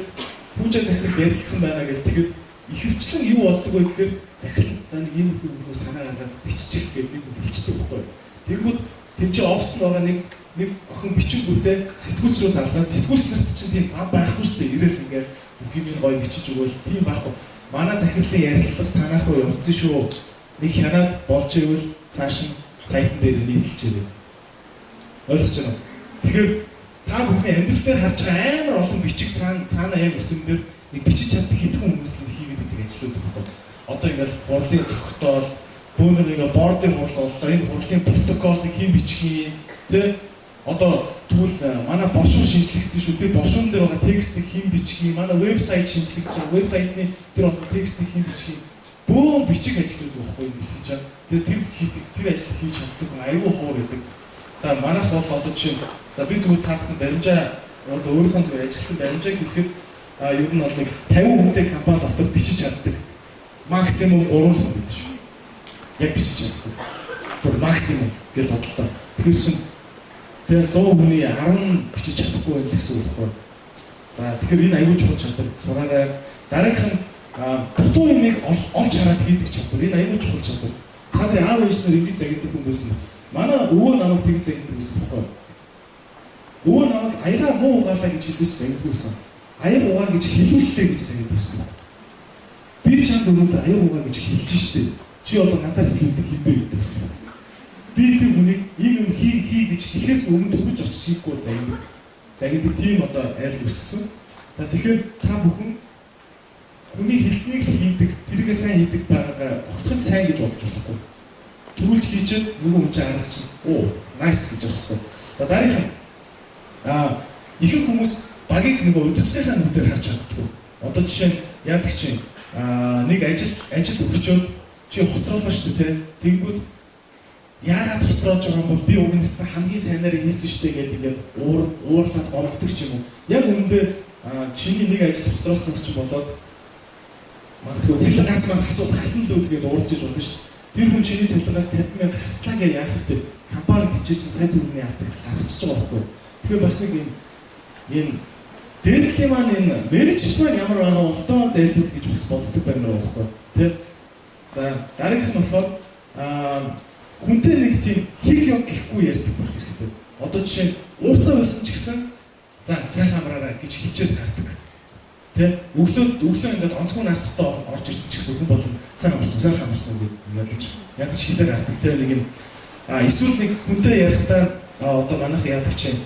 пүүжэ захирал ярилцсан байна гэх тэгэхэд ихэвчлэн юу болдог вэ гэхээр захирал за нэг юм хөө санаа гаргаад биччих гэдэг нэг үд хэлчихдэг байхгүй. Тэгвэл тэнд чи оффист байгаа нэг охин бичингүүтээ сэтгүүлч рүү зарлаад сэтгүүлч нарт чинь тийм зам байхгүй шүү дээ. Ирээл ингээл бүх юм гоё бичиж өгөөл тийм байхгүй. Манай захирлын ярилцлага танах руу явуулсан шүү. Нэг хянаад болж ивэл цааш нь сайтн дээр нийтэлж ирээ. Ойлгож байна уу? Тэгэхээр та бүхний амьдрал дээр харж байгаа амар олон бичиг цаана яг өсөн дээр нэг бичиж чаддаг хэдхэн хүмүүс л хийгээд байдаг ажлууд байхгүй. Одоо ингээл хурлын тогтоол, бөөнөр нэг бордын хурал боллоо. Энэ хурлын протоколыг хэн бичих юм те? Одоо тэгвэл манай бошуу шинжлэгдсэн шүү. Тэр бошуун дээр байгаа текстийг хэн бичих юм? Манай вебсайт шинжлэгдэж байгаа. Вебсайтны тэр болсон текстийг хэн бичих юм? Бөөн бичих ажлууд байхгүй юм хийж байгаа. Тэгээд тэр ажлыг хийж чаддаг хүн аюул ховор байдаг. За манайх бол одоо чинь за би зүгээр та бүхэн баримжаа одоо өөрийнхөө зүгээр ажилласан баримжааг хэлэхэд ер нь бол нэг 50 хүнтэй компани дотор бичиж чаддаг. Максимум 3 хүн бид шүү. Яг бичиж чаддаг. Тэр максимум гэж бодлоо. Тэгэхээр чинь тэр 100 хүний 10 бичиж чадахгүй байх гэсэн үг байхгүй. За тэгэхээр энэ аюул чухал чадвар сураарай. Дараагийнх нь дутуу юмыг олж хараад хийдэг чадвар. Энэ аюул чухал чадвар. Та нар аав ээжнэр ингэж загнадаг хүн байсан. Манай өвөө намайг тэгж загнадаг байсан байхгүй. Өвөө намайг аяга муу угаалаа гэж хэлж загнадаг байсан. Аяг угаа гэж хэлүүллээ гэж загнадаг байсан. Би чанд өнөөдөр аяг угаа гэж хэлж штэ. Чи одоо надаар хэлүүлдэг хинбэ гэдэг байсан. Би тэр хүнийг юм хий гэж хэлэхээс өмнө төгөлж очиж хийхгүй бол загнадаг тийм одоо айл өссөн. За тэгэхээр та бүхэн хүний хэлснийг хийдэг, тэргээ сайн хийдэг байгаагаа огтхон сайн гэж бодож болохгүй. Төрүүлж хийчихэд нөгөө хүн чинь араас чинь nice гэж явах хэрэгтэй. За дараагийнх нь ихэнх хүмүүс багийг нөгөө удирдлагынхаа нүдээр харж чаддаг. Одоо жишээ нь яадаг чинь нэг ажил өгчөөд чи хоцроолоо шүү дээ тийм. Тэнгүүд яагаад хоцроож байгаа юм бол би угнастай хамгийн сайнаар хийсэн шүү дээ гэдэг уурлаад гомддог ч юм уу. Яг үүндээ чиний нэг ажил хоцроосноос ч болоод магадгүй цахилгаас маань хасан л үзгээд уурлж иж болно шүү дээ. Тэр хүн чиний цахилгаас 50,000 хаслаа гэж яах вэ? Компани төвчөөч сайн төгрөгийн алдагт гаргачихж байгаа байхгүй. Тэгэхээр бас нэг энэ дээрхлийн маань энэ менежмент ямар байгаа бол тоо зайлшгүй гэж бас боддог байна байхгүй. Тэ. За дараагийнх нь болохоор хүнтэй нэг тийм хиг ёг гэхгүй ярьдаг байх хэрэгтэй. Одоо жишээ нь ууртай байсан ч гэсэн за сайхан амраарай гэж хэлчихэд гардаг. Тэ өглөө ингээд онцгой наастай орж ирсэн ч гэсэн хүн болон сайхан амарсан гэдэг ядаж хэлээр гардаг. Тэ нэг юм эсвэл нэг хүнтэй ярихдаа одоо манайх яадаг чинь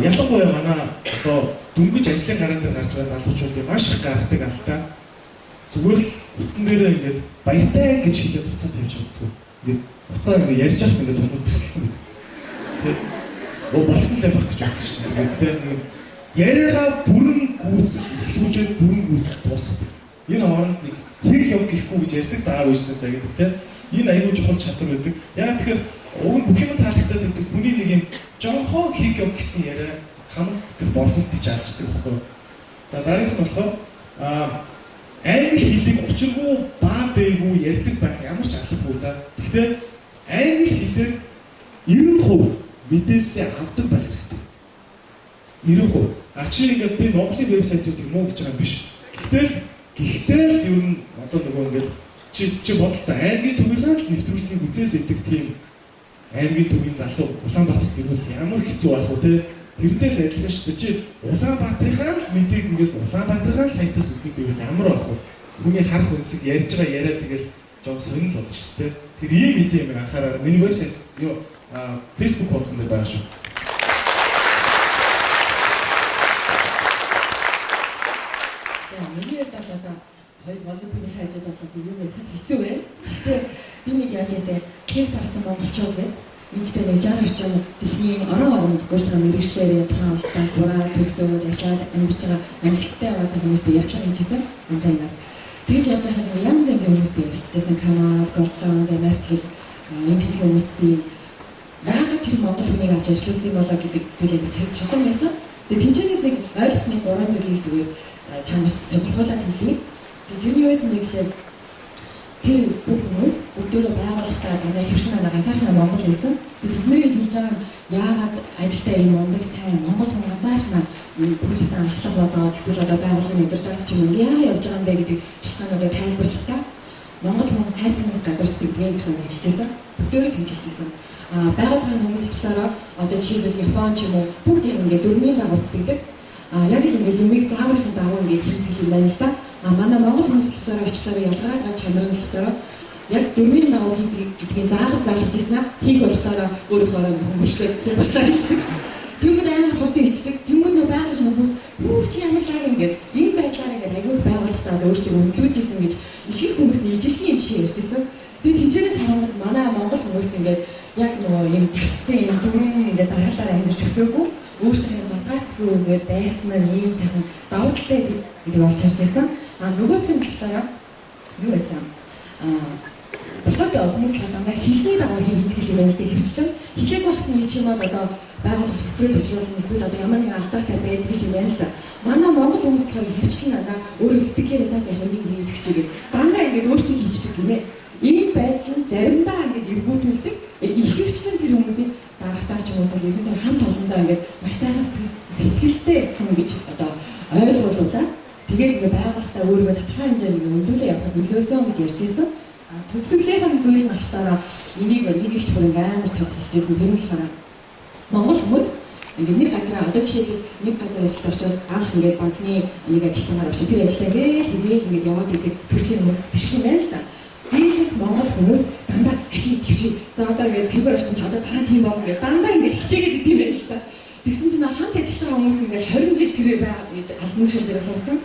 ялангуяа манай одоо дөнгөж ажлын гараан дээр гарч байгаа залуучуудын маш их гаргадаг алдаа. Зүгээр л утсан дээрээ ингээд баяртай гэж хэлээд уцаа тавьж болтгоо. Ингээд уцаа ингээд ярьж байхад ингээд дундуур тасалсан байдаг. Тэ болсон л байх гэж бодсон шүү дээ. Тэгээд нэг яриагаа бүрэн гүйцэх, эхлүүлээд бүрэн гүйцэх дуусах. Энэ хооронд нэг хэрэг яв гэхгүй гэж ярьдаг даав үйснээр загидаг тийм. Энэ аюул чухал чадвар байдаг. Яг тэгэхээр уг нь бүх юм таалагдаад байдаг. Хүний нэг юм жонхоо хэрэг яв гэсэн яриа хамаг тэр борлуулалтыг алждаг байхгүй. За дараагийнх нь болохоор англи хэлийг учиргүй баа бэйгүй ярьдаг байх ямар ч албагүй за. Гэхдээ англи хэлээр 90% мэдээлэл авдаг байх хэрэгтэй. 90%. Чи ингээд би Монголын вебсайтуудыг муу гэж байгаа юм биш. Гэхдээ л ер нь одоо нөгөө ингээд чи бодолтой аймгийн төвийн л нэвтрүүлгийг үзэл өгдөг тийм аймгийн төвийн залуу Улаанбаатар гэрүүл ямар хэцүү байх вэ те? Тэрдээ л адилхан шүү дээ. Чи Улаанбаатарынхаа л мэдээг ингээд Улаанбаатарынхаа сайтаас үздэг байвал ямар байх вэ? Хүний харах үнцэг ярьж байгаа яриа тэгэл жоо сонирхол болно шүү дээ. Тэр ийм мэдээ юм анхаараа миний вебсайт юу Facebook хуудсан дээр байгаа шүү. Миний хувьд бол одоо хоёр мондо хүний хайжууд болоод юм яхад хэцүү байна. Гэхдээ би нэг яаж ясаа кек тарсан монголчууд байна. Нийтдээ нэг 60 орчим дэлхийн орон өөрсдөө мэрэгчлэр тухайн улстай сураад төгсөөд ажиллаад амьдарч байгаа амжилттай байгаа хүмүүстэй ярьцлага хийжсэн онлайнаар. Тэгж ярьж байхад янз янзын хүмүүстэй ярилцчихсан Канада, Голланд, Америк энэ төрлийн хүмүүсийн яагаад тэр монгол хүнийг авч ажиллуулсан болоо гэдэг зүйлийг содон байсан. Тэгээ тэнцэнээс нэг ойлгосны 3 зүйлийг зүгээр танарт сонирхуулаад хэлье. Тэгээ тэрний юу байсан бэ гэхээр тэр бүх хүмүүс бүгдөө байгууллагатаа дандаа хөвшин надаа ганцаархнаа монгол хэлсэн. Тэгээ тэдний хэлж байгаа нь яагаад ажилтаа юм мундаг сайн монгол хүн ганцаархнаа бүхэлдээ ахлах болоод эсвэл одоо байгууллагын удирдагч ч юм уу яагаад явж байгаа юм бэ гэдэг шалтгаануудыг тайлбарлахдаа монгол хүн хайрцагнаас гадуурсдаг гэдэг гэж надад хэлчихсэн. Бүгдөө тэгж хэлчихсэн. Байгууллагын хүмүүс болохоор одоо жишээлбэл Япон ч юм уу бүгд ингэ дөрмийн дагуу сэтгэдэг. Яг л ингэ юмыг зааврын дагуу ингэ хийдэг юм байна л да. Манай монгол хүмүүс болохоор очихлоор ялгараад байгаа чанар нь болохоор яг дөрмийн дагуу хийдэг гэдгийг заалгаж ирсэн аа. Хийх болохоор өөрөөхөө хөнгөчлөө хурцлаа хийдэг. Тэнгүүд амар хурдан хийдэг. Тэнгүүд нөө байгууллагын хүмүүс юу чи ямар лаг ингэ энэ байдлаар ингэ агиух байгууллагатаа өөрсдөө өндлөж исэн гэж их их хүмүүс нийжлэхийн юм шиг ярьжсэн. Тэгээд тэнцэнээс харангуй манай монгол хүмүүс ингээд яг нөгөө юм тавцсан юм дүрэн ингээд дараалалаар амьдарч өсөөгүй өөрсдөө задгаасгүй ингээд байсан юм сайхан давуу талтай гэдэг болж харж байсан. Нөгөөх нь болохоор юу байсан? Бусад хүмүүс талаар дандаа хэлний дагуу хийдэг юм байна л дээ хөвчлэн. Хэлээг багт нь чи бол одоо байгууллага зөвхөн зөвшөөрлөн эсвэл одоо ямар нэгэн алдаатай байдаг юм байна л да. Манай монгол хүмүүс болохоор хөвчлэн дандаа өөрөө сэтгэлээр за яг нэг хийдэг чигээр дандаа ингээд өөрсдөө хийчихдэг гинэ. Ийм байдал нь заримдаа ингээд эргүүлдэг. Ихэвчлэн тэр хүмүүсийн дарагтаач хүмүүс яг энэ хамт олондоо ингээд маш сайхан сэтгэлтэй хүн гэж одоо ойлгууллаа. Тэгээд ингээд байгууллагатаа өөрийгөө тодорхой хэмжээнд өндөөлөө явахад нөлөөсөн гэж ярьж ирсэн. Төгсгөлийн зүйл нь болохоор энийг нэг их чухал амар тодорхойлж ирсэн. Тэр нь болохоор монгол хүмүүс ингээд нэг газараа одоо жишээлбэл нэг газар ажиллаж очиод анх ингээд банкны нэг ажилтнаар очиж тэр ажиллаа гээл ингээд яваад идэг төрлийн хүмүүс биш юм байна л да. Дийлэх монгол хүмүүс дандаа ахи твчээ за одоо ингээд тэргээр очиж одоо дараа тийм бол ингээд дандаа ингээд хичээгээд идэв байл л да. Тэгсэн чинь хамт ажиллаж байгаа хүмүүс ингээд 20 жил тэрээр албан тушаал дээр суудсан.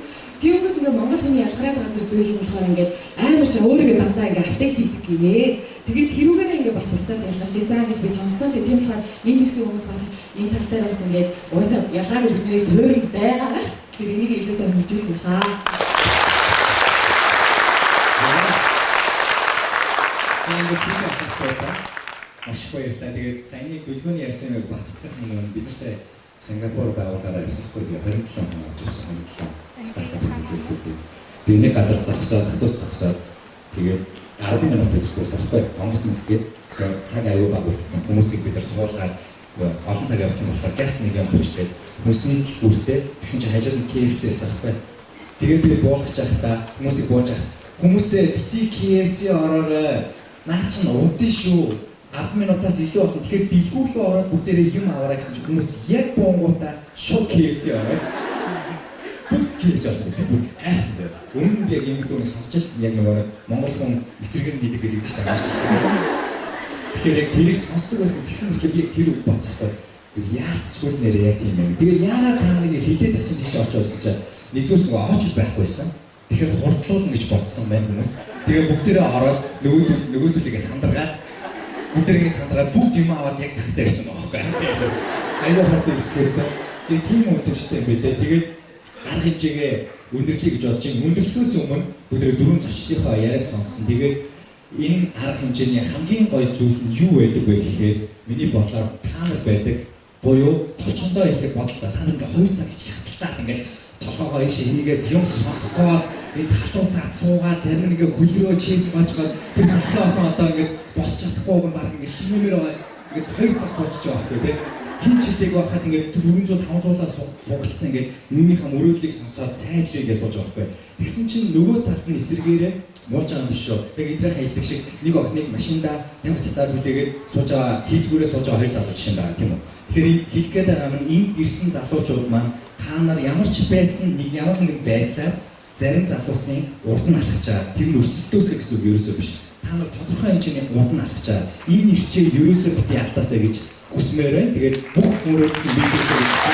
Тэгвэл ингээд монгол хүний ялгараад байгаа тэр зүйл нь болохоор ингээд амар сайн өөрийгөө дандаа ингээд апдейт хийдэг гинэ. Тэгээд тэрүүгээрээ ингээд бас бусдаас ялгарч ийсэн гэж би сонссон. Тийм болохоор энэ нэгсэн хүмүүс бас энэ тал дээр бас ингээд уусаа ялгаагүй бидний суурь байгаа. Тэр энийг илүүсээ хөгжүүлнэ хаа. Ингээд сүүлийн асуулт байлаа. Маш их баярлалаа. Тэгээд саяны бүлгөөний ярьсан нэг бацдах нэг юм бид нар Сингапур байгууллагаараа явсангүй 27 хүн авч явсан 27 стартап төлөвлөлтүүд. Би нэг газар зогсоод, хотоос зогсоод тэгээд 10 минут төлөвлөсөн байхгүй. Монгол нэсгээд цаг аюу баг үлдсэн хүмүүсийг бид нар суулгаад олон цаг явуулсан болохоор газ нэг юм авчихлаа. Хүмүүсийн төлөвлөлтөө тэгсэн чинь хажууд нь KFC-с байхгүй. Тэгээд би буулгах чахта хүмүүсийг бууж ах хүмүүсээ бити KFC ороорой. Наа чин удаа шүү. 10 минутаас илүү болно. Тэгэхээр дэлгүүр рүү ороод бүгдээрээ юм аваарай гэсэн чинь хүмүүс яг буунгуудаа шууд KFC ороод бүгд KFC орсон. Би бүгд гайхсан. Өмнө нь яг юм их нэг сонсч яг нөгөө Монгол хүн эцэргэн нийдэг гэдэг чинь таамагчлаа. Тэгэхээр яг тэрийг сонсдог байсан. Тэгсэн мэт би яг тэр үед боцохгүй. Зүг яалтчгүй нэрээ яг тийм юм. Тэгээд яагаад та нарыг хилээд очиж тийш орч байсан чинь нэгдүгээр нөгөө аваач байхгүйсэн. Тэгэхээр хурдлуулна гэж бодсон байна хүмүүс. Тэгээ бүгдээрээ ороод нөгөөдөлийгээ сандаргаад бүгдээрээ сандараад бүгд юм аваад яг цагтаа ирсэн байхгүй. Аюу хард ирцгээсэн. Тэгээ тийм үлэмжтэй юм билээ. Тэгээд арга хэмжээгээ өндөрлөе гэж бодож ин өндөрлөхөөс өмнө бүгдээрээ дөрөв зочдынхоо яриаг сонссон. Тэгээд энэ арга хэмжээний хамгийн гоё зүйл нь юу байдаг вэ гэхээр миний бодлоор та нар байдаг буюу толчондоо ихэд бодлоо та нар ингээ 2 цаг гэж шаталтаад ингээ толгоогоо ийш энийгээ юм сонсгоо энэ талуу цаад суугаа зарим нэгэ хөлрөө чист баачгаад тэр захиа охин одоо ингээ босч чадахгүй гэн баг ингээ шимэмэр байгаа ингээ 2 цаг суучих байгаа хэрэг тийм хин чилээг байхад ингээ 400 500-аас цуглацсан ингээ нүмийнхаа мөрөөдлийг сонсоод сайжрыгээ сууж байгаа байхгүй. Тэгсэн чинь нөгөө талд нь эсэргээрээ муулж байгаа юм биш үү. Яг идрэх хэлдэг шиг нэг охиныг машинда тавьж чадаад хүлээгээд сууж байгаа хийцгүүрээ сууж байгаа 2 залуу жишээ байгаа тийм үү. Тэгэхээр хэлэх гээд байгаа юм энд ирсэн залуучууд маань та нар ямар ч байсан нэг ямар нэгэн байдлаар зарим залуусын урд нь алхаж байгаа. Тэр нь өсөлтөөсөө гэсэн үг ерөөсөө биш. Та нар тодорхой хэмжээний урд нь алхаж байгаа. Энэ нэрчээ ерөөсөө бити ялтаасаа гэж хүсмээр байна. Тэгээд бүх мөрөөдөл нь биелүүлсэн.